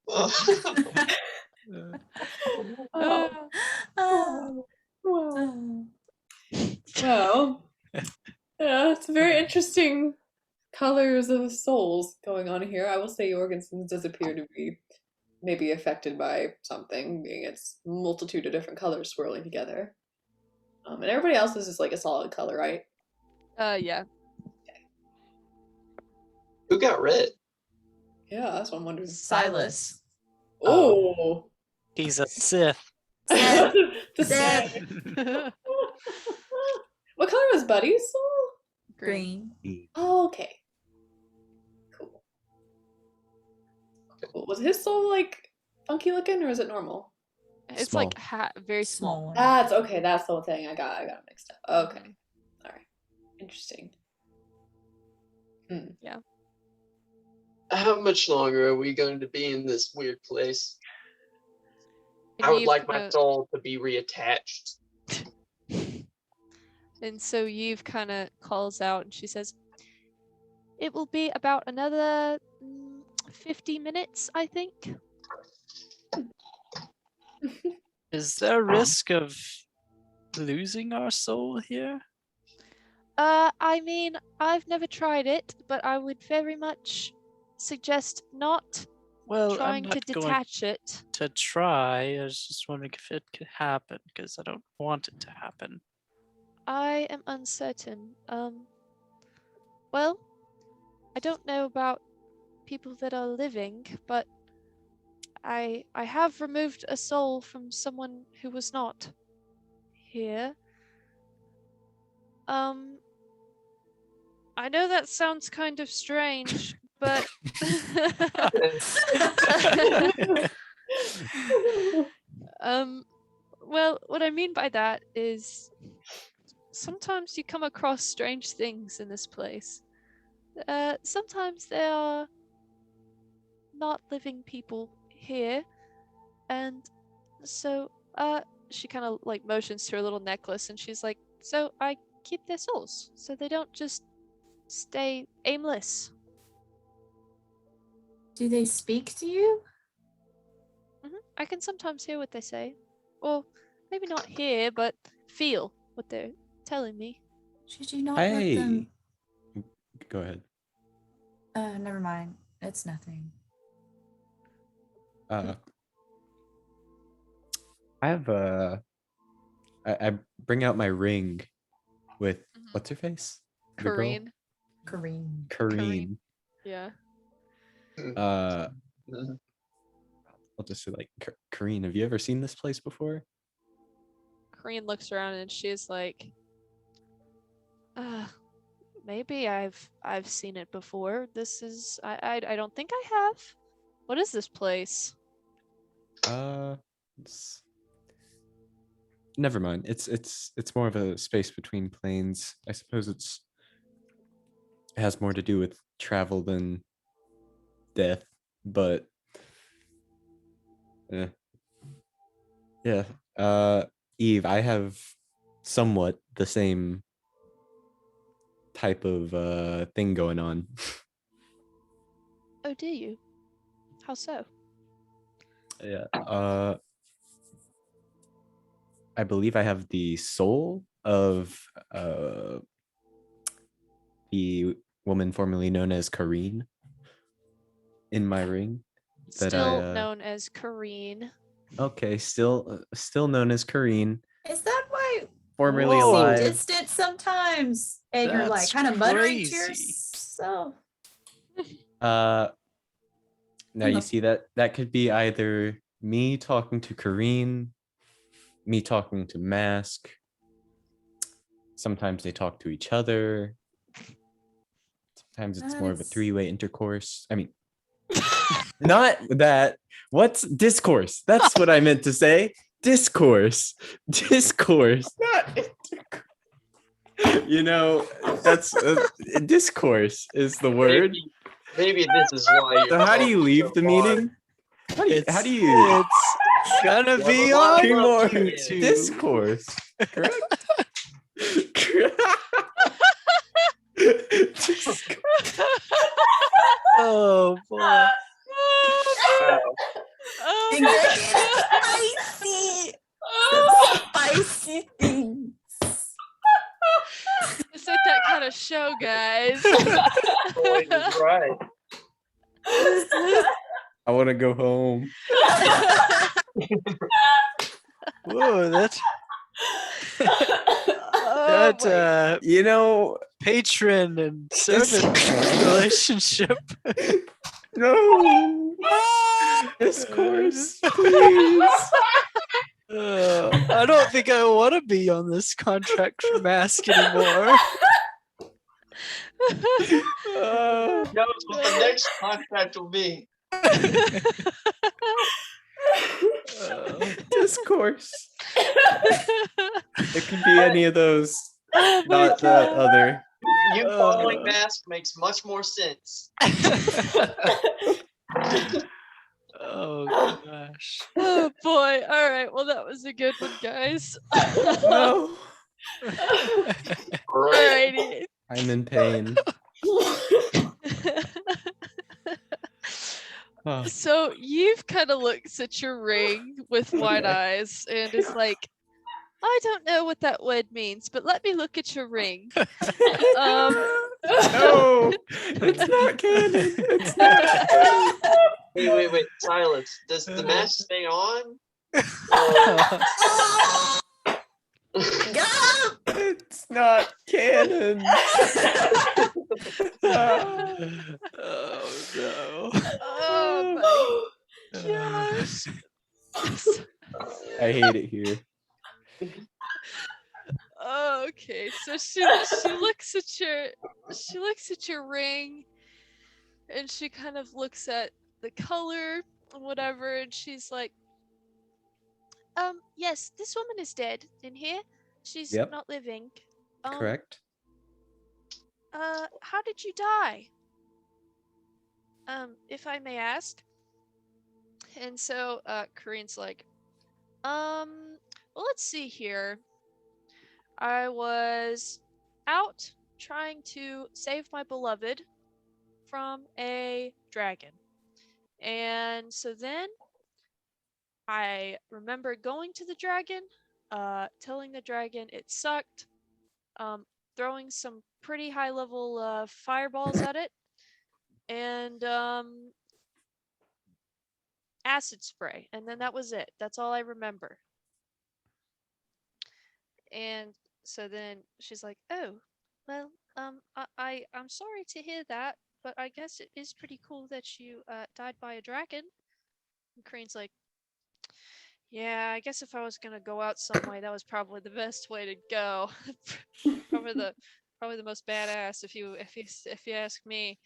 Oh, Oh, wow. oh. Well, yeah, it's very interesting colors of souls going on here. I will say Jorgensen's does appear to be maybe affected by something, being its multitude of different colors swirling together. And everybody else is just like a solid color, right? Yeah. Who got red? Yeah, that's what I'm wondering. Silas. Oh, he's a Sith. Seth. The Seth. Seth. What color was Buddy's soul? Green. Green. Oh, okay. Cool. Cool. Was his soul like funky looking, or is it normal? It's like Small. very small. Small one. That's okay. That's the whole thing. I got it mixed up. Okay. Mhm. All right. Interesting. How much longer are we going to be in this weird place? And I would Yves like my kinda- soul to be reattached. And so Yves kind of calls out and she says, "It will be about another 50 minutes, I think." Is there a risk of losing our soul here? I mean, I've never tried it, but I would very much suggest not Well, trying I'm to not going detach it. to try. I was just wondering if it could happen because I don't want it to happen. I am uncertain. Well, I don't know about people that are living, but I have removed a soul from someone who was not here. I know that sounds kind of strange, but well, what I mean by that is sometimes you come across strange things in this place. Sometimes there are not living people here, and so she kind of like motions to her little necklace, and she's like, "So I keep their souls, so they don't just stay aimless." Do they speak to you? I can sometimes hear what they say, or maybe not hear, but feel what they're telling me. Should you not let them? Go ahead. Never mind. It's nothing. I have I bring out my ring with what's her face? The girl? Kareen. Kareem. Kareen. Yeah. Uh, I'll just say like Kareen. Have you ever seen this place before? Kareen looks around and she's like, maybe I've seen it before. This is I don't think I have. What is this place? It's, never mind. It's more of a space between planes. I suppose it has more to do with travel than death, but yeah. Eve, I have somewhat the same type of thing going on. Oh, do you? How so? Yeah. I believe I have the soul of the woman formerly known as Kareen in my ring. That Still I, known as Kareen. Okay, still known as Kareen, Is that why formerly you seem alive. distant sometimes? And you're like That's kind of muttering to crazy. yourself. Now you see that could be either me talking to Kareen, me talking to Mask. Sometimes they talk to each other. Sometimes it's more of a That's- three-way intercourse. I mean, not that. What's discourse? That's what I meant to say. Discourse. Discourse. Not intercourse. You know, that's discourse is the word. Maybe this is why you're So how do you talking leave so the far. meeting? How do you It's gonna Yeah, be but on why more YouTube. discourse? Correct. Discourse. Oh boy. Oh, Things are getting spicy. Some spicy things. this ain't that kind of show, guys. Boy was right. I want to go home. Whoa, that's Oh, that my- You know, patron and servant relationship. no. Discourse, please. I don't think I want to be on this contract for Mask anymore. Knows what the next contract will be. Discourse. It could be any of those, Oh my not the other. You following Mask makes much more sense. Oh gosh. Oh boy. All right. Well, that was a good one, guys. No. Alrighty. I'm in pain. Oh, So you've kind of looks at your ring with wide Okay. eyes and is like, I don't know what that word means, but let me look at your ring. no, it's not canon. It's not canon. Wait. Silas, does the mask stay on? It's not canon. Oh no. Oh my gosh. I hate it here. Okay, so she looks at your ring, and she kind of looks at the color and whatever, and she's like, yes, this woman is dead in here. She's Yep. not living. Correct. How did you die? If I may ask. And so, Kareen's like, well, let's see here. I was out trying to save my beloved from a dragon. And so then I remember going to the dragon, telling the dragon it sucked, throwing some pretty high level fireballs at it, and acid spray. And then that was it. That's all I remember. And so then she's like, "Oh, well, I'm sorry to hear that, but I guess it is pretty cool that you died by a dragon." And Crane's like, "Yeah, I guess if I was gonna go out some way, that was probably the best way to go. probably the probably the most badass if you ask me."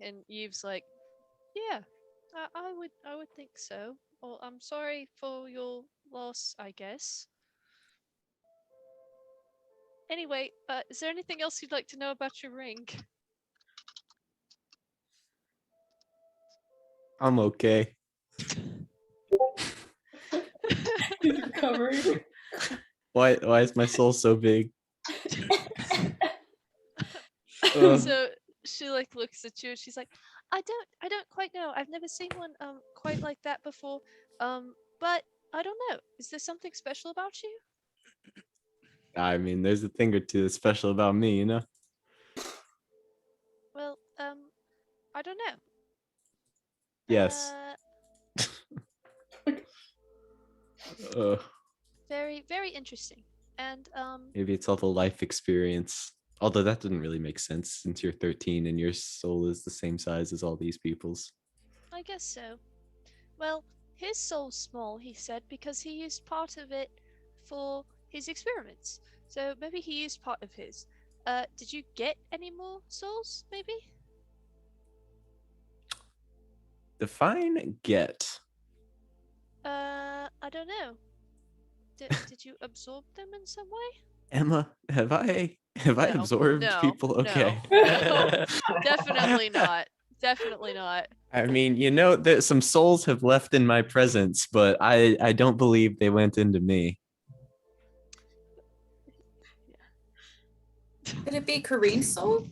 And Eve's like, "Yeah, I would think so. Well, I'm sorry for your loss, I guess. Anyway, is there anything else you'd like to know about your ring?" I'm okay. He's recovering. Why is my soul so big? Ugh. So she like looks at you and she's like, I don't quite know. I've never seen one quite like that before. But I don't know. Is there something special about you? I mean, there's a thing or two that's special about me, you know? Well, I don't know. Yes. Ugh. Very, very interesting. And Maybe it's all the life experience. Although that doesn't really make sense since you're 13 and your soul is the same size as all these people's. I guess so. Well, his soul's small, he said, because he used part of it for his experiments. So maybe he used part of his. Did you get any more souls, maybe? Define get. I don't know. Did you absorb them in some way? Emma, have I No, absorbed no, people? no. Okay. Definitely not. Definitely not. I mean, you know that some souls have left in my presence, but I don't believe they went into me. Could it be Kareen's soul?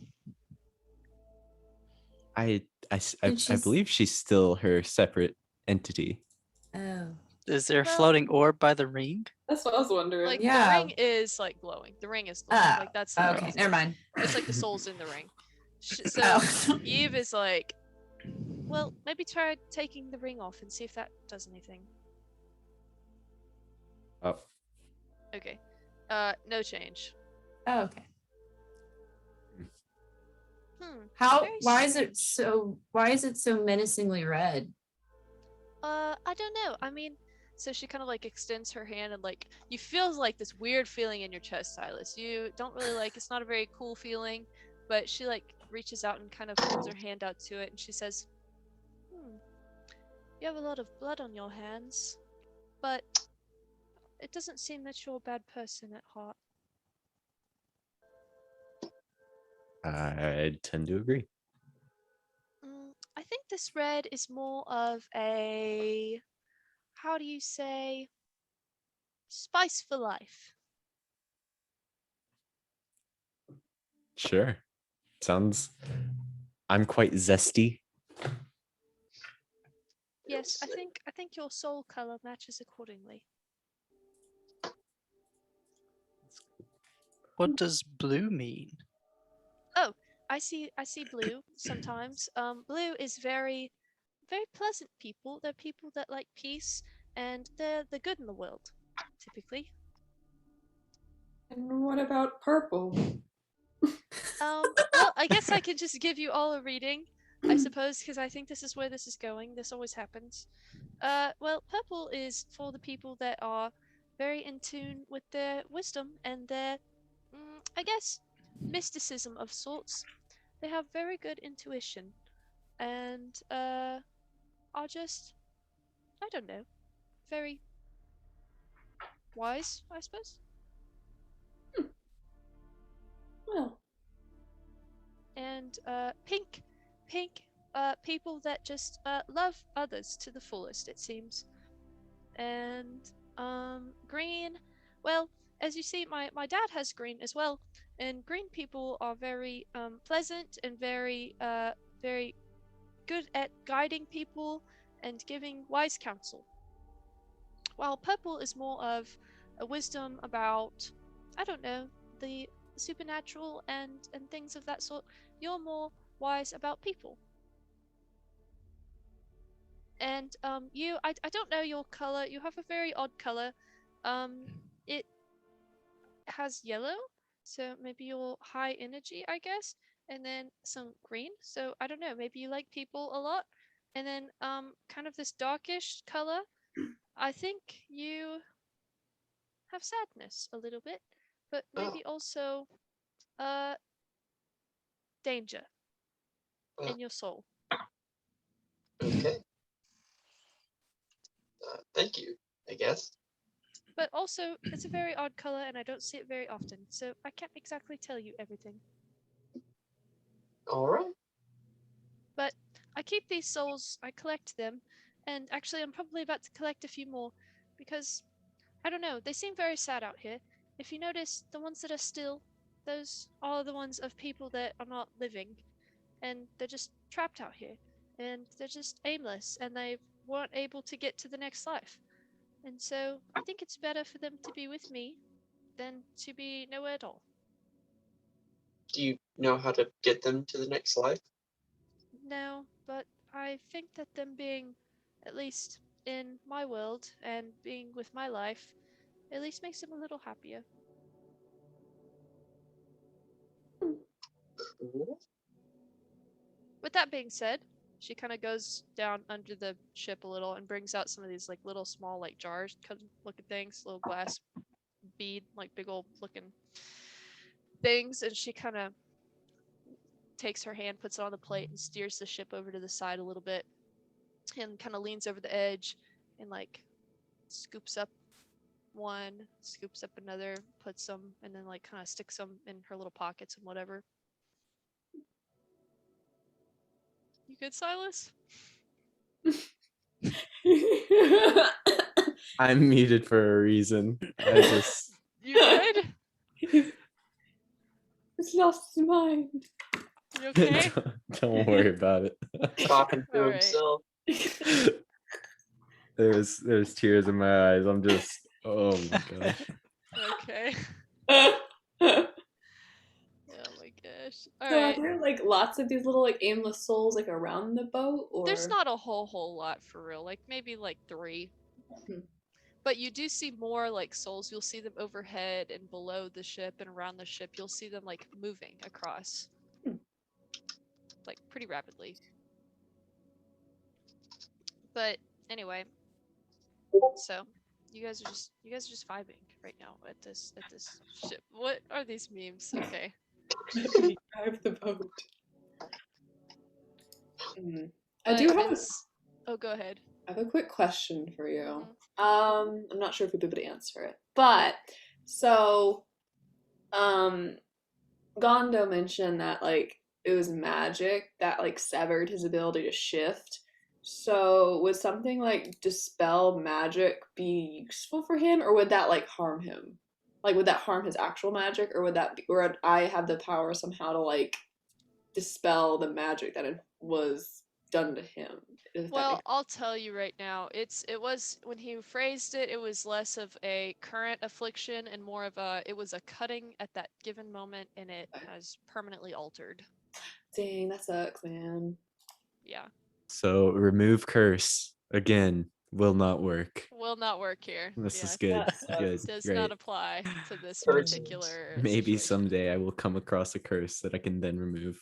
I And she's- believe she's still her separate entity. Oh. Is there a Well- floating orb by the ring? That's what I was wondering. Like Yeah. the ring is like glowing. The ring is glowing. Ah, Like that's the okay, ring. never mind. It's like the soul's in the ring. So Oh. Eve is like, well, maybe try taking the ring off and see if that does anything. Oh, Okay. No change. Oh, okay. Very Why is it so menacingly red? I don't know. I mean, so she kind of like extends her hand and like you feel like this weird feeling in your chest, Silas. You don't really like. It's not a very cool feeling, but she like reaches out and kind of holds her hand out to it, and she says, "You have a lot of blood on your hands, but it doesn't seem that you're a bad person at heart." I tend to agree. I think this red is more of a, how do you say, spice for life. Sure. Sounds. I'm quite zesty. Yes, I think your soul color matches accordingly. What does blue mean? I see blue sometimes. Blue is very, very pleasant people. They're people that like peace and they're the good in the world, typically. And what about purple? Well, I guess I could just give you all a reading, I suppose, because I think this is where this is going. This always happens. Well, purple is for the people that are very in tune with their wisdom and their, I guess, mysticism of sorts. They have very good intuition, and are just, I don't know, very wise, I suppose. Well, And pink, people that just love others to the fullest, it seems. And green, well, as you see, my dad has green as well, and green people are very pleasant and very very good at guiding people and giving wise counsel, while purple is more of a wisdom about, I don't know, the supernatural and things of that sort. You're more wise about people. And I don't know your color. You have a very odd color. It has yellow, so maybe you're high energy, I guess. And then some green, so I don't know, maybe you like people a lot. And then kind of this darkish color, I think you have sadness a little bit, but maybe also uh danger Oh, in your soul. okay. Thank you, I guess. But also, it's a very odd color and I don't see it very often, so I can't exactly tell you everything. All right. But I keep these souls, I collect them, and actually, I'm probably about to collect a few more because I don't know, they seem very sad out here. If you notice, the ones that are still, those are the ones of people that are not living, and they're just trapped out here, and they're just aimless, and they weren't able to get to the next life. And so I think it's better for them to be with me than to be nowhere at all. Do you know how to get them to the next life? No, but I think that them being, at least in my world and being with my life, at least makes them a little happier. Cool. With that being said, she kind of goes down under the ship a little and brings out some of these like little small like jars looking things, little glass bead, like big old looking things, and she kind of takes her hand, puts it on the plate, and steers the ship over to the side a little bit, and kind of leans over the edge and like scoops up one, scoops up another, puts them, and then like kind of sticks them in her little pockets and whatever. You good, Silas? I'm muted for a reason. I just You good? He's lost his mind. You okay? don't worry about it. Talking to All right. himself. There's tears in my eyes. I'm just oh my gosh. Okay. So Oh my gosh. All are right. there like lots of these little like aimless souls like around the boat, or There's not a whole lot for real. Like maybe like 3. Hmm. But you do see more like souls. You'll see them overhead and below the ship and around the ship. You'll see them like moving across. Hmm. Like pretty rapidly. But anyway. So you guys are just vibing right now at this ship. What are these memes? Okay. drive the boat? I But do have oh, go ahead. I have a quick question for you. Mhm. I'm not sure if you'll be able to answer it, but so, Gondo mentioned that like it was magic that like severed his ability to shift. So would something like dispel magic be useful for him, or would that like harm him? Like would that harm his actual magic, or or would I have the power somehow to like dispel the magic that it was done to him? If that Well, makes I'll tell you right now. It was when he phrased it, it was less of a current affliction and more of a it was a cutting at that given moment and it has permanently altered. Dang, that sucks, man. Yeah. So remove curse again will not work. Will not work here. This Yeah. is good. That sucks. Good. Does Great. not apply to this Curses. particular Maybe situation. someday I will come across a curse that I can then remove.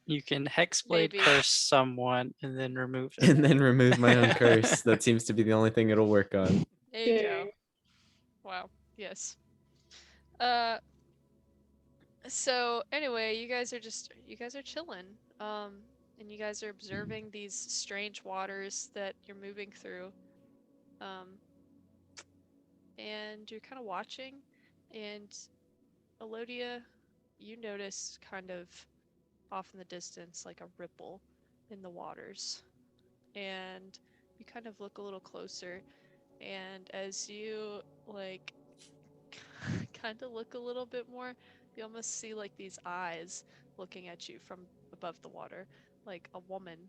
You can hexblade Maybe. curse someone and then remove it. And then remove my own curse. That seems to be the only thing it'll work on. There you go. Dang. Wow. Yes. So anyway, you guys are chilling. And you guys are observing these strange waters that you're moving through. And you're kind of watching, and Elodia, you notice kind of off in the distance like a ripple in the waters. And you kind of look a little closer, and as you like kind of look a little bit more, you almost see like these eyes looking at you from above the water, like a woman,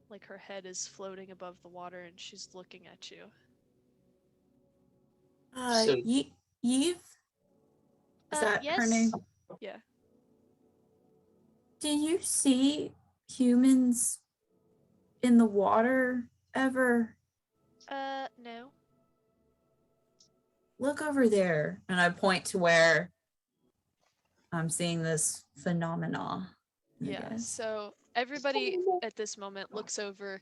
like her head is floating above the water and she's looking at you. So- Eve? Is that her Yes. name? Yeah. Do you see humans in the water ever? No. look over there. And I point to where I'm seeing this phenomena. I Yeah. guess. So everybody at this moment looks over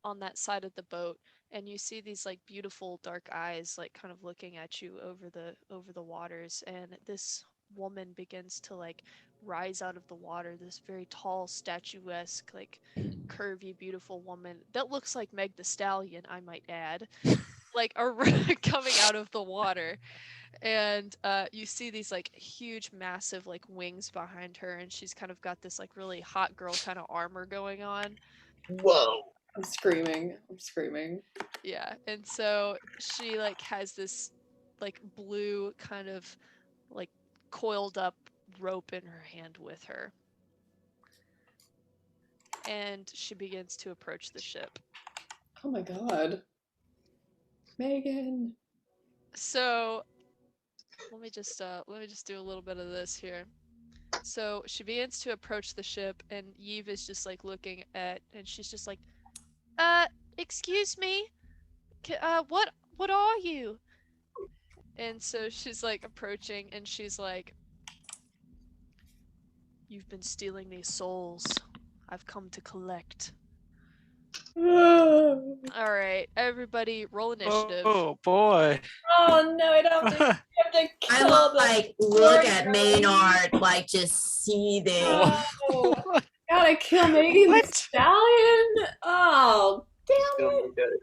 on that side of the boat, and you see these like beautiful dark eyes like kind of looking at you over the waters, and this woman begins to like rise out of the water, this very tall, statuesque, like curvy, beautiful woman that looks like Meg the Stallion, I might add, like coming out of the water. And you see these like huge, massive like wings behind her, and she's kind of got this like really hot girl kind of armor going on. Whoa. I'm screaming. I'm screaming. Yeah, and so she like has this like blue kind of like coiled up rope in her hand with her. And she begins to approach the ship. Oh my god. Megan. So let me just do a little bit of this here. So she begins to approach the ship, and Yves is just like looking at, and she's just like, excuse me, what are you? And so she's like approaching, and she's like, you've been stealing these souls. I've come to collect. Oh All right, everybody, roll initiative. Oh boy. no, I don't have to I kill the like look at poor Maynard like just seething. Oh, gotta kill Megan the What? Stallion. Oh, damn it.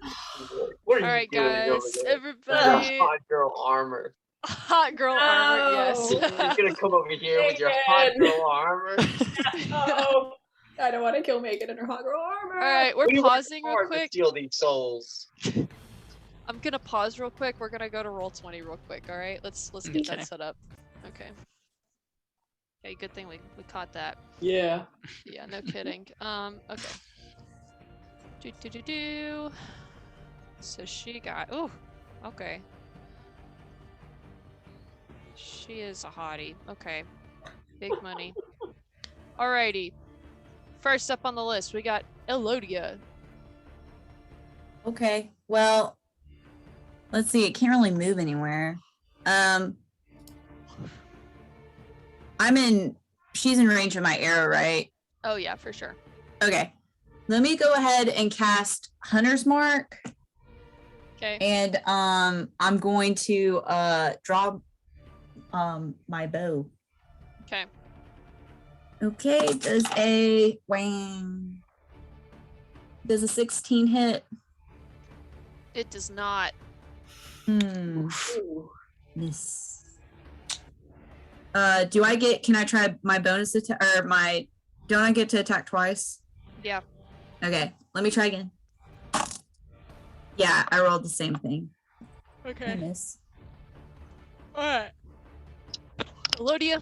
What are All right, you doing over guys, there? everybody, Hot girl armor. hot girl armor, yes. No. You're gonna come over here with your hot Megan. girl armor. Oh, I don't want to kill Megan in her hot girl armor. All right, we're We worked pausing real hard to quick. steal these souls. I'm gonna pause real quick. We're gonna go to roll 20 real quick. All right, let's get Okay. that set up. Okay. Okay, good thing we caught that. Yeah. Yeah, no kidding. Okay. Do. So she got. Oh, okay. She is a hottie. Okay. Big money. Alrighty. First up on the list, we got Elodia. Okay, well, let's see. It can't really move anywhere. She's in range of my arrow, right? Oh yeah, for sure. Okay. Let me go ahead and cast Hunter's Mark, Okay. and I'm going to draw my bow. Okay. Okay, does a 16 hit? It does not. Ooh. Miss. Can I try my bonus attack don't I get to attack twice? Yeah. Okay, let me try again. Yeah, I rolled the same thing. I Okay. miss. Alright. Elodia.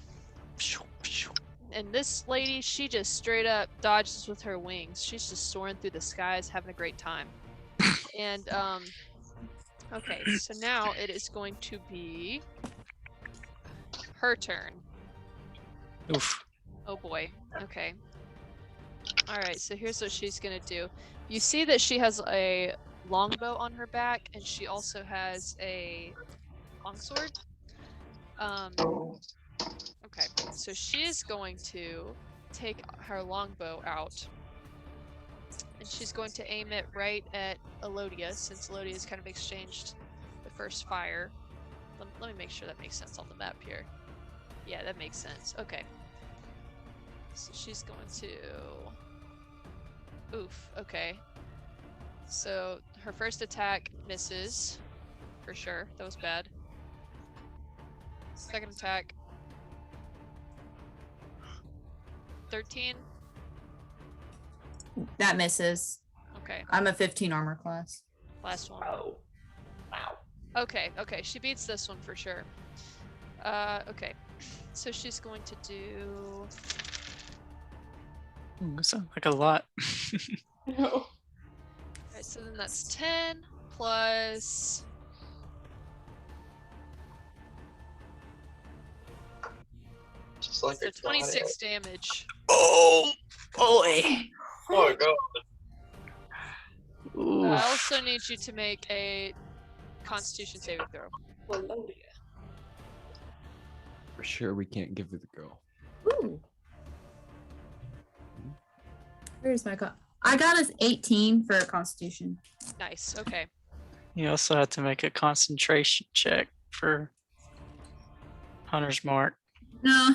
And this lady, she just straight up dodges with her wings. She's just soaring through the skies, having a great time. And, okay, so now it is going to be her turn. Oof. Oh boy. Okay. Alright, so here's what she's gonna do. You see that she has a longbow on her back, and she also has a longsword. Okay, so she is going to take her longbow out, and she's going to aim it right at Elodia, since Elodia's kind of exchanged the first fire. Let me make sure that makes sense on the map here. Yeah, that makes sense. Okay. So she's going to... Oof, okay. So her first attack misses, for sure. That was bad. Second attack. 13. That misses. Okay, I'm a 15 armor class. last one. Oh. Wow. Okay, she beats this one for sure. Okay. So she's going to do... Ooh, that sounds like a lot. No. Alright, so then that's 10 plus... Just like So her 26 damage. Oh boy. Oh my god. Ooh. I also need you to make a Constitution saving throw. Melodia. For sure, we can't give her the girl. Ooh. Where's my I got us 18 for Constitution. Nice. Okay. You also have to make a concentration check for Hunter's Mark. No.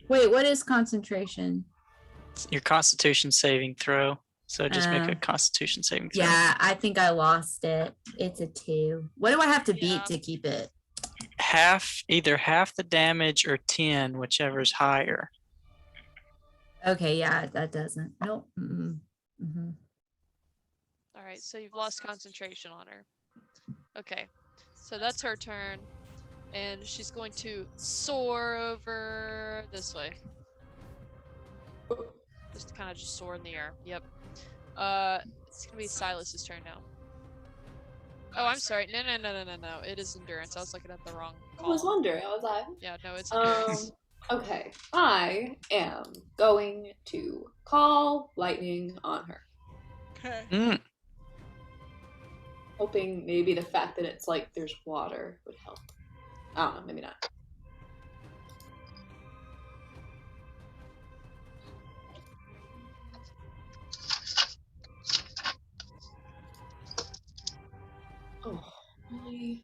Wait, what is concentration? It's your Constitution saving throw. So just make a Oh. Constitution saving throw. Yeah, I think I lost it. It's a 2. What do I have to Yeah. beat to keep it? Either half the damage or 10, whichever is higher. Okay, yeah, that doesn't. Nope. All right. So you've lost concentration on her. Okay. So that's her turn, and she's going to soar over this way. Just kind of just soar in the air. Yep. It's gonna be Silas's turn now. Oh, I'm sorry. No. It is endurance. I was looking at the wrong I was column. wondering. I was like, Yeah, no, it's endurance. okay. I am going to call lightning on her, Okay. Mm, hoping maybe the fact that it's like there's water would help. I don't know. Maybe not. Oh, really?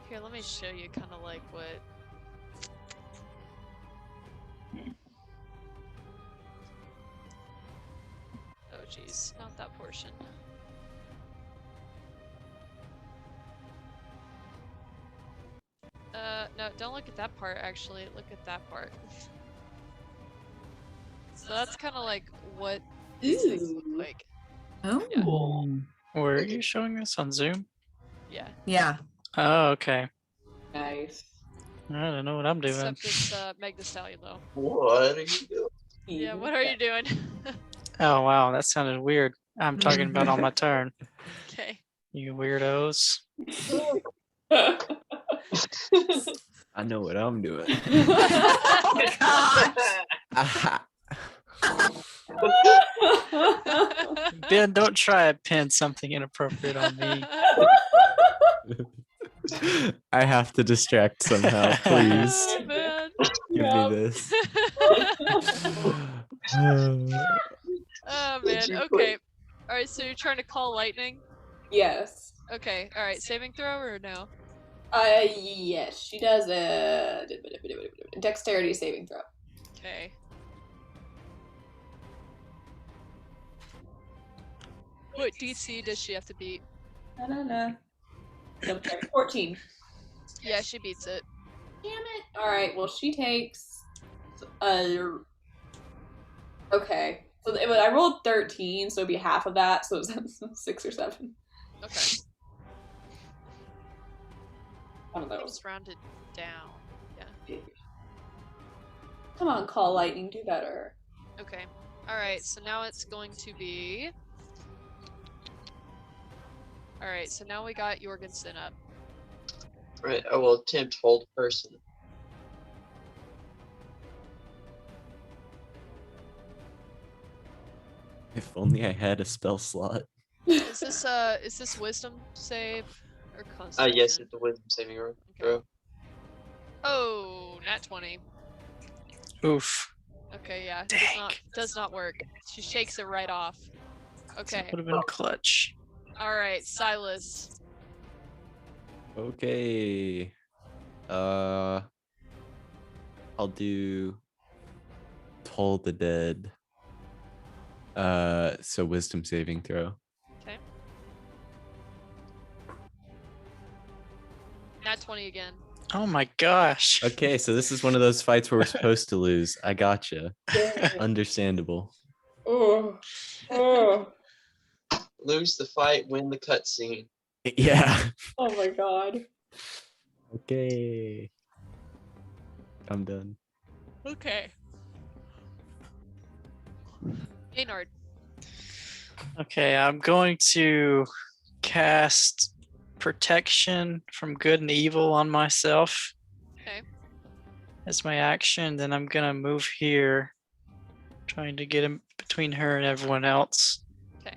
Here, let me show you kind of like what. Oh, geez, not that portion. No, don't look at that part, actually. Look at that part. So that's kind of like what these things look Ooh. like. Oh. Yeah. where are you showing this on Zoom? Yeah. Yeah. Oh, okay. Nice. I don't know what I'm doing. Except it's Meg the Stallion, though. What are you doing? Yeah, what are you doing? Oh, wow. That sounded weird. I'm talking about on my turn. Okay. You weirdos. I know what I'm doing. Oh, gosh. Aha. Ben, don't try to pin something inappropriate on me. I have to distract somehow. Please Oh, man. give Yeah. me this. Oh, Did man. you Okay. All right, so you're trying to call lightning? Yes. Okay. All right. Saving throw or no? Yes, she does a dexterity saving throw. Okay. What DC does she have to beat? Double check. 14. Yeah, she beats it. Damn it. Alright, well, she takes. Okay. So I rolled 13, so it'd be half of that, so it's 6 or 7. Okay. One of I think those. it's rounded down. Yeah. Come on, call lightning, do better. Okay. All right. So now it's going to be. All right. So now we got Jorgensen up. Right, I will attempt hold person. If only I had a spell slot. Is this wisdom save or constitution? Yes, it's a wisdom saving throw. Oh, nat 20. Oof. Okay, yeah. Dang. Does not work. She shakes it right off. Okay. Would have been clutch. All right, Silas. Okay. I'll do Toll the Dead. So wisdom saving throw. Okay. Nat 20 again. Oh my gosh. Okay, so this is one of those fights where we're supposed to lose. I gotcha. Understandable. Oh. Oh. Lose the fight, win the cutscene. Yeah. Oh my god. Okay. I'm done. Okay. Maynard. Okay, I'm going to cast protection from good and evil on myself Okay. as my action. Then I'm gonna move here, trying to get him between her and everyone else. Okay.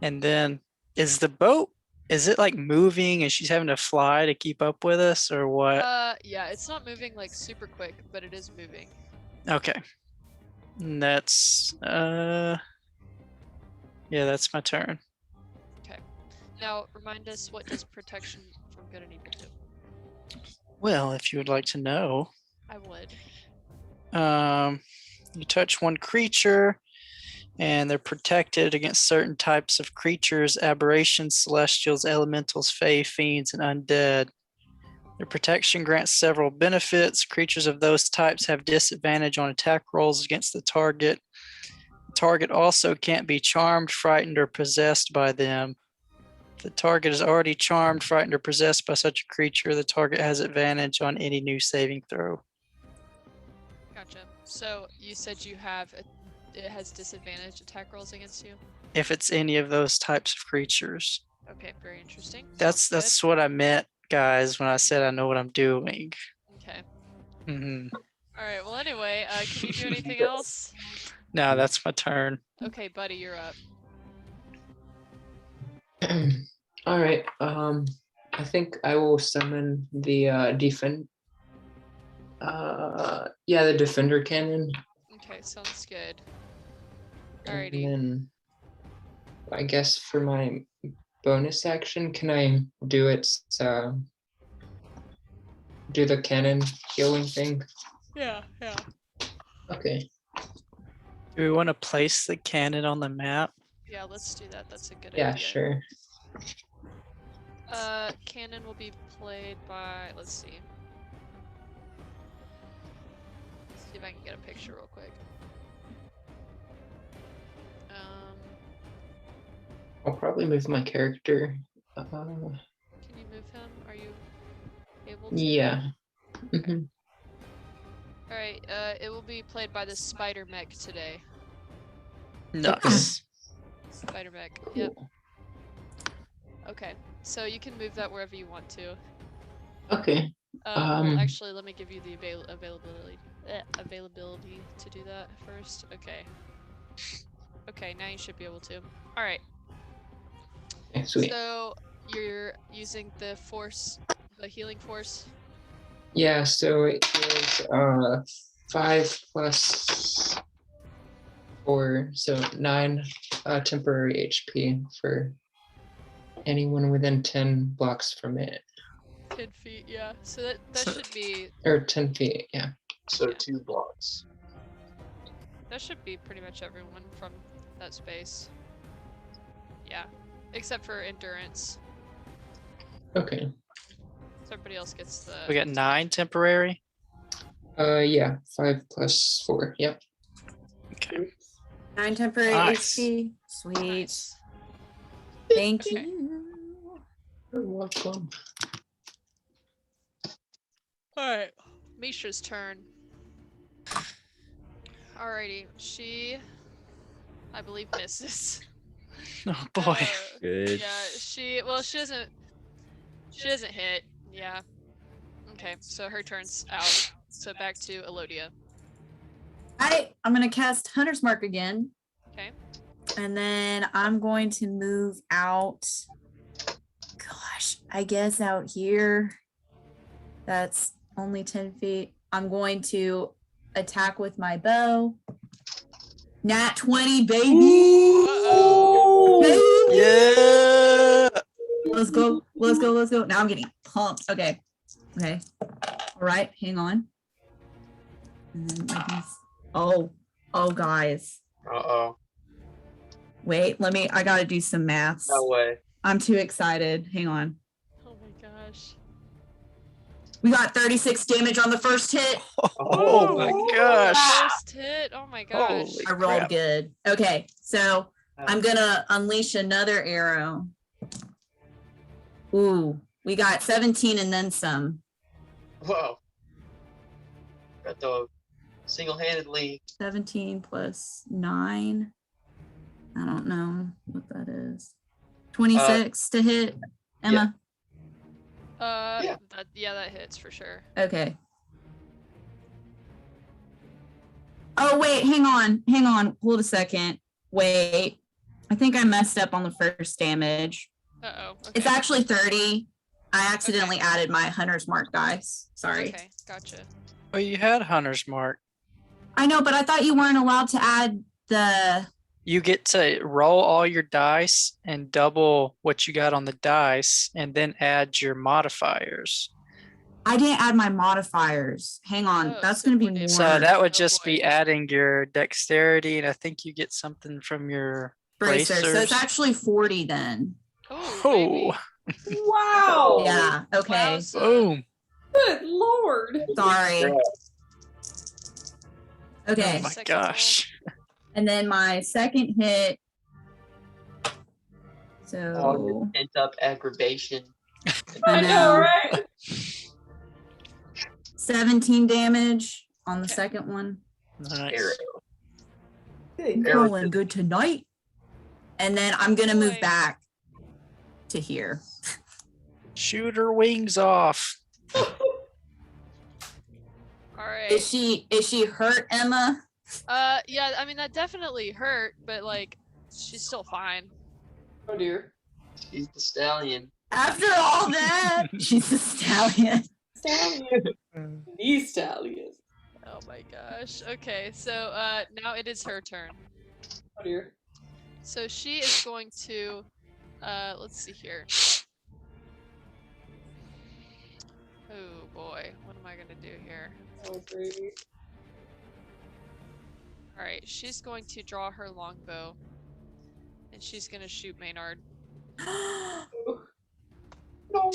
And then Is the boat? Is it like moving and she's having to fly to keep up with us, or what? Yeah, it's not moving like super quick, but it is moving. Okay. And that's yeah, that's my turn. Okay. Now remind us, what does protection from good and evil do? Well, if you would like to know, I would. you touch one creature, and they're protected against certain types of creatures, aberrations, celestials, elementals, fae, fiends, and undead. Their protection grants several benefits. Creatures of those types have disadvantage on attack rolls against the target. The target also can't be charmed, frightened, or possessed by them. If the target is already charmed, frightened, or possessed by such a creature, the target has advantage on any new saving throw. Gotcha. So you said you have it has disadvantage attack rolls against you. If it's any of those types of creatures. Okay, very interesting. That's Sounds good. that's what I meant, guys, when I said I know what I'm doing. Okay. Hmm. All right. Well, anyway, can you do anything else? No, that's my turn. Okay, buddy, you're up. All right. I think I will summon the defend. Yeah, the defender cannon. Okay, sounds good. And Alrighty. then I guess for my bonus action, can I do it? Do the cannon healing thing? Yeah, yeah. Okay. Do we want to place the cannon on the map? Yeah, let's do that. That's a good Yeah, idea. sure. Cannon will be played by, let's see. Let's see if I can get a picture real quick. I'll probably move my character. Can you move him? Are you able to? Yeah. Mhm. Alright, it will be played by the Spider Mech today. Nice. Spider Mech, yep. Cool. Okay, so you can move that wherever you want to. Okay. Well, actually, let me give you the availability to do that first. Okay. Okay, now you should be able to. All right. Okay, sweet. So you're using the force, the healing force. Yeah, so it is 5 plus 4, so 9 temporary HP for anyone within 10 blocks from it. 10 feet, yeah. So that should be Or 10 feet, yeah. So Yeah. 2 blocks. that should be pretty much everyone from that space. Yeah, except for endurance. Okay. So everybody else gets the. We got 9 temporary. Yeah, 5 plus 4, yep. Okay. 9 temporary Nice. HP. Sweet. Nice. Thank Okay. you. You're welcome. All right, Mishra's turn. Alrighty, she, I believe, misses. Oh boy. Good. Yeah, she doesn't hit. Yeah. Okay, so her turn's out. So back to Elodia. I'm gonna cast Hunter's Mark again. Okay. And then I'm going to move out. Gosh, I guess out here. That's only 10 feet. I'm going to attack with my bow. Nat 20, baby. Uh-oh. Baby. Yeah. Let's go. Let's go. Let's go. Now I'm getting pumped. Okay. Okay. All right. Hang on. And then I can oh, guys. Uh-oh. Wait, I got to do some maths. No way. I'm too excited. Hang on. Oh my gosh. We got 36 damage on the first hit. Oh my gosh. First hit. Oh my gosh. Holy I rolled crap. good. Okay, so I'm gonna unleash another arrow. Ooh, we got 17 and then some. Whoa. Got the single-handedly. 17 plus 9. I don't know what that is. 26 to hit. Emma. Yeah. That hits for sure. Okay. Oh, wait, hang on. Hold a second. Wait. I think I messed up on the first damage. Uh-oh. Okay. It's actually 30. I accidentally added my hunter's mark dice. Sorry. Okay, gotcha. Well, you had Hunter's Mark. I know, but I thought you weren't allowed to add the. You get to roll all your dice and double what you got on the dice, and then add your modifiers. I didn't add my modifiers. Hang on. Oh, That's so going to be what more. is- So that would Oh, just be boy. adding your dexterity, and I think you get something from your bracer. So bracers. it's actually 40 then. Oh, Oh, baby. Wow. Yeah. Okay. Wowza. boom. Good lord. Sorry. Yeah. Okay. Oh my Second roll. gosh. And then my second hit. All So pent up aggravation. I I know. know, right? 17 damage on the second one. Nice. Arrow. Good. Arrow Rolling good tonight. And then I'm gonna move Boy. back to here. Shoot her wings off. All right. Is she hurt, Emma? Yeah, I mean that definitely hurt, but like she's still fine. Oh dear. She's the stallion. After all that, she's a stallion. Stallion. These stallions. Oh my gosh. Okay, so now it is her turn. Oh dear. So she is going to let's see here. Oh boy, what am I gonna do here? Oh baby. Alright, she's going to draw her longbow. And she's gonna shoot Maynard.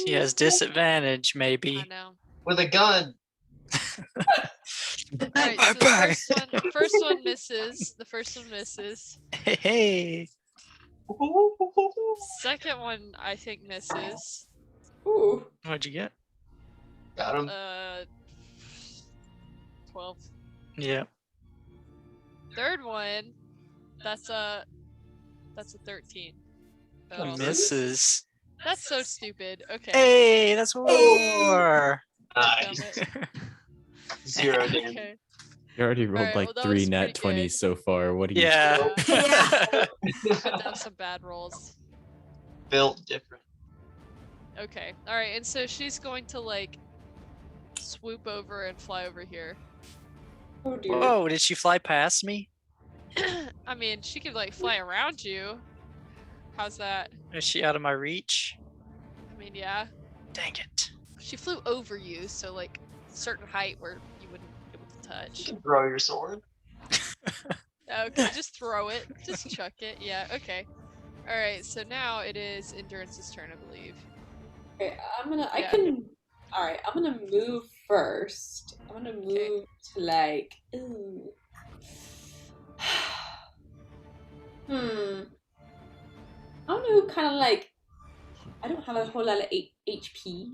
She has disadvantage, I maybe. know. With a gun. Alright, Bye so bye. the first one misses. The first one misses. Hey, hey. Second one I think misses. Ooh. What'd you get? Got him. 12. Yeah. Third one, that's a 13. That also- Misses. That's so stupid. Okay. Hey, that's more. Nice. Damn it. 0 damage. Okay. You already rolled Alright, like well, that 3 was nat pretty 20s good. so far. What do you? Yeah. Yeah. I've done some bad rolls. Built different. Okay. Alright, and so she's going to like swoop over and fly over here. Oh dear. Whoa, did she fly past me? I mean, she could like fly around you. How's that? Is she out of my reach? I mean, yeah. Dang it. She flew over you, so like certain height where you wouldn't be able to You touch. can throw your sword. Okay, just throw it. Just chuck it. Yeah, okay. Alright, so now it is Endurance's turn, I believe. Okay, I Yeah. can. Alright, I'm gonna move first. I'm gonna move Okay. to like. Ooh. I don't know, kind of like. I don't have a whole lot of HP,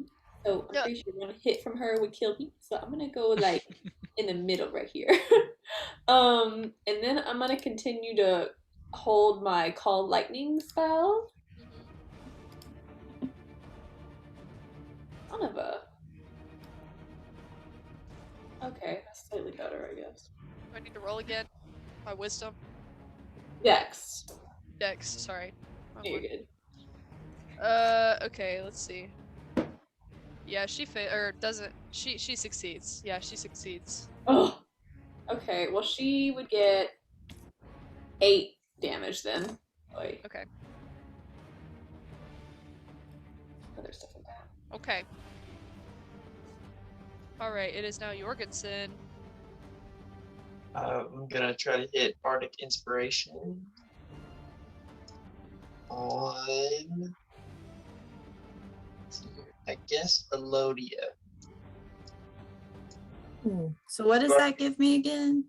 so I'm Yeah. pretty sure one hit from her would kill me. So I'm gonna go like in the middle right here. And then I'm gonna continue to hold my Call Lightning spell. Son of a. Okay, that's slightly better, I guess. Do I need to roll again? My wisdom? Dex. Dex, sorry. Wrong You're one. good. Okay, let's see. Yeah, she doesn't. She succeeds. Yeah, she succeeds. Oh. Okay, well she would get 8 damage then. Wait. Okay. Other stuff like that. Okay. Alright, it is now Jorgensen. I'm gonna try to hit Bardic Inspiration on. Let's see here. I guess Elodia. So what does that give me again?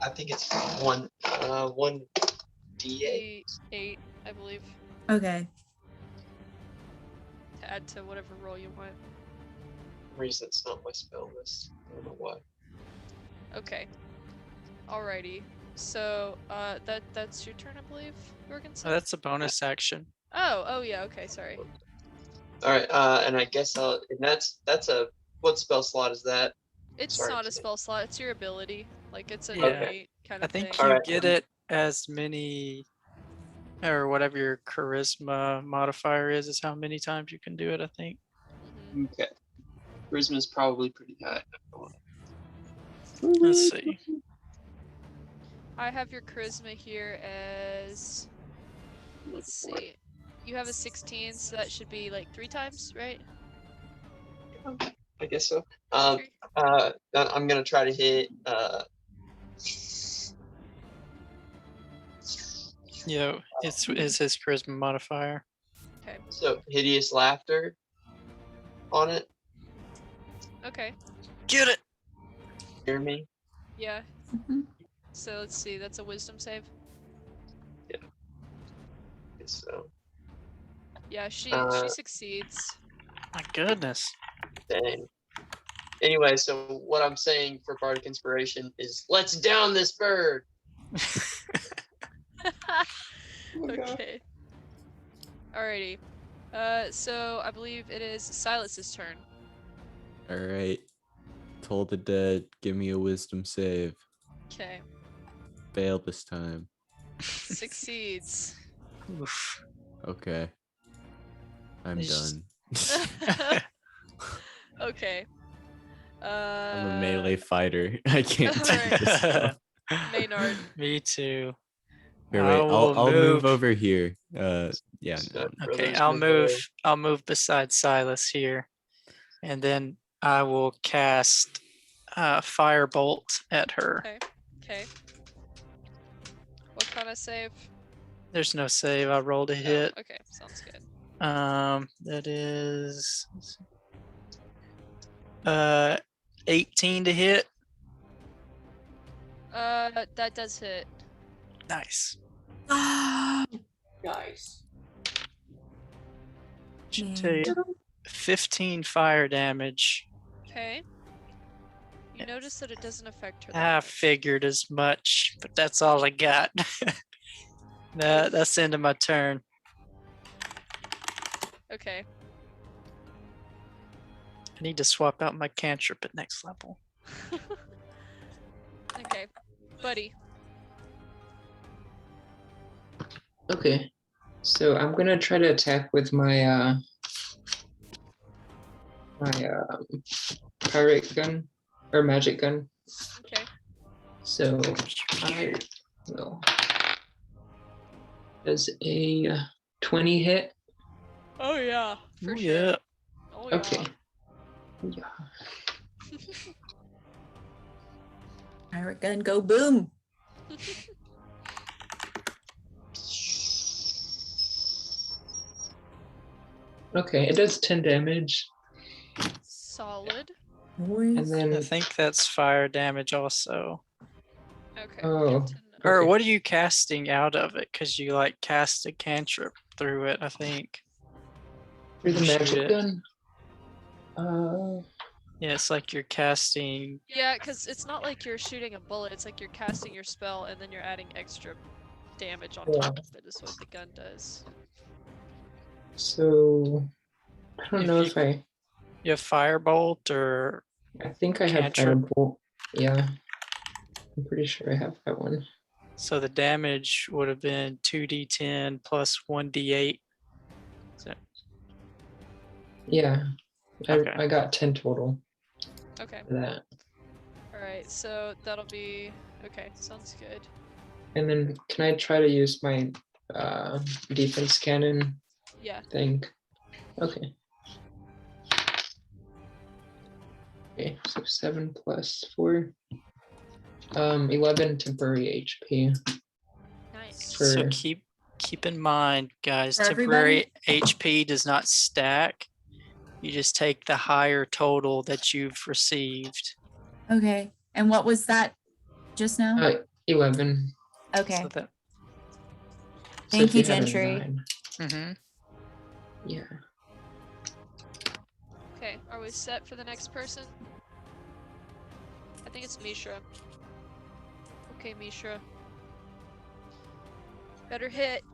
I think it's one D8. 8, I believe, Okay. to add to whatever roll you want. For some reason it's not my spell list. I don't know why. Okay. Alrighty. So, that's your turn, I believe, Jorgensen? Oh, that's a bonus action. Oh, yeah, okay, sorry. All right, and I guess and that's a what spell slot is that? It's Sorry, not a Jay. spell slot, it's your ability. Like, it's a Yeah. innate kind I of think thing. you Alright. get it as many, or whatever your charisma modifier is how many times you can do it, I think. Mhm. Okay. Charisma's probably pretty high. Let's see. I have your charisma here as, let's see, you have a 16, so that should be like 3 times, right? I guess so. Three? I'm gonna try to hit. Yeah, it's his charisma modifier. Okay. So hideous laughter on it. Okay. Get it. Hear me? Yeah. Mhm. So let's see, that's a wisdom save. Guess so. Yeah, she Uh, succeeds. My goodness. Dang. Anyway, so what I'm saying for Bardic Inspiration is, let's down this bird. Okay. Alrighty. So I believe it is Silas's turn. All right. Toll the Dead, give me a wisdom save. Okay. Fail this time. Succeeds. Oof. Okay. I'm It's- done. Okay. I'm a melee fighter. I can't do alright. this stuff. Maynard. Me too. Here, I wait, will I'll move over here. Yeah. So No. Okay, brothers I'll move move. away. I'll move beside Silas here, and then I will cast Firebolt at her. Okay. Okay. What kind of save? There's no save. I rolled a hit. Oh, okay, sounds good. That is 18 to hit. That does hit. Nice. Nice. Should Yeah. take 15 fire damage. Okay. You Yes. notice that it doesn't affect her. I That much. figured as much, but that's all I got. That's the end of my turn. Okay. I need to swap out my cantrip at next level. Okay. Buddy. Okay. So I'm gonna try to attack with my pirate gun or magic gun. Okay. So I will. Does a 20 hit? Oh yeah. For Ooh, sure. yeah. Oh yeah. Okay. Yeah. Pirate gun, go boom. Okay, it does 10 damage. Solid. And Boys. then I think that's fire damage also. Okay. Oh. good to know. Or Okay. what are you casting out of it? Because you like cast a cantrip through it, I think. through the you shoot magic it. gun. Yeah, it's like you're casting. Yeah, because it's not like you're shooting a bullet. It's like you're casting your spell and then you're adding extra damage on Yeah. top of it. Is what the gun does. So I don't If know you- if I You have firebolt or think I have Cantrip. firebolt. Yeah. I'm pretty sure I have that one. so the damage would have been 2d10 plus 1d8. So, Yeah. Okay. I got 10 total Okay. for that. All right. So that'll be okay. Sounds good. And then can I try to use my defense cannon Yeah. thing? Okay. Okay, so 7 plus 4. 11 temporary HP. Nice. For- so keep in mind, guys, For temporary HP does not stack. You just take the higher total that you've received. Okay. And what was that just now? 11. Okay. So that, So Thank if you, had a Gentry. 9, mhm. Yeah. Okay. Are we set for the next person? I think it's Mishra. Okay, Mishra. Better hit.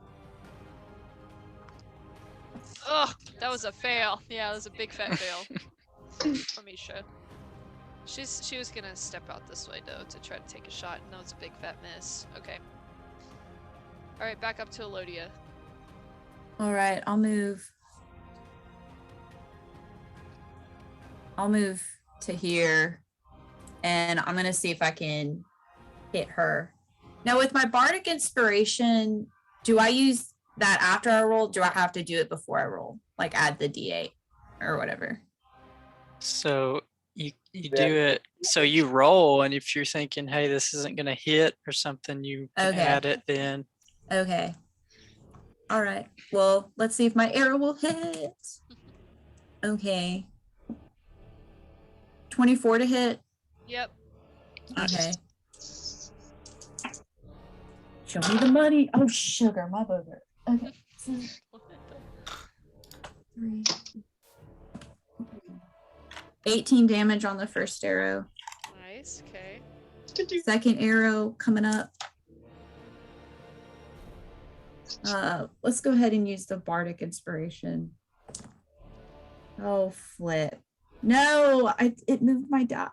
Oh, that was a fail. Yeah, that was a big fat fail for Mishra. She was gonna step out this way though to try to take a shot, and that was a big fat miss. Okay. All right, back up to Elodia. All right, I'll move. I'll move to here, and I'm gonna see if I can hit her. Now, with my bardic inspiration, do I use that after I roll? Do I have to do it before I roll? Like add the D8 or whatever. So you Yeah. do it. So you roll, and if you're thinking, "Hey, this isn't gonna hit" or something, you can Okay. add it then. Okay. All right. Well, let's see if my arrow will hit. Okay. 24 to hit. Yep. Okay. Show me the money. Oh, sugar, my booger. Okay. So, 3. 18 damage on the first arrow. Nice. Okay. Second arrow coming up. Let's go ahead and use the bardic inspiration. Oh, flip. No, it moved my dice.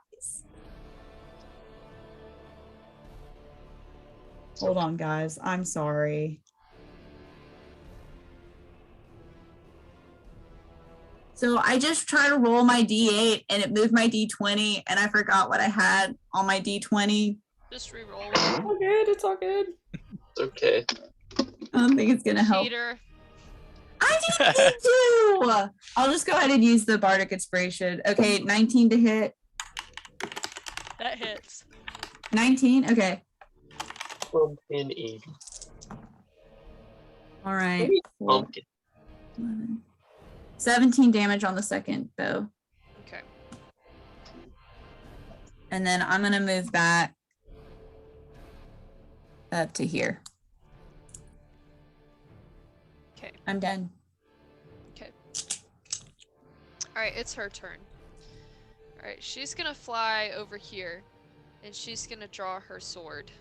Hold on, guys. I'm sorry. So I just tried to roll my D8 and it moved my D20 and I forgot what I had on my D20. Just re-roll. It's all good. It's all good. It's okay. I don't think it's gonna help. Cheater. I didn't need to. I'll just go ahead and use the bardic inspiration. Okay, 19 to hit. That hits. 19. Okay. Pumpkin eat. All right. Pumpkin. 11. 17 damage on the second bow. Okay. And then I'm gonna move back up to here. Okay. I'm done. All right, it's her turn. All right, she's gonna fly over here, and she's gonna draw her sword,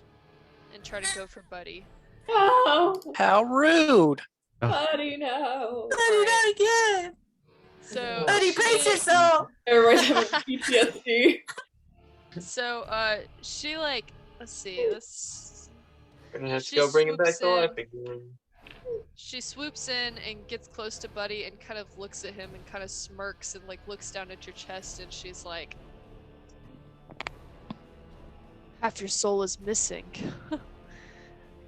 and try to go for Buddy. No, How rude! buddy, no. Buddy, not again. So Buddy, brace she- yourself. Everybody's having PTSD. So she like, let's see, this. We're gonna have to She go bring it back swoops to life in. again. She swoops in and gets close to Buddy and kind of looks at him and kind of smirks and like looks down at your chest and she's like, half your soul is missing.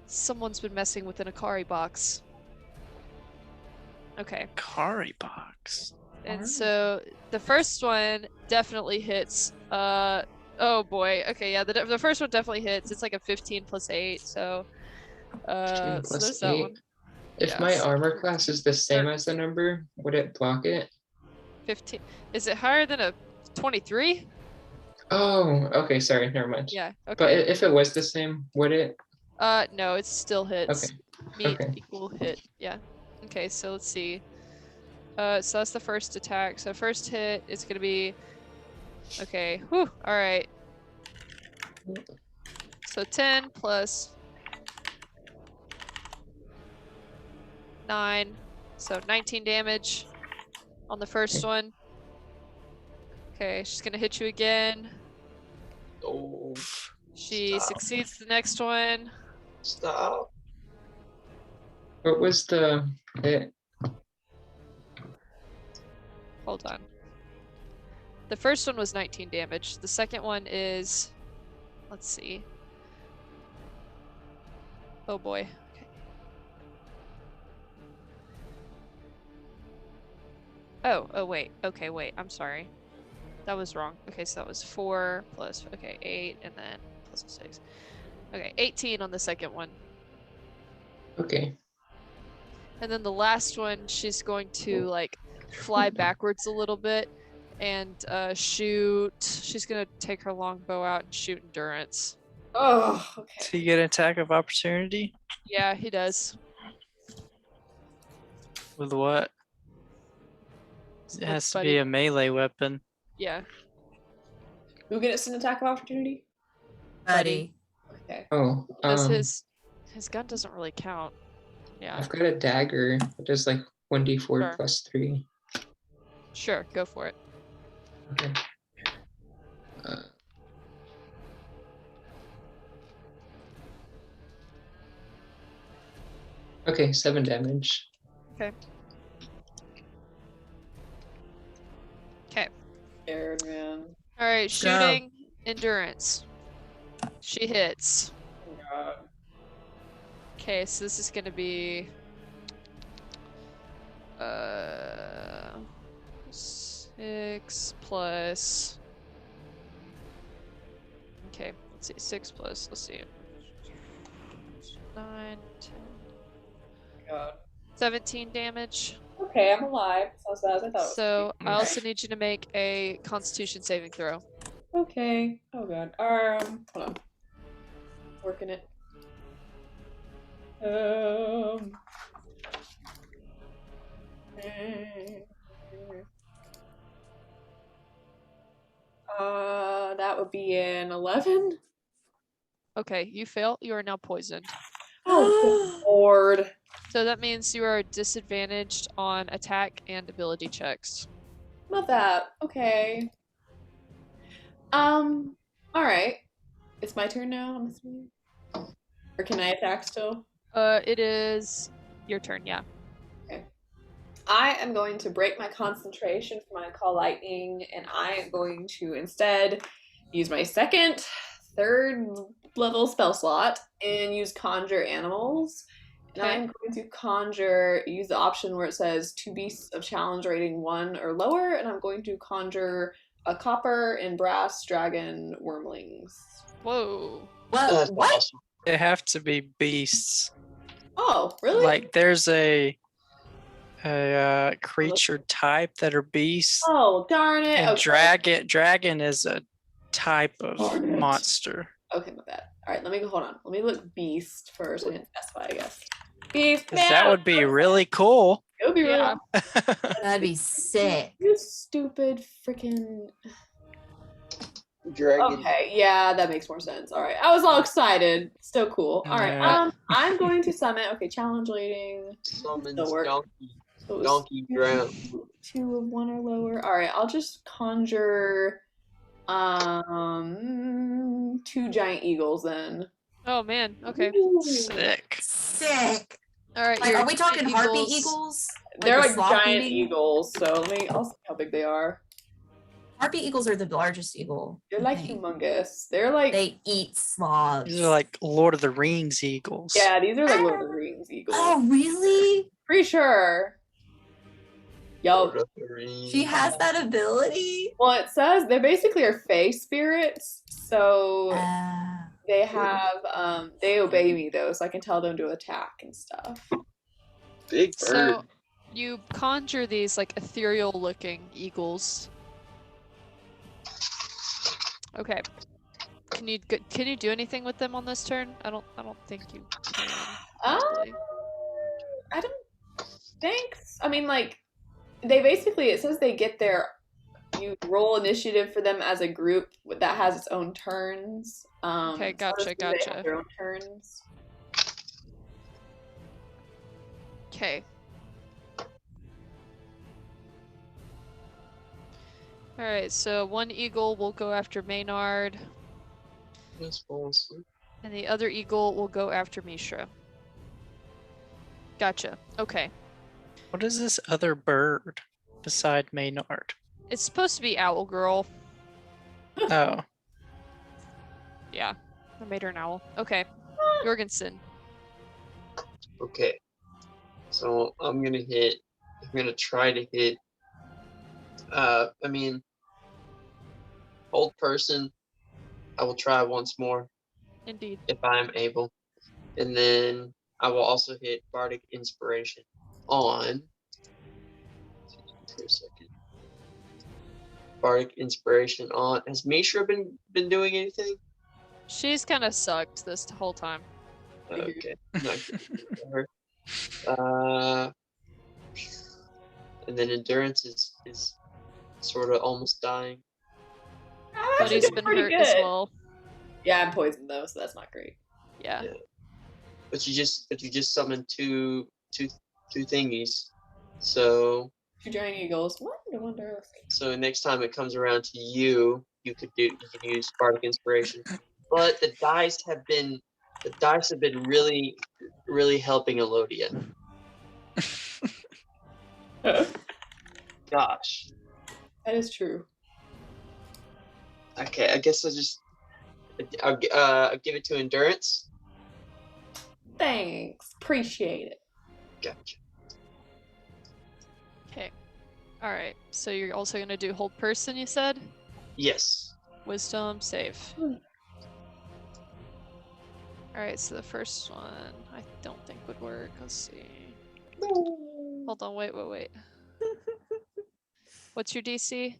Someone's been messing with an Akari box. Okay. Kari box. And so the first one definitely hits. Oh boy. Okay, yeah, the first one definitely hits. It's like a 15 plus 8, so 15 so plus there's that 8. one. If my Yes. armor class is the same as the number, would it block it? 15. Is it higher than a 23? Oh, okay. Sorry, never mind. Yeah. But i- Okay. if it was the same, would it? No, it still hits. Okay. Meet okay. equal hit. Yeah. Okay, so let's see. So that's the first attack. So first hit is gonna be. Okay. Whew. All right. So 10 plus 9, so 19 damage on the first Okay. one. Okay, she's gonna hit you again. Oh, She Stop. succeeds the next one. stop. What was the hit? Hold on. The first one was 19 damage. The second one is, let's see. Oh boy. Okay. Oh wait. Okay, wait. I'm sorry. That was wrong. Okay, so that was 4 plus, okay, 8, and then plus 6. Okay, 18 on the second one. Okay. And then the last one, she's going to like fly backwards a little bit and shoot. She's gonna take her longbow out and shoot endurance. Oh, okay. So you get an attack of opportunity Yeah, he does. with what? It With has to Buddy. be a melee weapon. Yeah. Who gets an attack of opportunity? Buddy. Okay. Oh, Because his gun doesn't really count. Yeah. I've got a dagger. It does like 1d4 Sure. plus 3. Sure, go for it. Okay. Uh, Okay, 7 damage. Okay. Scared, man. All right, Go. shooting endurance. She hits. Oh god. Okay, so this is gonna be 6 plus. Okay, let's see, 6 plus. Let's see, 9, 10, God. 17 damage. Okay, I'm alive. It's not as bad as I thought. So I Okay. also need you to make a Constitution saving throw. Okay. Oh god. Hold on. Working it. That would be an 11. Okay, you fail. You are now poisoned. Oh, good lord. So that means you are disadvantaged on attack and ability checks. Love that. Okay. All right. It's my turn now. I'm assuming. Or can I attack still? It is your turn, yeah. I am going to break my concentration for my call lightning, and I am going to instead use my third level spell slot and use conjure animals. And Okay. I'm going to use the option where it says 2 beasts of challenge rating 1 or lower, and I'm going to conjure a copper and brass dragon wormlings. Whoa. That's What? awesome. They have to be beasts. Oh, really? Like there's a creature type that are beasts, Oh, darn it. and Okay. dragon is a type of Darn it. monster. Okay, my bad. All right, hold on. Let me look beast first. I didn't specify, I guess. Beast. 'Cause that would be really cool. It would be really. Yeah. That'd be sick. You stupid freaking. Dragon. Okay, yeah, that makes more sense. All right, I was all excited. Still cool. All right, Yeah. I'm going to summon. Okay, challenge rating. Summons Still work. donkey. So it's Donkey ground. 2 of 1 or lower. All right, I'll just conjure 2 giant eagles then. Oh man. Okay. Sick. Sick. All right. Like, your are we talking giant harpy eagles? They're the like sloth giant eating? eagles. So I'll see how big they are. Harpy eagles are the largest eagle. They're like Okay. humongous. They're like They eat sloths. These are like Lord of the Rings eagles. yeah, these are like Lord of the Rings eagles. Oh, really? Pretty sure. Yo, Lord of the Rings. She has that ability? well, it says they basically are fae spirits, so they have they obey me though, so I can tell them to attack and stuff. Big bird. So you conjure these like ethereal looking eagles. Okay. Can you do anything with them on this turn? I don't think you can. actually. I don't think. I mean, like they basically it says they get you roll initiative for them as a group that has its own turns. Okay, so gotcha, they gotcha. have their own turns. Okay. Alright, so one eagle will go after Maynard, Just fall asleep. and the other eagle will go after Mishra. Gotcha. Okay. What is this other bird beside Maynard? It's supposed to be Owl Girl. Oh, Yeah. I made her an owl. Okay. Jorgensen. Okay. So I'm gonna try to hit I mean old person. I will try once more Indeed. if I'm able. And then I will also hit Bardic Inspiration on for a second. Bardic Inspiration on. Has Mishra been doing anything? She's kind of sucked this whole time. Okay. Not good for her. And then endurance is sort of almost dying. I'm But actually he's doing been pretty hurt good. as well. Yeah, I'm poisoned though, so that's not great. Yeah. Yeah. But you just summoned two thingies. So 2 giant eagles. What? No wonder. next time it comes around to you, you could use Bardic Inspiration. But the dice have been The dice have been really, really helping Elodia. Gosh. That is true. Okay, I guess I'll give it to endurance. Thanks. Appreciate it. Gotcha. Okay. All right. So you're also gonna do hold person, you said? Yes. Wisdom save. Hmm. All right. So the first one I don't think would work. Let's see. Hold on. Wait. What's your DC?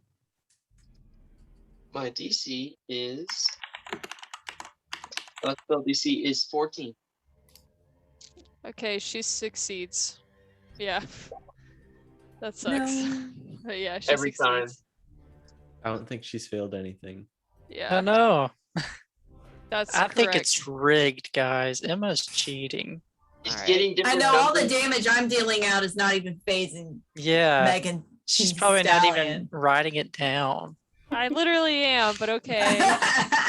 My DC is. Spell DC is 14. Okay, she succeeds. Yeah. That sucks. No. But yeah, she Every time. succeeds. I don't think she's failed anything. Yeah, Oh no. that's I think correct. it's rigged, guys. Emma's cheating. It's Alright. getting I different. know all the numbers. damage I'm dealing out is not even phasing Yeah. Megan. She's Thee probably not even Stallion. writing it down. I literally am, but okay.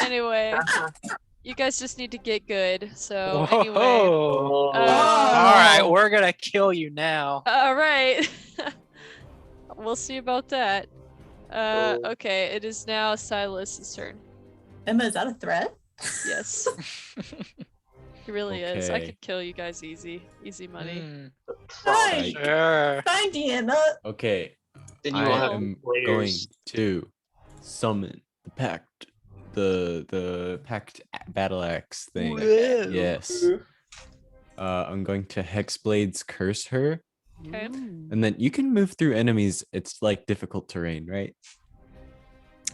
Anyway, you guys just need to get good. So anyway, Whoa. Oh, All right, we're gonna kill you now. all right. We'll see about that. Oh. Okay, it is now Silas's turn. Emma, is that a threat? Yes, it really is. I Okay. could kill you guys easy money. Mm, Hi. sure. Fine, Emma. Okay, then you I will have am players. going to summon the pact, the pact battle axe thing. Whoa. Yes. I'm going to Hexblade's curse her, Okay. and then you can move through enemies. It's like difficult terrain, right?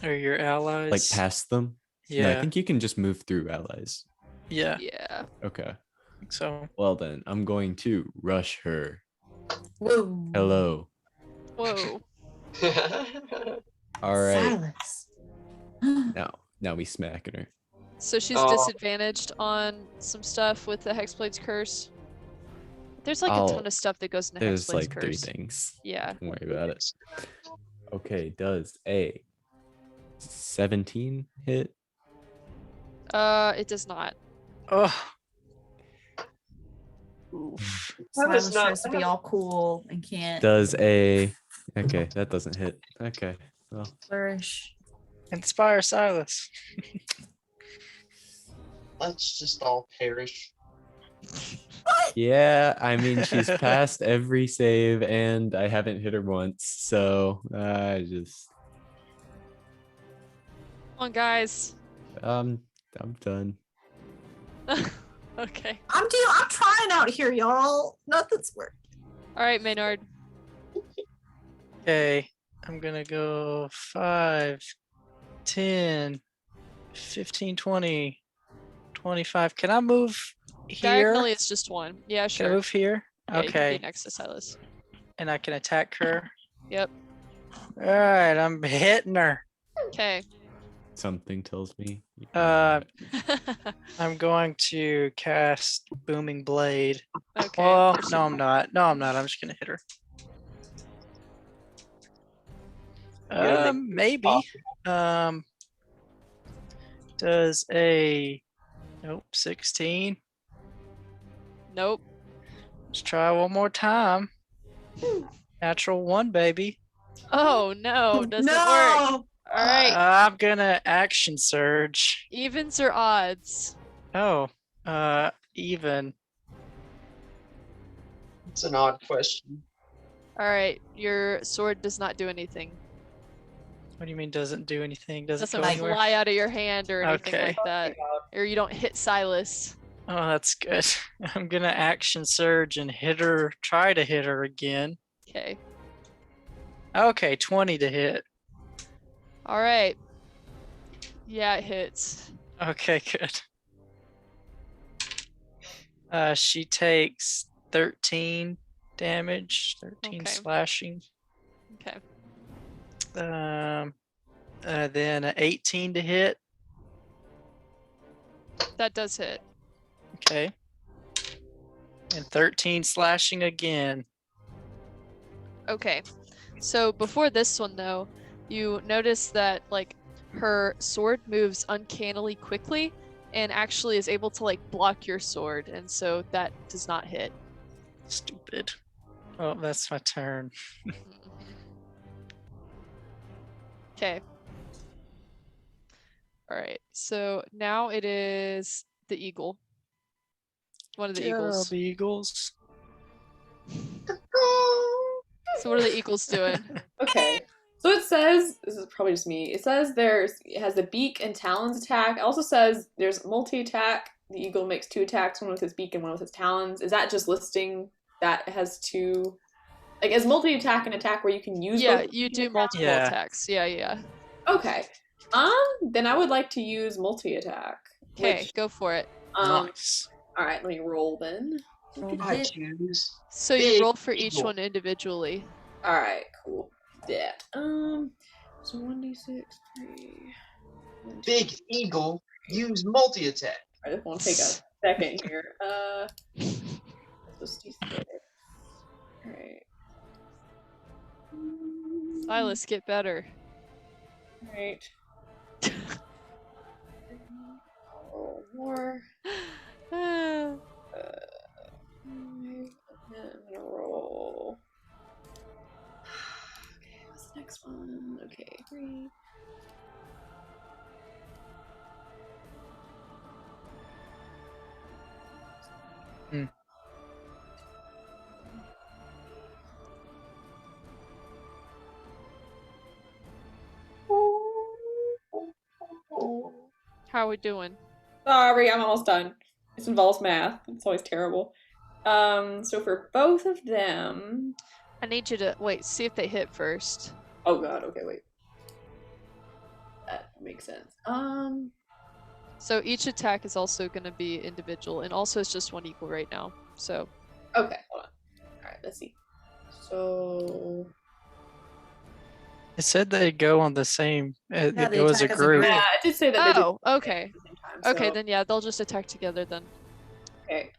Are your allies? Like past them. Yeah. No, I think you can just move through allies. Yeah. Yeah. Okay. So Well then, I'm going to rush her. Whoa. Hello. Whoa. All right. Silas. Now we smacking her. So she's Oh. disadvantaged on some stuff with the Hexblade's curse. There's like a ton of stuff that goes into There's Hexblade's like three curse. things. Yeah. Don't worry about it. Okay, does a 17 hit? It does not. oh. Oof. Silas not- tries to be all cool and can't Does a okay, that doesn't hit. Okay. Well, flourish. Inspire Silas. Let's just all perish. yeah, I mean she's passed every save and I haven't hit her once, so I just Come on, guys. I'm done. Okay. I'm trying out here, y'all. Nothing's working. All right, Maynard. Okay. I'm gonna go 5, 10, 15, 20, 25. Can I move here? Diagonally, it's just one. Yeah, Can I sure. move here? Yeah, you can Okay. be next to Silas. And I can attack her. Yep. All right, I'm hitting her. Okay. Something tells me. I'm going to cast Booming Blade. Okay. Oh, first no, you- I'm not. No, I'm not. I'm just gonna hit her. gonna make Maybe. Does a nope 16? Nope. Let's try one more time. Natural 1, baby. Oh no, doesn't work. No. All right. I'm gonna action surge. Evens or odds? Oh, even. It's an odd question. All right. Your sword does not do anything. What do you mean doesn't do anything? Doesn't Doesn't go anywhere? fly out of your hand or anything Okay. like that. Or you don't hit Silas. Oh, that's good. I'm gonna action surge and hit her. Try to hit her again. Okay. Okay, 20 to hit. All right. Yeah, it hits. Okay, good. She takes 13 damage, 13 Okay. slashing. Okay. Then a 18 to hit. That does hit. Okay. And 13 slashing again. Okay. So before this one though, you notice that like her sword moves uncannily quickly and actually is able to like block your sword, and so that does not hit. Stupid. Oh, that's my turn. Okay. All right. So now it is the eagle. One of the eagles. The Eagles. So what are the eagles doing? Okay. So it says, this is probably just me, it says it has the beak and talons attack. It also says there's multi-attack. The eagle makes 2 attacks, one with its beak and one with its talons. Is that just listing that it has 2? Like, is multi-attack an attack where you can use Yeah, both you do attacks? multiple Yeah. attacks. Yeah. Okay. Then I would like to use multi-attack. Okay, which, go for it. Nice. Alright, let me roll then. Roll to I hit. choose. So you Big roll for each eagle. one individually. Alright, cool. Yeah. So 1d6, 3. Big eagle. Use multi attack. I just want to take a second here. So D6. Alright. Silas, get better. Alright. Roll more. Ah, I'm gonna roll. Okay, what's the next one? Okay, 3. how are we doing? Sorry, I'm almost done. This involves math. It's always terrible. So for both of them. I need you to wait, see if they hit first. Oh god, okay, wait. That makes sense. So each attack is also going to be individual, and also it's just one equal right now. So Okay, hold on. Alright, let's see. So It said they go on the same. Yeah, It they was a attack as a group. group. yeah, it did say that they did oh, okay, at the same time. okay, so- then yeah, they'll just attack together then. Okay.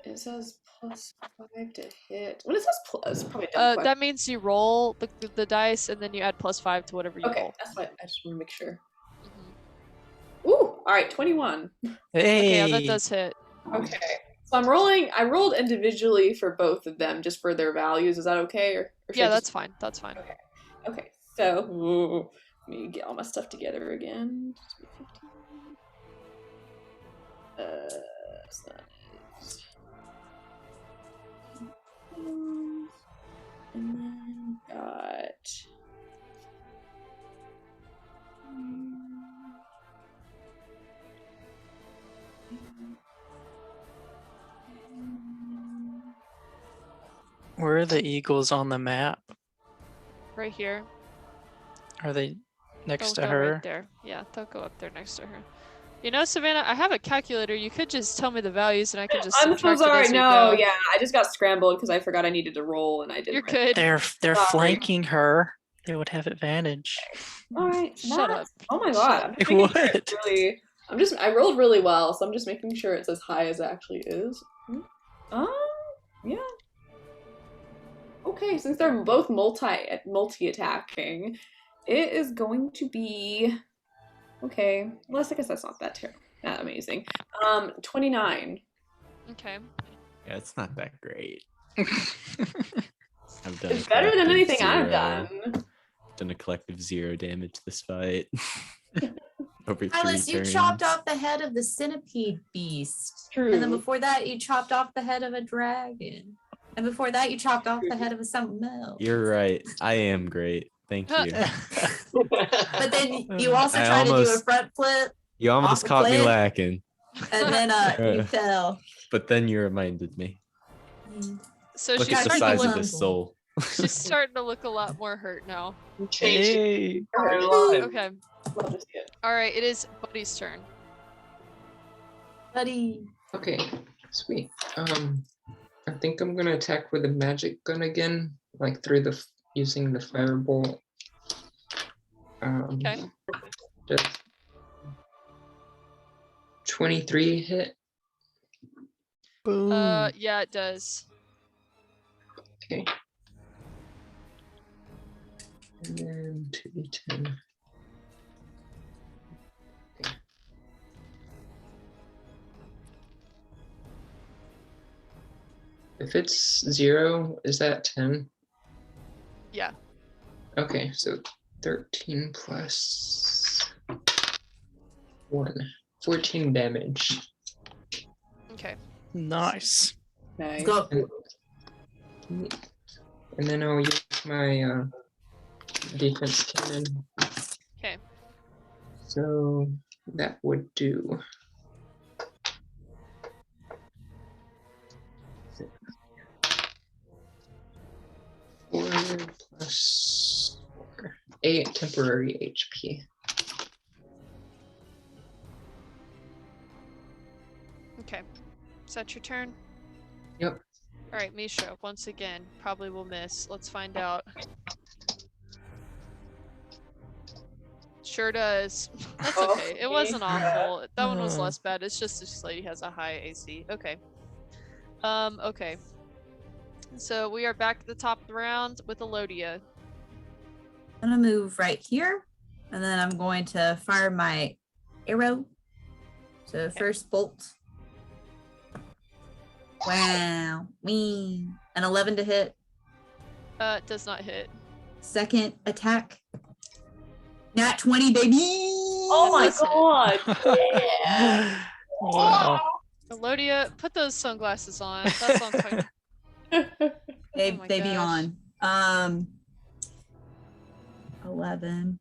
It says +5 to hit. When it says plus, probably a dumb question. That means you roll the dice, and then you add +5 to whatever you Okay, roll. that's what I just want to make sure. Mhm. Ooh, all right, 21. Hey. Okay, yeah, that does hit. Okay, so I'm rolling. I rolled individually for both of them, just for their values. Is that okay? Or should Yeah, I that's just... fine. That's fine. Okay. So ooh, let me get all my stuff together again. So that is... And then got. Where are the Eagles on the map? Right here. Are they next They'll to go her? right there. Yeah, they'll go up there next to her. You know, Savannah, I have a calculator. You could just tell me the values, and I can just I'm so subtract it sorry. as we No, go. yeah, I just got scrambled because I forgot I needed to roll, and I didn't. You're good. They're Sorry. flanking her. They would have advantage. All right, Shut up. Oh my Shut god, up. I'm just making sure What? it's really. I rolled really well, so I'm just making sure it's as high as it actually is. Yeah. Okay, since they're both multi-attacking, it is going to be okay. Well, I guess that's not that amazing. 29. Okay. Yeah, it's not that great. I've done It's a better than collective anything I've 0. done. Done a collective 0 damage this fight. Over 3 Alice, you turns. chopped off the head of the centipede beast. True. And then before that, you chopped off the head of a dragon. And before that, you chopped off the head of something else. You're right. I am great. Thank you. But then you also I tried to do a almost- front flip, You almost Off a caught me cliff. lacking, and then you Uh. fell. but then you reminded me. So Look she's at the starting to size look. of his soul. She's starting to look a lot more hurt now. Change it. Hey. Our lives. Okay. Love to see it. All right. It is Buddy's turn. Buddy. Okay, sweet. I think I'm gonna attack with a magic gun again, like through using the firebolt. Okay. Does 23 hit? Boom. Yeah, it does. Okay. And then 2d10. Okay. If it's 0, is that 10? Yeah. Okay, so 13 plus 1. 14 damage. Okay. Nice. Nice. Go. And then I'll use my defense cannon. Okay. So that would do. 4 plus 4. 8 temporary HP. Okay. Is that your turn? Yep. All right, Misha. Once again, probably will miss. Let's find out. Sure does. That's okay. It wasn't awful. That one was less bad. It's just this lady has a high AC. Okay. Okay. So we are back at the top of the round with Elodia. I'm gonna move right here, and then I'm going to fire my arrow. So first bolt. Wow, me an 11 to hit. Does not hit. Second attack. Nat 20, baby. Oh my Does hit. god! Yeah. Wow. Elodia, put those sunglasses on. That's what I'm talking. They, Oh my they be gosh. on. 11.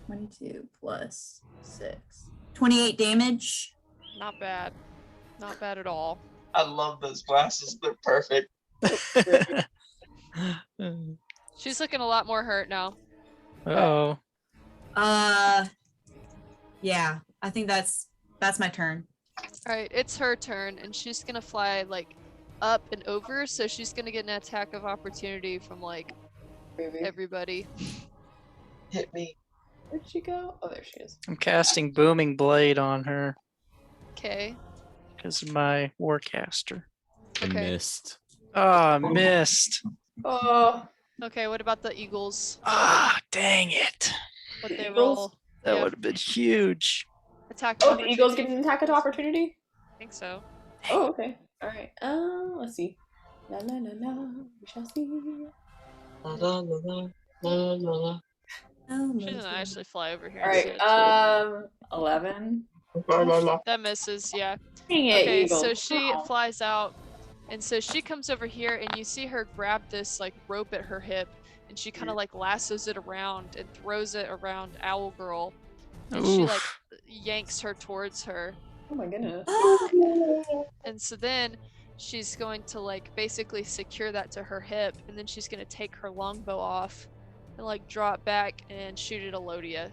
22 plus 6. 28 damage. Not bad. Not bad at all. I love those glasses. They're perfect. She's looking a lot more hurt now. Oh. Yeah, I think that's my turn. All right, it's her turn, and she's gonna fly like up and over. So she's gonna get an attack of opportunity from like everybody. Hit me. Where'd she go? Oh, there she is. I'm casting Booming Blade on her Okay. because of my Warcaster. I Okay. missed. Ah, missed. Oh, Okay. What about the Eagles? Ah, dang it. What they Eagles? roll? That Yeah. would have been huge. Attack. oh, of the Eagles opportunity? get an attack of opportunity? I think so. Oh, okay. All right. Let's see. La la la la. We shall see. La la la la la la la. Oh, She's gonna actually fly over here. All and right. see it, too. 11. La la la. That misses. Yeah. Dang it, Okay, Eagle. so she Oh. flies out, and so she comes over here, and you see her grab this like rope at her hip, and she kind of like lassos it around and throws it around Owl Girl, and she like Oof. yanks her towards her, Oh my goodness. and so then she's going to like basically secure that to her hip, and then she's gonna take her longbow off, and like drop back and shoot at Elodia.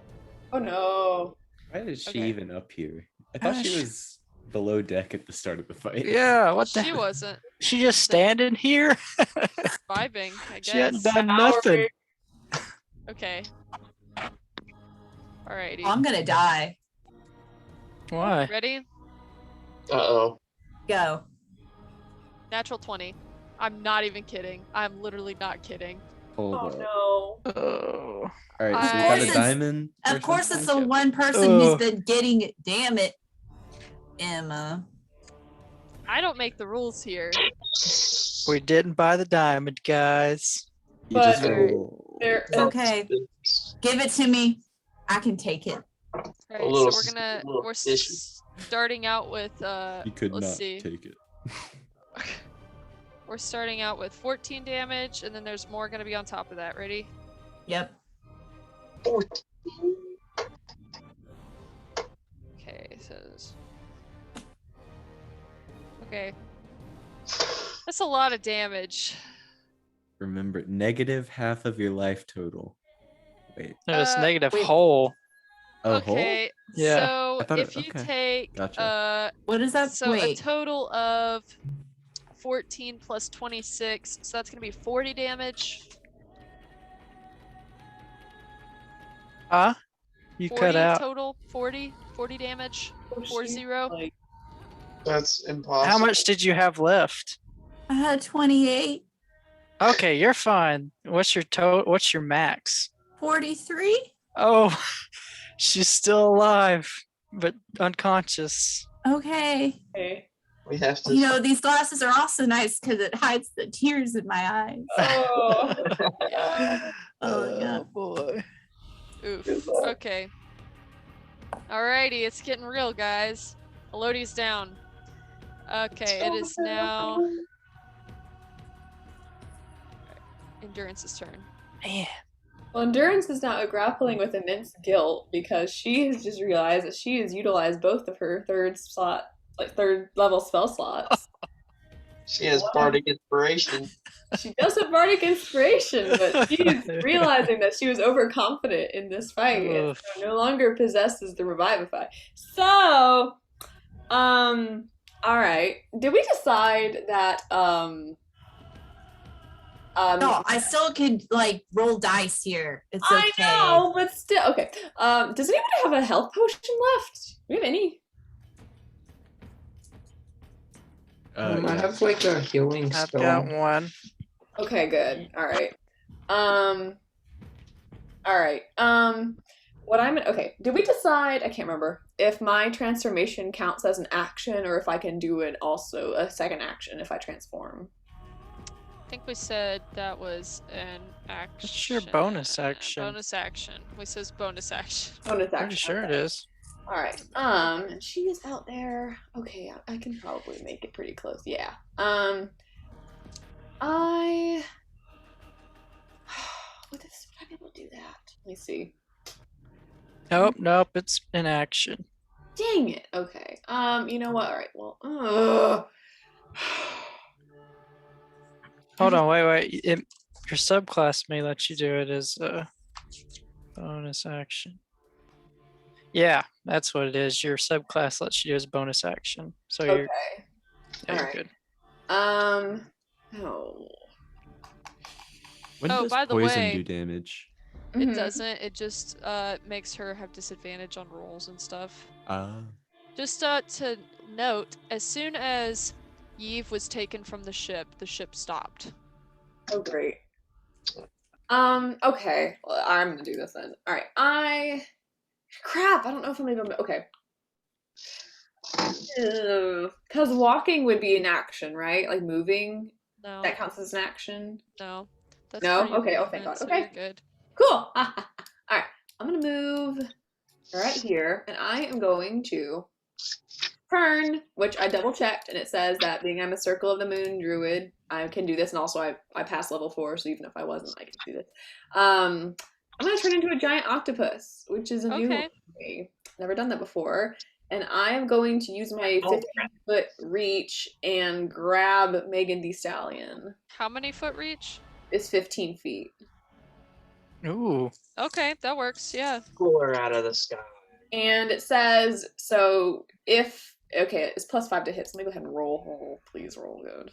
Oh no. Why is she Okay. even up here? I thought she Gosh. was below deck at the start of the fight. Yeah, what the She wasn't She just standing here? vibing, I She hadn't guess. done nothing. Okay. Alrighty. I'm gonna die. Why? Ready? Uh-oh. Go. Natural 20. I'm not even kidding. I'm literally not kidding. Hold Oh up. no. Oh. All right, so we Of got course a it's- diamond. or Of course, it's the something? one person Oh. who's been getting it. Damn it, Emma. I don't make the rules here. We didn't buy the diamond, guys. You just But- roll. There. It's okay. Give it to me. I can take it. Alright, little so we're fishy. starting out with You could let's not see. take it. We're starting out with 14 damage, and then there's more gonna be on top of that. Ready? Yep. Okay, so okay. That's a lot of damage. Remember, negative half of your life total. Wait. No, it's negative wait. whole. Oh, whole? Okay, Yeah. so I thought if it- you okay. take Gotcha. What is that? so a Wait. total of 14 plus 26, so that's gonna be 40 damage. Huh? You 40 cut out. total. 40 damage. Oh, 40. Like, That's impossible. How much did you have left? I had 28. Okay, you're fine. What's your max? 43. Oh, she's still alive, but unconscious. Okay. okay. We have to. You know, these glasses are also nice because it hides the tears in my eyes. Oh. Oh, yeah. boy. Oof. Okay. Alrighty, it's getting real, guys. Elodie's down. Okay, it is now Endurance's turn. Man. Well, Endurance is now grappling with immense guilt because she has just realized that she has utilized both of her third level spell slots. She has bardic inspiration. She does have bardic inspiration, but she's realizing that she was overconfident in this fight and Oof. so no longer possesses the Revivify. So, all right. Did we decide that No, I still could like roll dice here. It's okay. I know, but still okay. Does anybody have a health potion left? Do we have any? I yeah. have like a healing I've spell. got one. Okay, good. All right. All right. What I'm okay. Did we decide? I can't remember if my transformation counts as an action or if I can do it also a second action if I transform. I think we said that was an action. It's your bonus action. Bonus action. We says bonus action. Bonus action. Pretty sure it okay. is. All right. And she is out there. Okay, I can probably make it pretty close. Yeah. Would I be able to do that? Let me see. Nope, it's in action. Dang it. Okay. You know what? All right. Well. Hold on, wait. Your subclass may let you do it as a bonus action. Yeah, that's what it is. Your subclass lets you do as bonus action. So Okay. you're Alright. good. Oh. When Oh, does by the poison way- do damage? It Mhm. doesn't. It just makes her have disadvantage on rolls and stuff. Just to note, as soon as Yves was taken from the ship stopped. Oh, great. Okay. Well, I'm gonna do this then. All right. Crap. I don't know if I'm even. Okay. Because walking would be an action, right? Like moving. No, That counts as an action. no. That's No? part of your Okay, oh, thank movement, God. so Okay. you're good. Cool. All right. I'm gonna move right here, and I am going to turn, which I double checked, and it says that being I'm a Circle of the Moon druid, I can do this, and also I passed level 4, so even if I wasn't, I can do this. I'm gonna turn into a giant octopus, which is a new one Okay. for me. Never done that before, and I am going to use my 15-foot reach and grab Megan Thee Stallion. How many foot reach? It's 15 feet. Ooh. Okay, that works. Yeah. Pull her out of the sky. And it says, so if, okay, it's +5 to hit, so let me go ahead and roll. Oh, please roll good.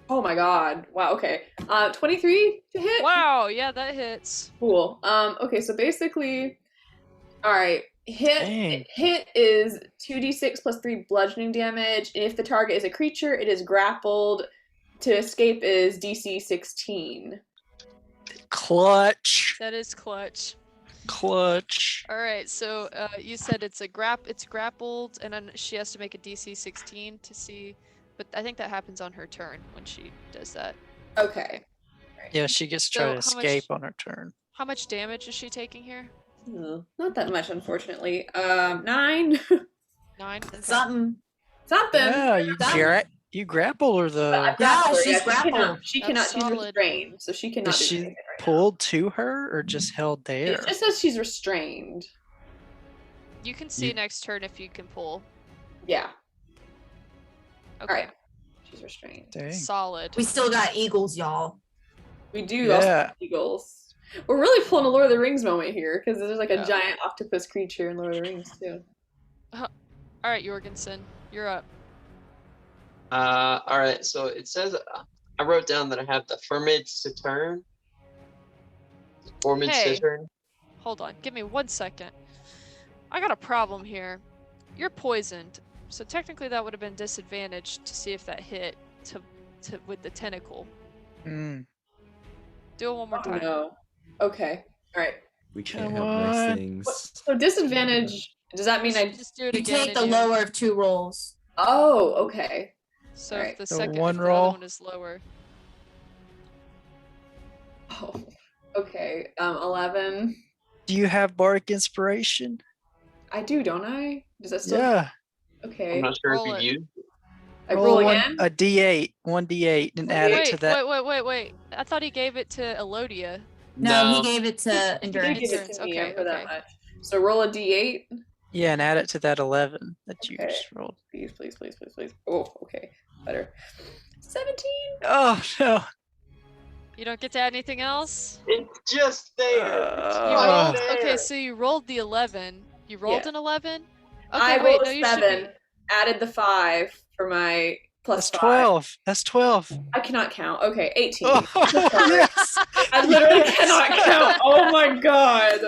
Oh my god. Wow, okay. 23 to hit? Wow. Yeah, that hits. Cool. Okay, so basically, alright, Dang. hit is 2d6 plus 3 bludgeoning damage, and if the target is a creature, it is grappled. To escape is DC 16. Clutch. That is clutch. Clutch. All right. So you said it's grappled, and then she has to make a DC 16 to see. But I think that happens on her turn when she does that. Okay. Yeah, she gets to try to So how much- escape on her turn. How much damage is she taking here? Not that much, unfortunately. 9. 9. Okay. Something. Something. Yeah, you grapple her I though. grappled her, she's she cannot- grappled. She That's cannot. She's solid. restrained, so she cannot Is do she anything right now. pulled to her or just held there? It just says she's restrained. You can see You- next turn if you can pull. Yeah. Okay. All right. She's restrained. Dang. Solid. We still got eagles, y'all. We do also Yeah. have eagles. We're really pulling a Lord of the Rings moment here because there's like a Yeah. giant octopus creature in Lord of the Rings too. All right, Jorgensen, you're up. All right. So it says I wrote down that I have the Formid's to turn. Formid's Hey. to turn. Hold on. Give me 1 second. I got a problem here. You're poisoned, so technically that would have been disadvantaged to see if that hit to with the tentacle. Mm. Do it one more Oh time. no. Okay. All right. We can't Come have on. nice things. So disadvantage. Does that mean I? Just do it You again. take the and you- lower of 2 rolls. Oh, okay. So Alright. if the So second, one if the roll. other one is lower. Oh, okay. 11. Do you have bardic inspiration? I do, don't I? Does that still? Yeah. Okay. I'm not sure Roll if it. you used. I roll one, again. a D8, 1d8, and add it Wait, to that. wait. I thought he gave it to Elodia. No, he gave it to He did Endurance. give it Endurance, to me. okay, I know that okay. much. So roll a d8. Yeah, and add it to that 11 that you Okay. just rolled. Please, please, please, please, please. Oh, okay. Better. 17. Oh no. You don't get to add anything else? It's just there. It's You Uh, rolled. there. Okay, so you rolled the 11. You rolled Yeah. an 11? Okay, I wait, rolled no, a you should 7. be. Added the 5 for my plus That's 5. 12. That's 12. I cannot count. Okay, 18. Oh, Sorry. yes. I literally Yes. cannot count. Oh my god.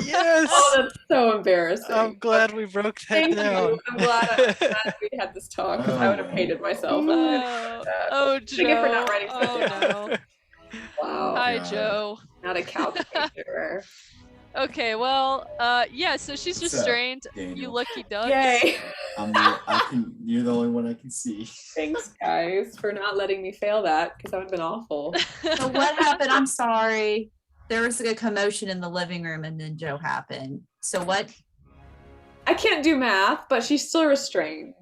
Yes. Oh, that's so embarrassing. I'm glad we broke that Thank down. you. I'm glad we had this talk because I would have hated myself. Oh, Thank you for not Joe. writing stuff Oh, down. no. Wow. Hi, God. Joe. Not a calculator. Okay, well, yeah, so she's What's up, restrained. You Daniel? lucky ducks. Yay. You're the only one I can see. Thanks, guys, for not letting me fail that because that would have been awful. So what happened? I'm sorry. There was like a commotion in the living room and then Joe happened. So what? I can't do math, but she's still restrained.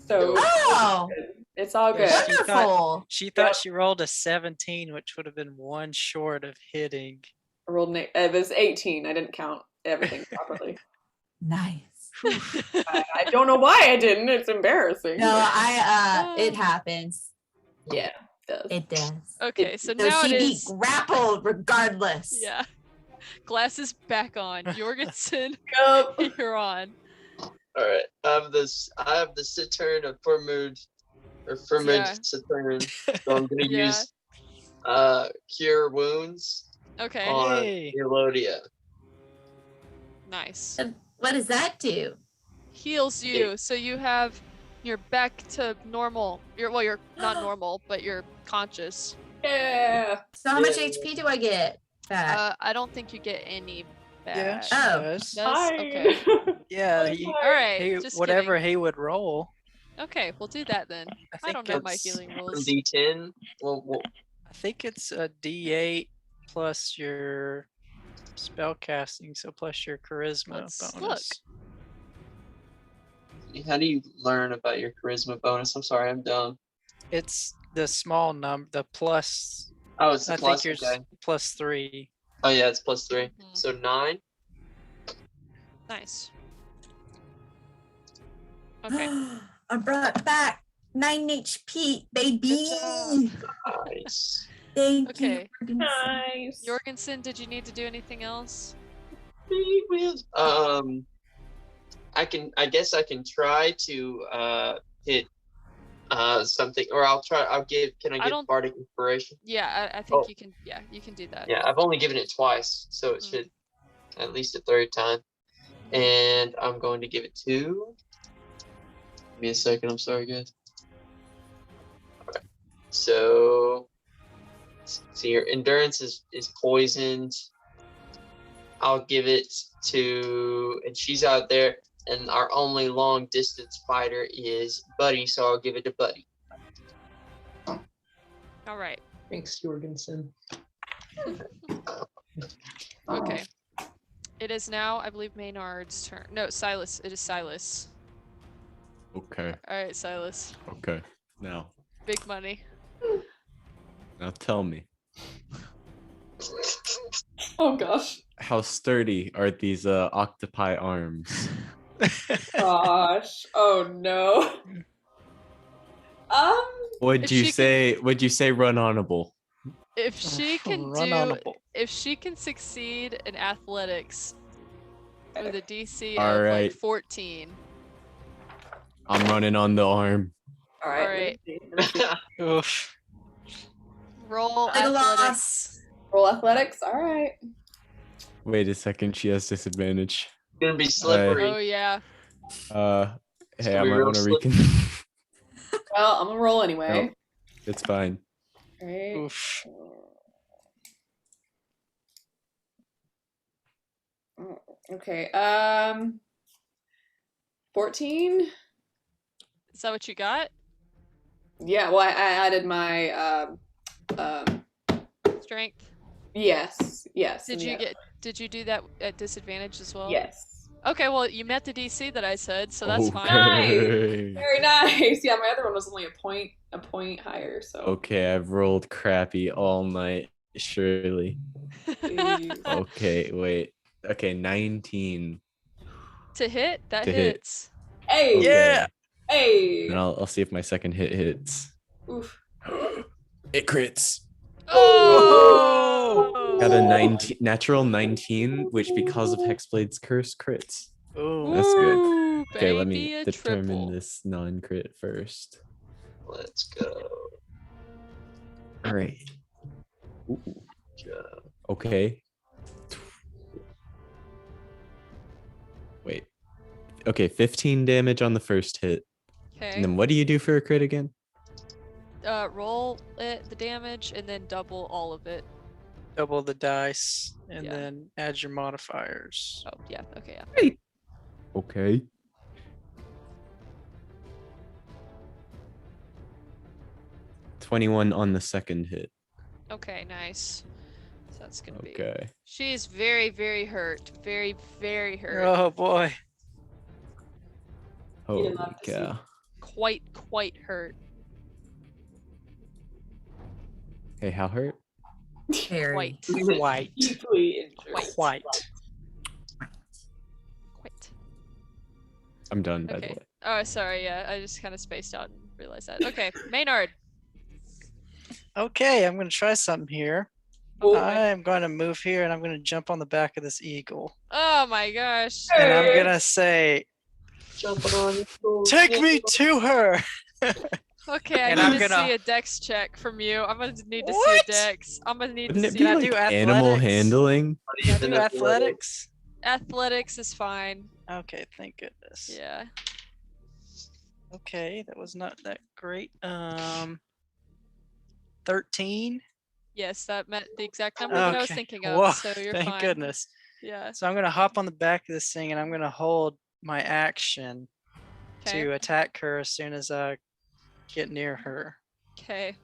So Oh, it's all good. Yeah, she thought- wonderful. She thought Yep. she rolled a 17, which would have been one short of hitting. I rolled it was 18. I didn't count everything properly. Nice. I don't know why I didn't. It's embarrassing. No, it happens. Yeah, it does. It does. Okay, so So now it she be is. grappled regardless. Yeah. Glasses back on. Jorgensen, Yup. you're on. All right. I have the Saturn of Firmud, or Firmud Yeah. Saturn. So I'm gonna Yeah. use Cure Wounds Okay, on Hey. Elodia. nice. What does that do? Heals you, so you have. You're back to normal. You're not normal, but you're conscious. Yeah. So how much Yeah. HP do I get back? I don't think you get any Yeah, back. she Oh. does. Does? Hi. Okay. Yeah, Hi. he, All right. he, just whatever kidding. he would roll. Okay, we'll do that then. I think don't know my it's- healing rules. D10. Well, I think it's a D8 plus your spell casting, so plus your charisma Let's bonus. how do you learn about your charisma bonus? I'm sorry, I'm dumb. It's the small number, the plus. Oh, it's the I plus. think you're Okay. plus 3. Oh yeah, it's +3. Mhm. So 9. Nice. Okay. I brought back 9 HP, baby. job. Nice. Thank Okay. you. Nice. Jorgensen, did you need to do anything else? I guess I can try to hit something, or I'll give. Can I I give don't- bardic inspiration? Yeah, I think Oh. you can. Yeah, you can do that. Yeah, I've only given it twice, so it Mm. should at least a third time. And I'm going to give it to. Give me a second. I'm sorry, guys. Okay. So your endurance is poisoned. I'll give it to, and she's out there, and our only long distance fighter is Buddy, so I'll give it to Buddy. All right. Thanks, Jorgensen. Okay. It is now, I believe, Maynard's turn. No, Silas. It is Silas. Okay. All right, Silas. Okay. Now Big money. tell me, Oh gosh. how sturdy are these octopi arms? Gosh. Oh no. Would If you she say? Would you say run onable? If she can Run do, onable. if she can succeed in athletics with a DC All of right. like 14. I'm running on the arm. All right. Alright. Let me see. Oof. Roll Big athletics. loss. Roll athletics. All right. Wait a second. She has disadvantage. Gonna be slippery. Oh yeah. Hey, I gonna be might real want to recon. Well, I'm gonna roll anyway. Nope. It's fine. Right. Oof. Okay. 14. Is that what you got? Yeah. Well, I added my Strength. yes. Did and you yes. did you do that at disadvantage as well? Yes. Okay, well you met the DC that I said, so that's fine. Okay. Very nice. Yeah, my other one was only a point higher. So. Okay, I've rolled crappy all night, surely. Jeez. Okay, wait. Okay, 19 To hit? That to hit. hits. Hey. Okay. Yeah. Hey. And I'll see if my second hit hits. Oof. It crits. Oh! Got a 19 natural 19, which because of Hexblade's curse crits. Ooh. That's good. Ooh, Okay, let baby, me a determine triple. this non-crit first. Let's go. All right. Ooh, Go. okay. Wait. Okay, 15 damage on the first hit. Okay. And then what do you do for a crit again? Roll it, the damage, and then double all of it. Double the dice and Yeah. then add your modifiers. Oh, yeah. Okay, yeah. Okay. $21 on the second hit. Okay, nice. So that's gonna be. Okay. She is very, very hurt. Very, very hurt. Oh boy. Holy love to see cow. Quite hurt. Hey, how hurt? Very. Quite. Quite. Deeply injured. Quite. Quite. I'm done, by the Okay. way. Oh, sorry. Yeah, I just kind of spaced out and realized that. Okay, Maynard. Okay, I'm gonna try something here. Oh, I'm going to move here and I'm going to jump on the back of this eagle. Oh my gosh. And I'm Hey. going to say, Jumping on the school. take me to her. Okay, I And need I'm to gonna- see a dex check from you. I'm gonna need to What? see a dex. I'm gonna need Wouldn't to it see be Can I like do animal athletics? handling? Can I Even do athletics? athletics is fine. Okay, thank goodness. Yeah. Okay, that was not that great. 13. Yes, that met the exact number that I was Okay. thinking of. Whoa, So you're thank fine. goodness. Yeah. So I'm going to hop on the back of this thing and I'm going to hold my action Okay. to attack her as soon as I get near her. Okay.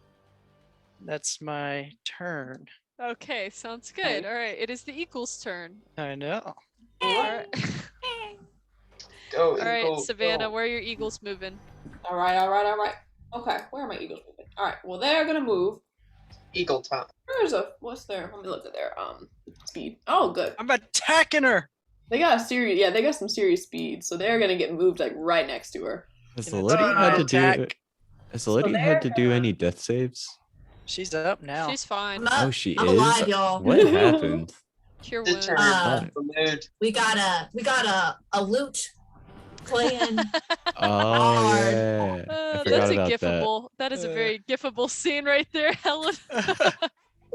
That's my turn. Okay. Sounds good. Okay. All right. It is the equals turn. I know. All right. Go, All right, Eagle, Savannah. go. Where are your eagles moving? All right. Okay, where are my eagles moving? All right, well they're gonna move. Eagle time. What's their? Let me look at their speed. Oh, good. I'm attacking her. They got they got some serious speed, so they're gonna get moved like right next to her. Has Can the lady had to do attack. has the lady had to they're do gonna- any death saves? She's up now. She's fine. I'm up. Oh, she I'm is. alive, y'all. What happened? Cure The wounds. turn. Uh, Mood. We got a loot playing. Oh Hard. yeah, I That's forgot a about that. gifable. That is a very gifable scene right there, Helen.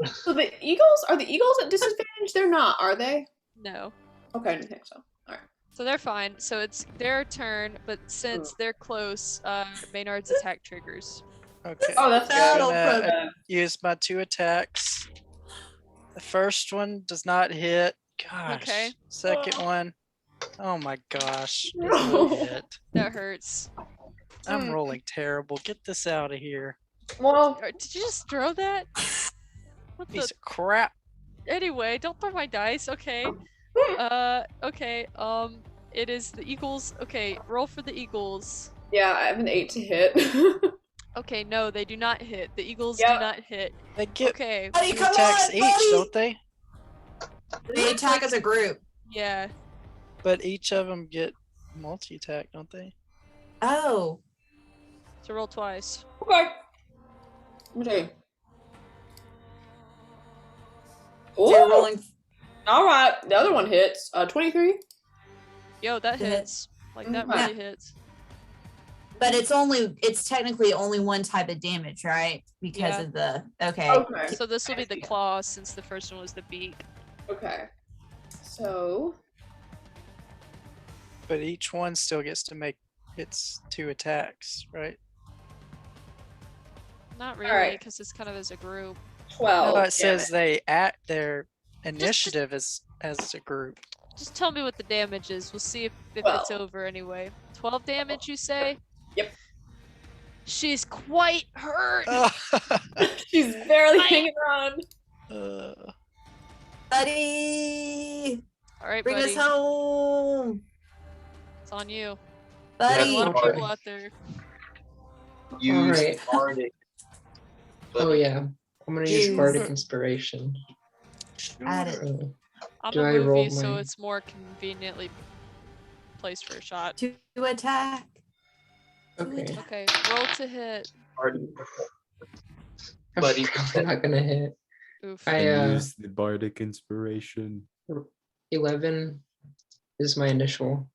So the eagles are the eagles at disadvantage? They're not, are they? No. Okay, I didn't think so. All right. So they're fine. So it's their turn, but since they're close, Maynard's attack triggers. Okay. Oh, that's Battle good. Gonna program. use my 2 attacks. The first one does not hit. Gosh. Okay. Second one. Oh my gosh. Does No. not hit. That hurts. I'm rolling terrible. Get this out of here. Well, Did you just throw that? What the? Piece of crap. Anyway, don't throw my dice. Okay. Okay. It is the Eagles. Okay, roll for the Eagles. yeah, I have an 8 to hit. Okay, no, they do not hit. The Eagles Yep. do not hit. They get Okay. Buddy, 2 come attacks on, each, buddy. don't they? They attack as a group. Yeah. But each of them get multi-attack, don't they? Oh. So roll twice. Okay. Let me tell you. So you're Ooh, rolling. all right. The other one hits. 23. Yo, that Hit. hits. Like that Mhm. really hits. But it's technically only one type of damage, right? Because Yeah. of the okay. Okay. So this will be the see. claw since the first one was the beak. Okay. So But each one still gets to make its 2 attacks, right? Not really, Alright. because it's kind of as a group. 12. No, damn it says it. they act their initiative as a group. Just tell me what the damage is. We'll see if it's Well. over anyway. 12 damage, you say? Yep. She's quite hurt. She's barely hanging on. Buddy, All right, bring buddy. us home. It's on you. Buddy. There's a lot of Alright. people out there. Use Alright. Bardic. Oh yeah, I'm gonna use Use- Bardic Inspiration. Add it. I'm Do a I roll movie, so my- it's more conveniently placed for a shot. To attack. Okay. Okay, roll to hit. Bardic. I'm Buddy. probably not gonna hit. Oof. I And use the bardic inspiration. 11 is my initial.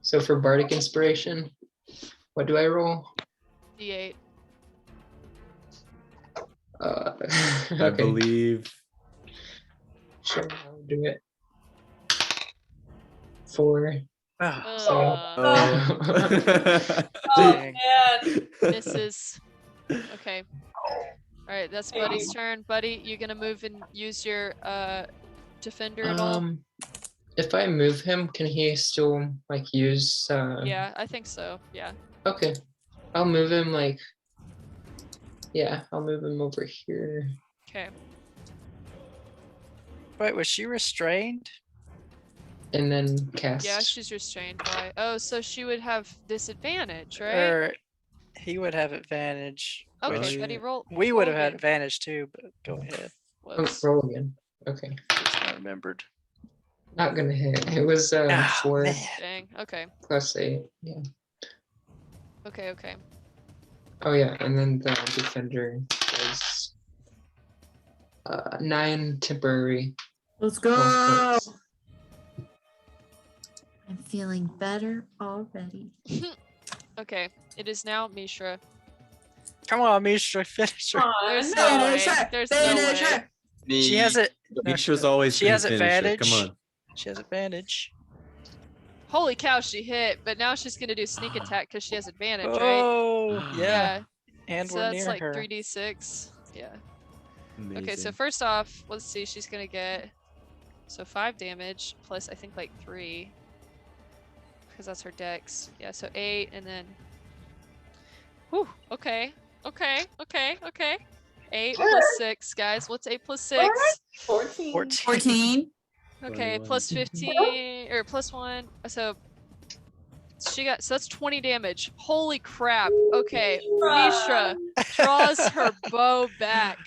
So for Bardic Inspiration, what do I roll? D8. Uh, I believe. Sure, I'll do it. 4. Uh, Oh. Oh Dang. man. misses. Okay. Alright, that's Buddy's turn. Buddy, you gonna move and use your defender at all? If I move him, can he still like use? Yeah, I think so. Yeah. Okay, I'll move him like. Yeah, I'll move him over here. Okay. Wait, was she restrained? And then cast. Yeah, she's restrained by. Oh, so she would have disadvantage, right? Or he would have advantage. Okay, which Buddy, roll. we would roll have had again. advantage too, but go ahead. Oh, Whoops. roll again. Okay, I remembered. not gonna hit. It was Ah, 4 man. Dang. Okay. plus 8. Yeah. Okay. Okay. Oh yeah, and then the defender was 9 temporary. Let's health go. points. I'm feeling better already. Okay. It is now Mishra. Come on, Mishra, finish her. Come on. There's no way. Finish her. There's no Finish way. her. She has it. No, Each was always she been has finisher. advantage. Come on. She has advantage. Holy cow, she hit, but now she's gonna do sneak attack because she has advantage, right? Oh, yeah. And So we're that's near like her. 3d6. Yeah. Okay, so Amazing. first off, let's see, she's gonna get 5 damage plus I think like 3. Because that's her dex. Yeah, so 8 and then whew, okay. 8 plus 6, guys. What's 8 plus 6? 14. 14. Okay, 21. plus 15 or plus 1. So she got that's 20 damage. Holy crap. Okay, Mishra draws her bow back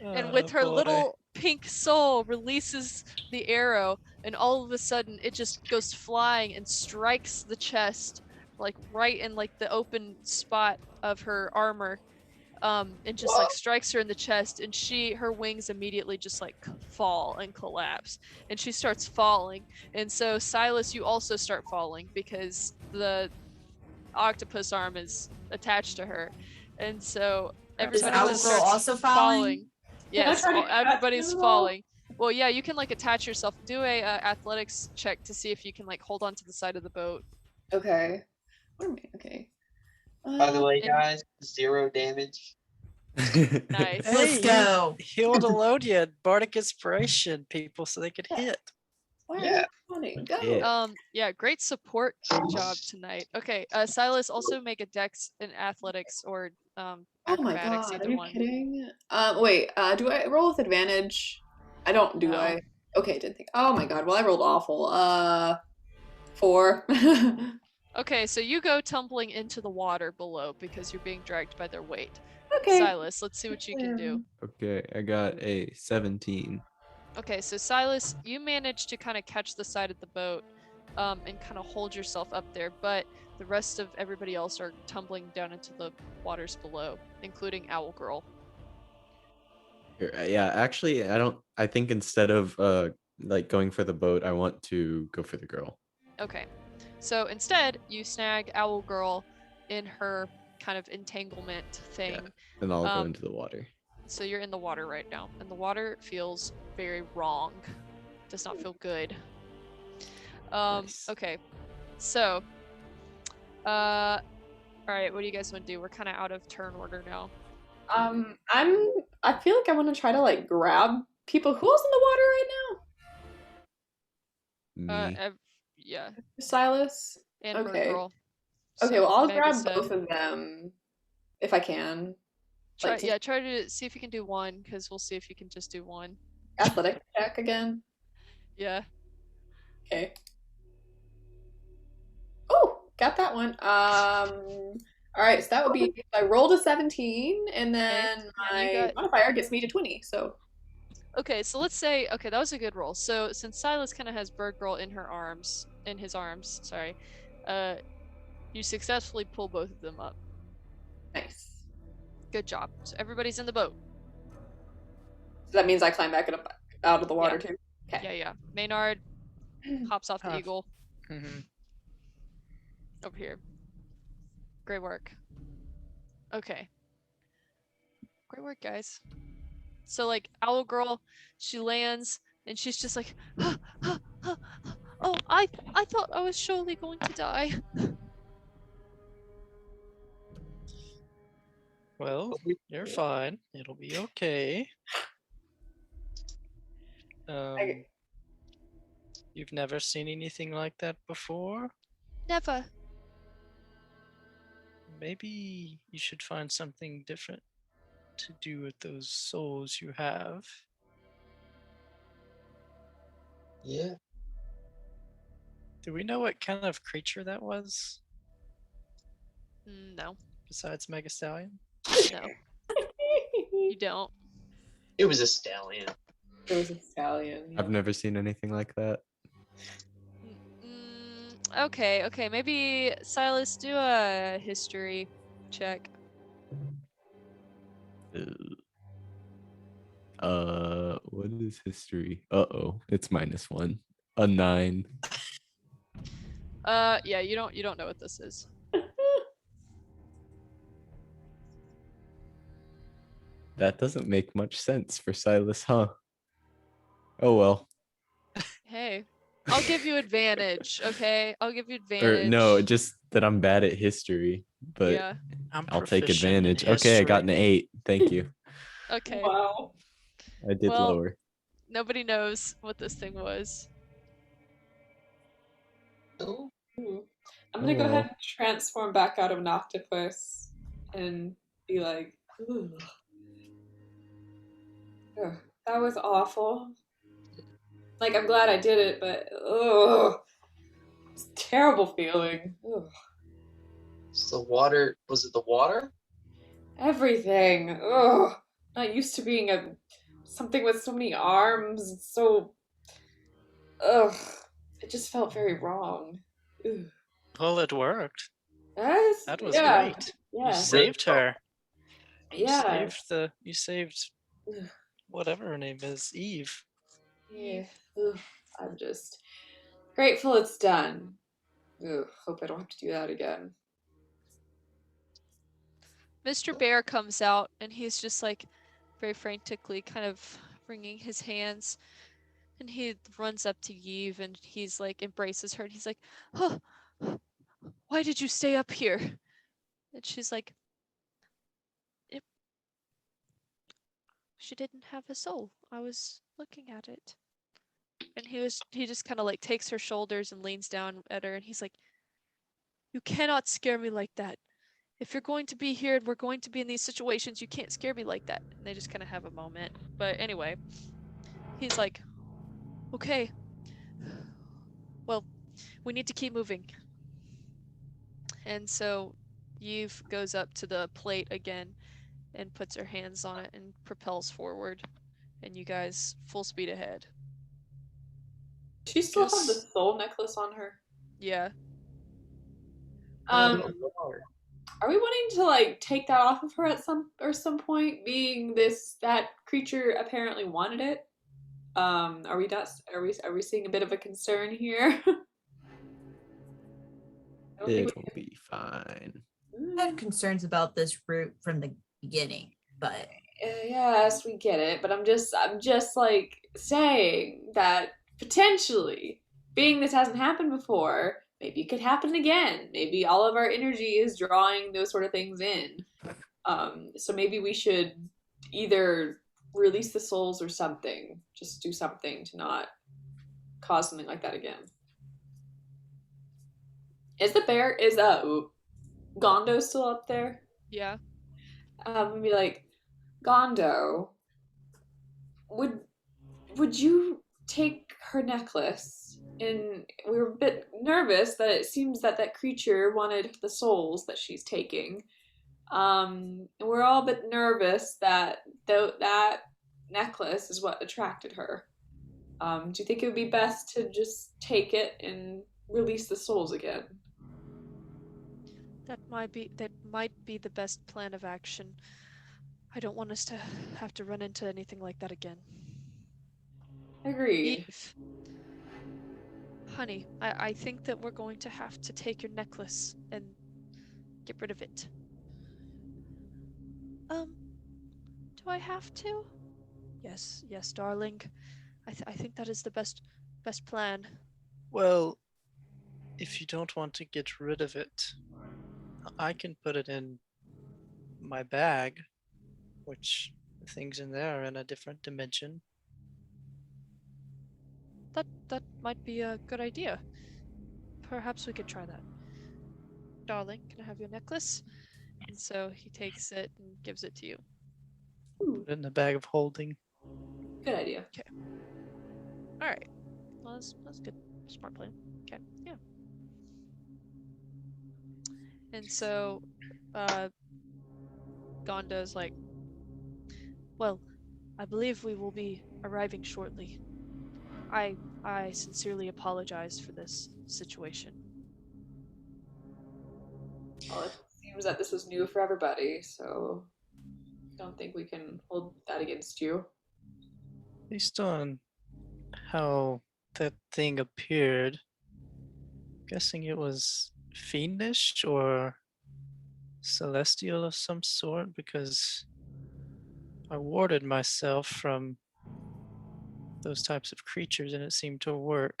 and with her Oh, boy. little pink soul releases the arrow and all of a sudden it just goes flying and strikes the chest like right in like the open spot of her armor and just like strikes her in the chest and her wings immediately just like fall and collapse and she starts falling and so Silas, you also start falling because the octopus arm is attached to her and so Is everybody Owl just Girl starts also falling? Yes, try to well, catch everybody's them all? falling. Well, yeah, you can like attach yourself. Do a athletics check to see if you can like hold on to the side of the boat. Okay. What am I? Okay. By the way, and- guys, 0 damage. Nice. Let's Hey, go. Healed Elodia, Bardic Inspiration, people, so they could hit. Why are Yeah. you funny? Go. Yeah. Yeah, great support job tonight. Okay, Silas, also make a dex in athletics or Oh my acrobatics, god, either are you one. kidding? Wait, do I roll with advantage? I don't, do No. I? Okay, didn't think. Oh my god, well I rolled awful. 4. Okay, so you go tumbling into the water below because you're being dragged by their weight. Okay. Silas, let's see what you can do. Okay, I got a 17. Okay, so Silas, you managed to kind of catch the side of the boat and kind of hold yourself up there, but the rest of everybody else are tumbling down into the waters below, including Owl Girl. Yeah, actually, I think instead of like going for the boat, I want to go for the girl. Okay, so instead, you snag Owl Girl in her kind of entanglement thing. Then I'll go Um, into the water. So you're in the water right now, and the water feels very wrong. Does not feel good. Nice. Okay, so, all right, what do you guys want to do? We're kind of out of turn order now. I feel like I want to try to like grab people. Who's in the water right now? Me. Yeah, Silas. and Bird Okay. Girl. Okay, So well I'll Meg grab said, both of them if I can. try, Like, try to see if you can do one, because we'll see if you can just do one. athletic check again. Yeah. Okay. Oh, got that one. All right, so that would be I rolled a 17, and then and you my got- modifier gets me to 20. So Okay, so let's say, okay, that was a good roll. So since Silas kind of has Bird Girl in his arms, sorry, you successfully pull both of them up. nice. Good job. So everybody's in the boat. So that means I climb back up out of the water too. Okay. Yeah. Maynard hops off the Huff. eagle hmm over here. Great work. Okay. Great work, guys. So like Owl Girl, she lands and she's just like, oh, I thought I was surely going to die. Well, you're fine. It'll be okay. You've never seen anything like that before? Never. Maybe you should find something different to do with those souls you have. Yeah. Do we know what kind of creature that was No, besides Mega Stallion? no, you don't. It was a stallion. It was a stallion. I've never seen anything like that. Okay. Maybe Silas, do a history check. What is history? Uh-oh, it's -1. A 9. Yeah, you don't know what this is. That doesn't make much sense for Silas, huh? Oh well. Hey, I'll give you advantage. Okay, I'll give you advantage. Or no, just that I'm bad at history, but yeah. I'll take proficient in advantage. Okay, I got an history. 8. Thank you. Okay. Wow. I did Well, lower. Nobody knows what this thing was. Oh, Ooh. I'm gonna go ahead and transform back out of an octopus and be like, ooh. Ugh, that was awful. Like, I'm glad I did it, but ugh, it's a terrible feeling. Ugh. so the water, was it the water? Everything. Ugh. Not used to being something with so many arms. It's so. Ugh. It just felt very wrong. Ugh. Well, it worked. Yes, That was yeah, great. Yeah. You saved her. Yeah. You saved Ugh. whatever her name is, Eve. Yeah. Ugh. I'm just grateful it's done. Ugh. Hope I don't have to do that again. Mr. Bear comes out and he's just like very frantically kind of wringing his hands, and he runs up to Eve and he's like embraces her and he's like, oh, why did you stay up here? And she's like, she didn't have a soul. I was looking at it. And he just kind of like takes her shoulders and leans down at her and he's like, you cannot scare me like that. If you're going to be here and we're going to be in these situations, you can't scare me like that. And they just kind of have a moment. But anyway, he's like, okay, well, we need to keep moving. And so Eve goes up to the plate again and puts her hands on it and propels forward. And you guys full speed ahead. She still have the Yes. soul necklace on her. Yeah. Um, Water. are we wanting to like take that off of her at some point? Being that creature apparently wanted it. Are we seeing a bit of a concern here? I don't think It'll be fine. I had concerns about this route from the beginning, but Yes, we get it, but I'm just like saying that potentially, being this hasn't happened before, maybe it could happen again. Maybe all of our energy is drawing those sort of things in. So maybe we should either release the souls or something. Just do something to not cause something like that again. Is Gondo still up there? Yeah. Be like, Gondo, would you take her necklace? And we were a bit nervous that it seems that that creature wanted the souls that she's taking. And we're all a bit nervous that that necklace is what attracted her. Do you think it would be best to just take it and release the souls again? That might be the best plan of action. I don't want us to have to run into anything like that again. Agreed. Eve. Honey, I think that we're going to have to take your necklace and get rid of it. Do I have to? Yes, darling. I think that is the best plan. Well, if you don't want to get rid of it, I can put it in my bag, which the things in there are in a different dimension. That might be a good idea. Perhaps we could try that. Darling, can I have your necklace? And so he takes it and gives it to you. Put it in the bag of holding. Good idea. All right. Well, that's good. Smart plan. Okay. Yeah. And so, Gonda's like, well, I believe we will be arriving shortly. I sincerely apologize for this situation. Well, it seems that this is new for everybody, so I don't think we can hold that against you. Based on how that thing appeared, I'm guessing it was fiendish or celestial of some sort, because I warded myself from those types of creatures and it seemed to work.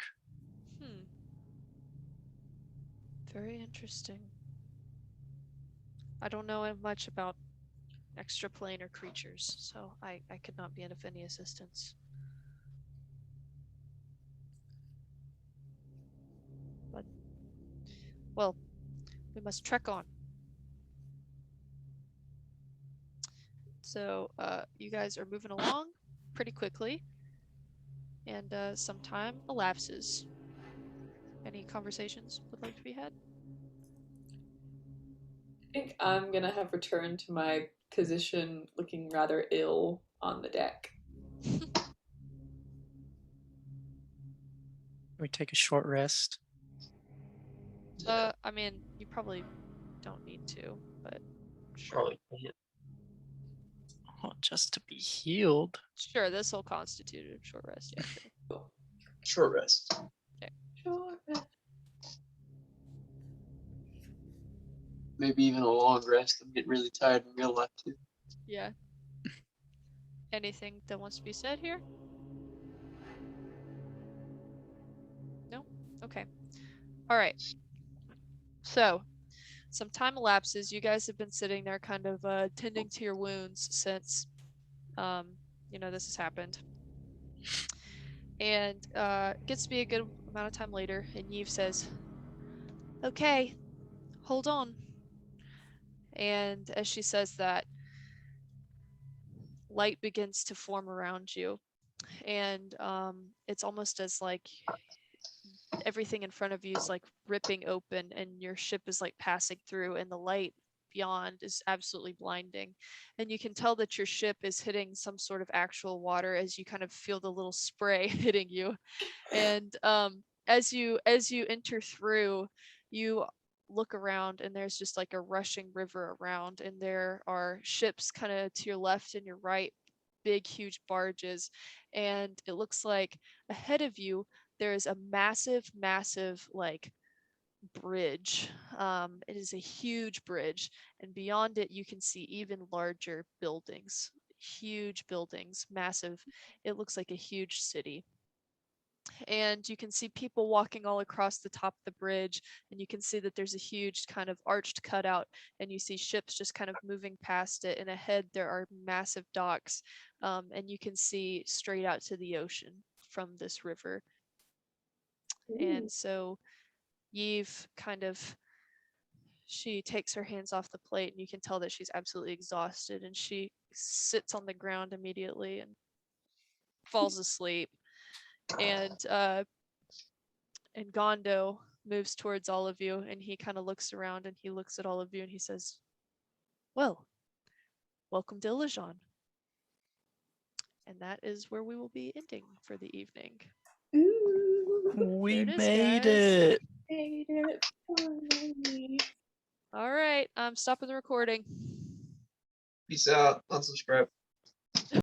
Very interesting. I don't know much about extraplanar creatures, so I could not be of any assistance. But, well, we must trek on. So, you guys are moving along pretty quickly, and some time elapses. Any conversations would like to be had? I think I'm gonna have returned to my position looking rather ill on the deck. We take a short rest. I mean, you probably don't need to, but sure. Probably can't. Oh, just to be healed. Sure, this will constitute a short rest. Yeah, sure. Short rest. Sure. Maybe even a long rest. I'm getting really tired in real life too. Yeah. Anything that wants to be said here? No? Okay. All right. So, some time elapses. You guys have been sitting there kind of tending to your wounds since, this has happened. And gets to be a good amount of time later, and Yves says, okay, hold on. And as she says that, light begins to form around you. And it's almost as like everything in front of you is like ripping open and your ship is like passing through, and the light beyond is absolutely blinding. And you can tell that your ship is hitting some sort of actual water as you kind of feel the little spray hitting you. And as you enter through, you look around and there's just like a rushing river around, and there are ships kind of to your left and your right, big huge barges, and it looks like ahead of you there is a massive like bridge. It is a huge bridge, and beyond it you can see even larger buildings, huge buildings, massive. It looks like a huge city. And you can see people walking all across the top of the bridge, and you can see that there's a huge kind of arched cutout, and you see ships just kind of moving past it, and ahead there are massive docks, and you can see straight out to the ocean from this river. And so Yves she takes her hands off the plate, and you can tell that she's absolutely exhausted, and she sits on the ground immediately and falls asleep. And Gondo moves towards all of you, and he kind of looks around and he looks at all of you and he says, "Well, welcome to Illajon." And that is where we will be ending for the evening. We There it is, made guys. it. Made it finally. All right, I'm stopping the recording. Peace out. Unsubscribe.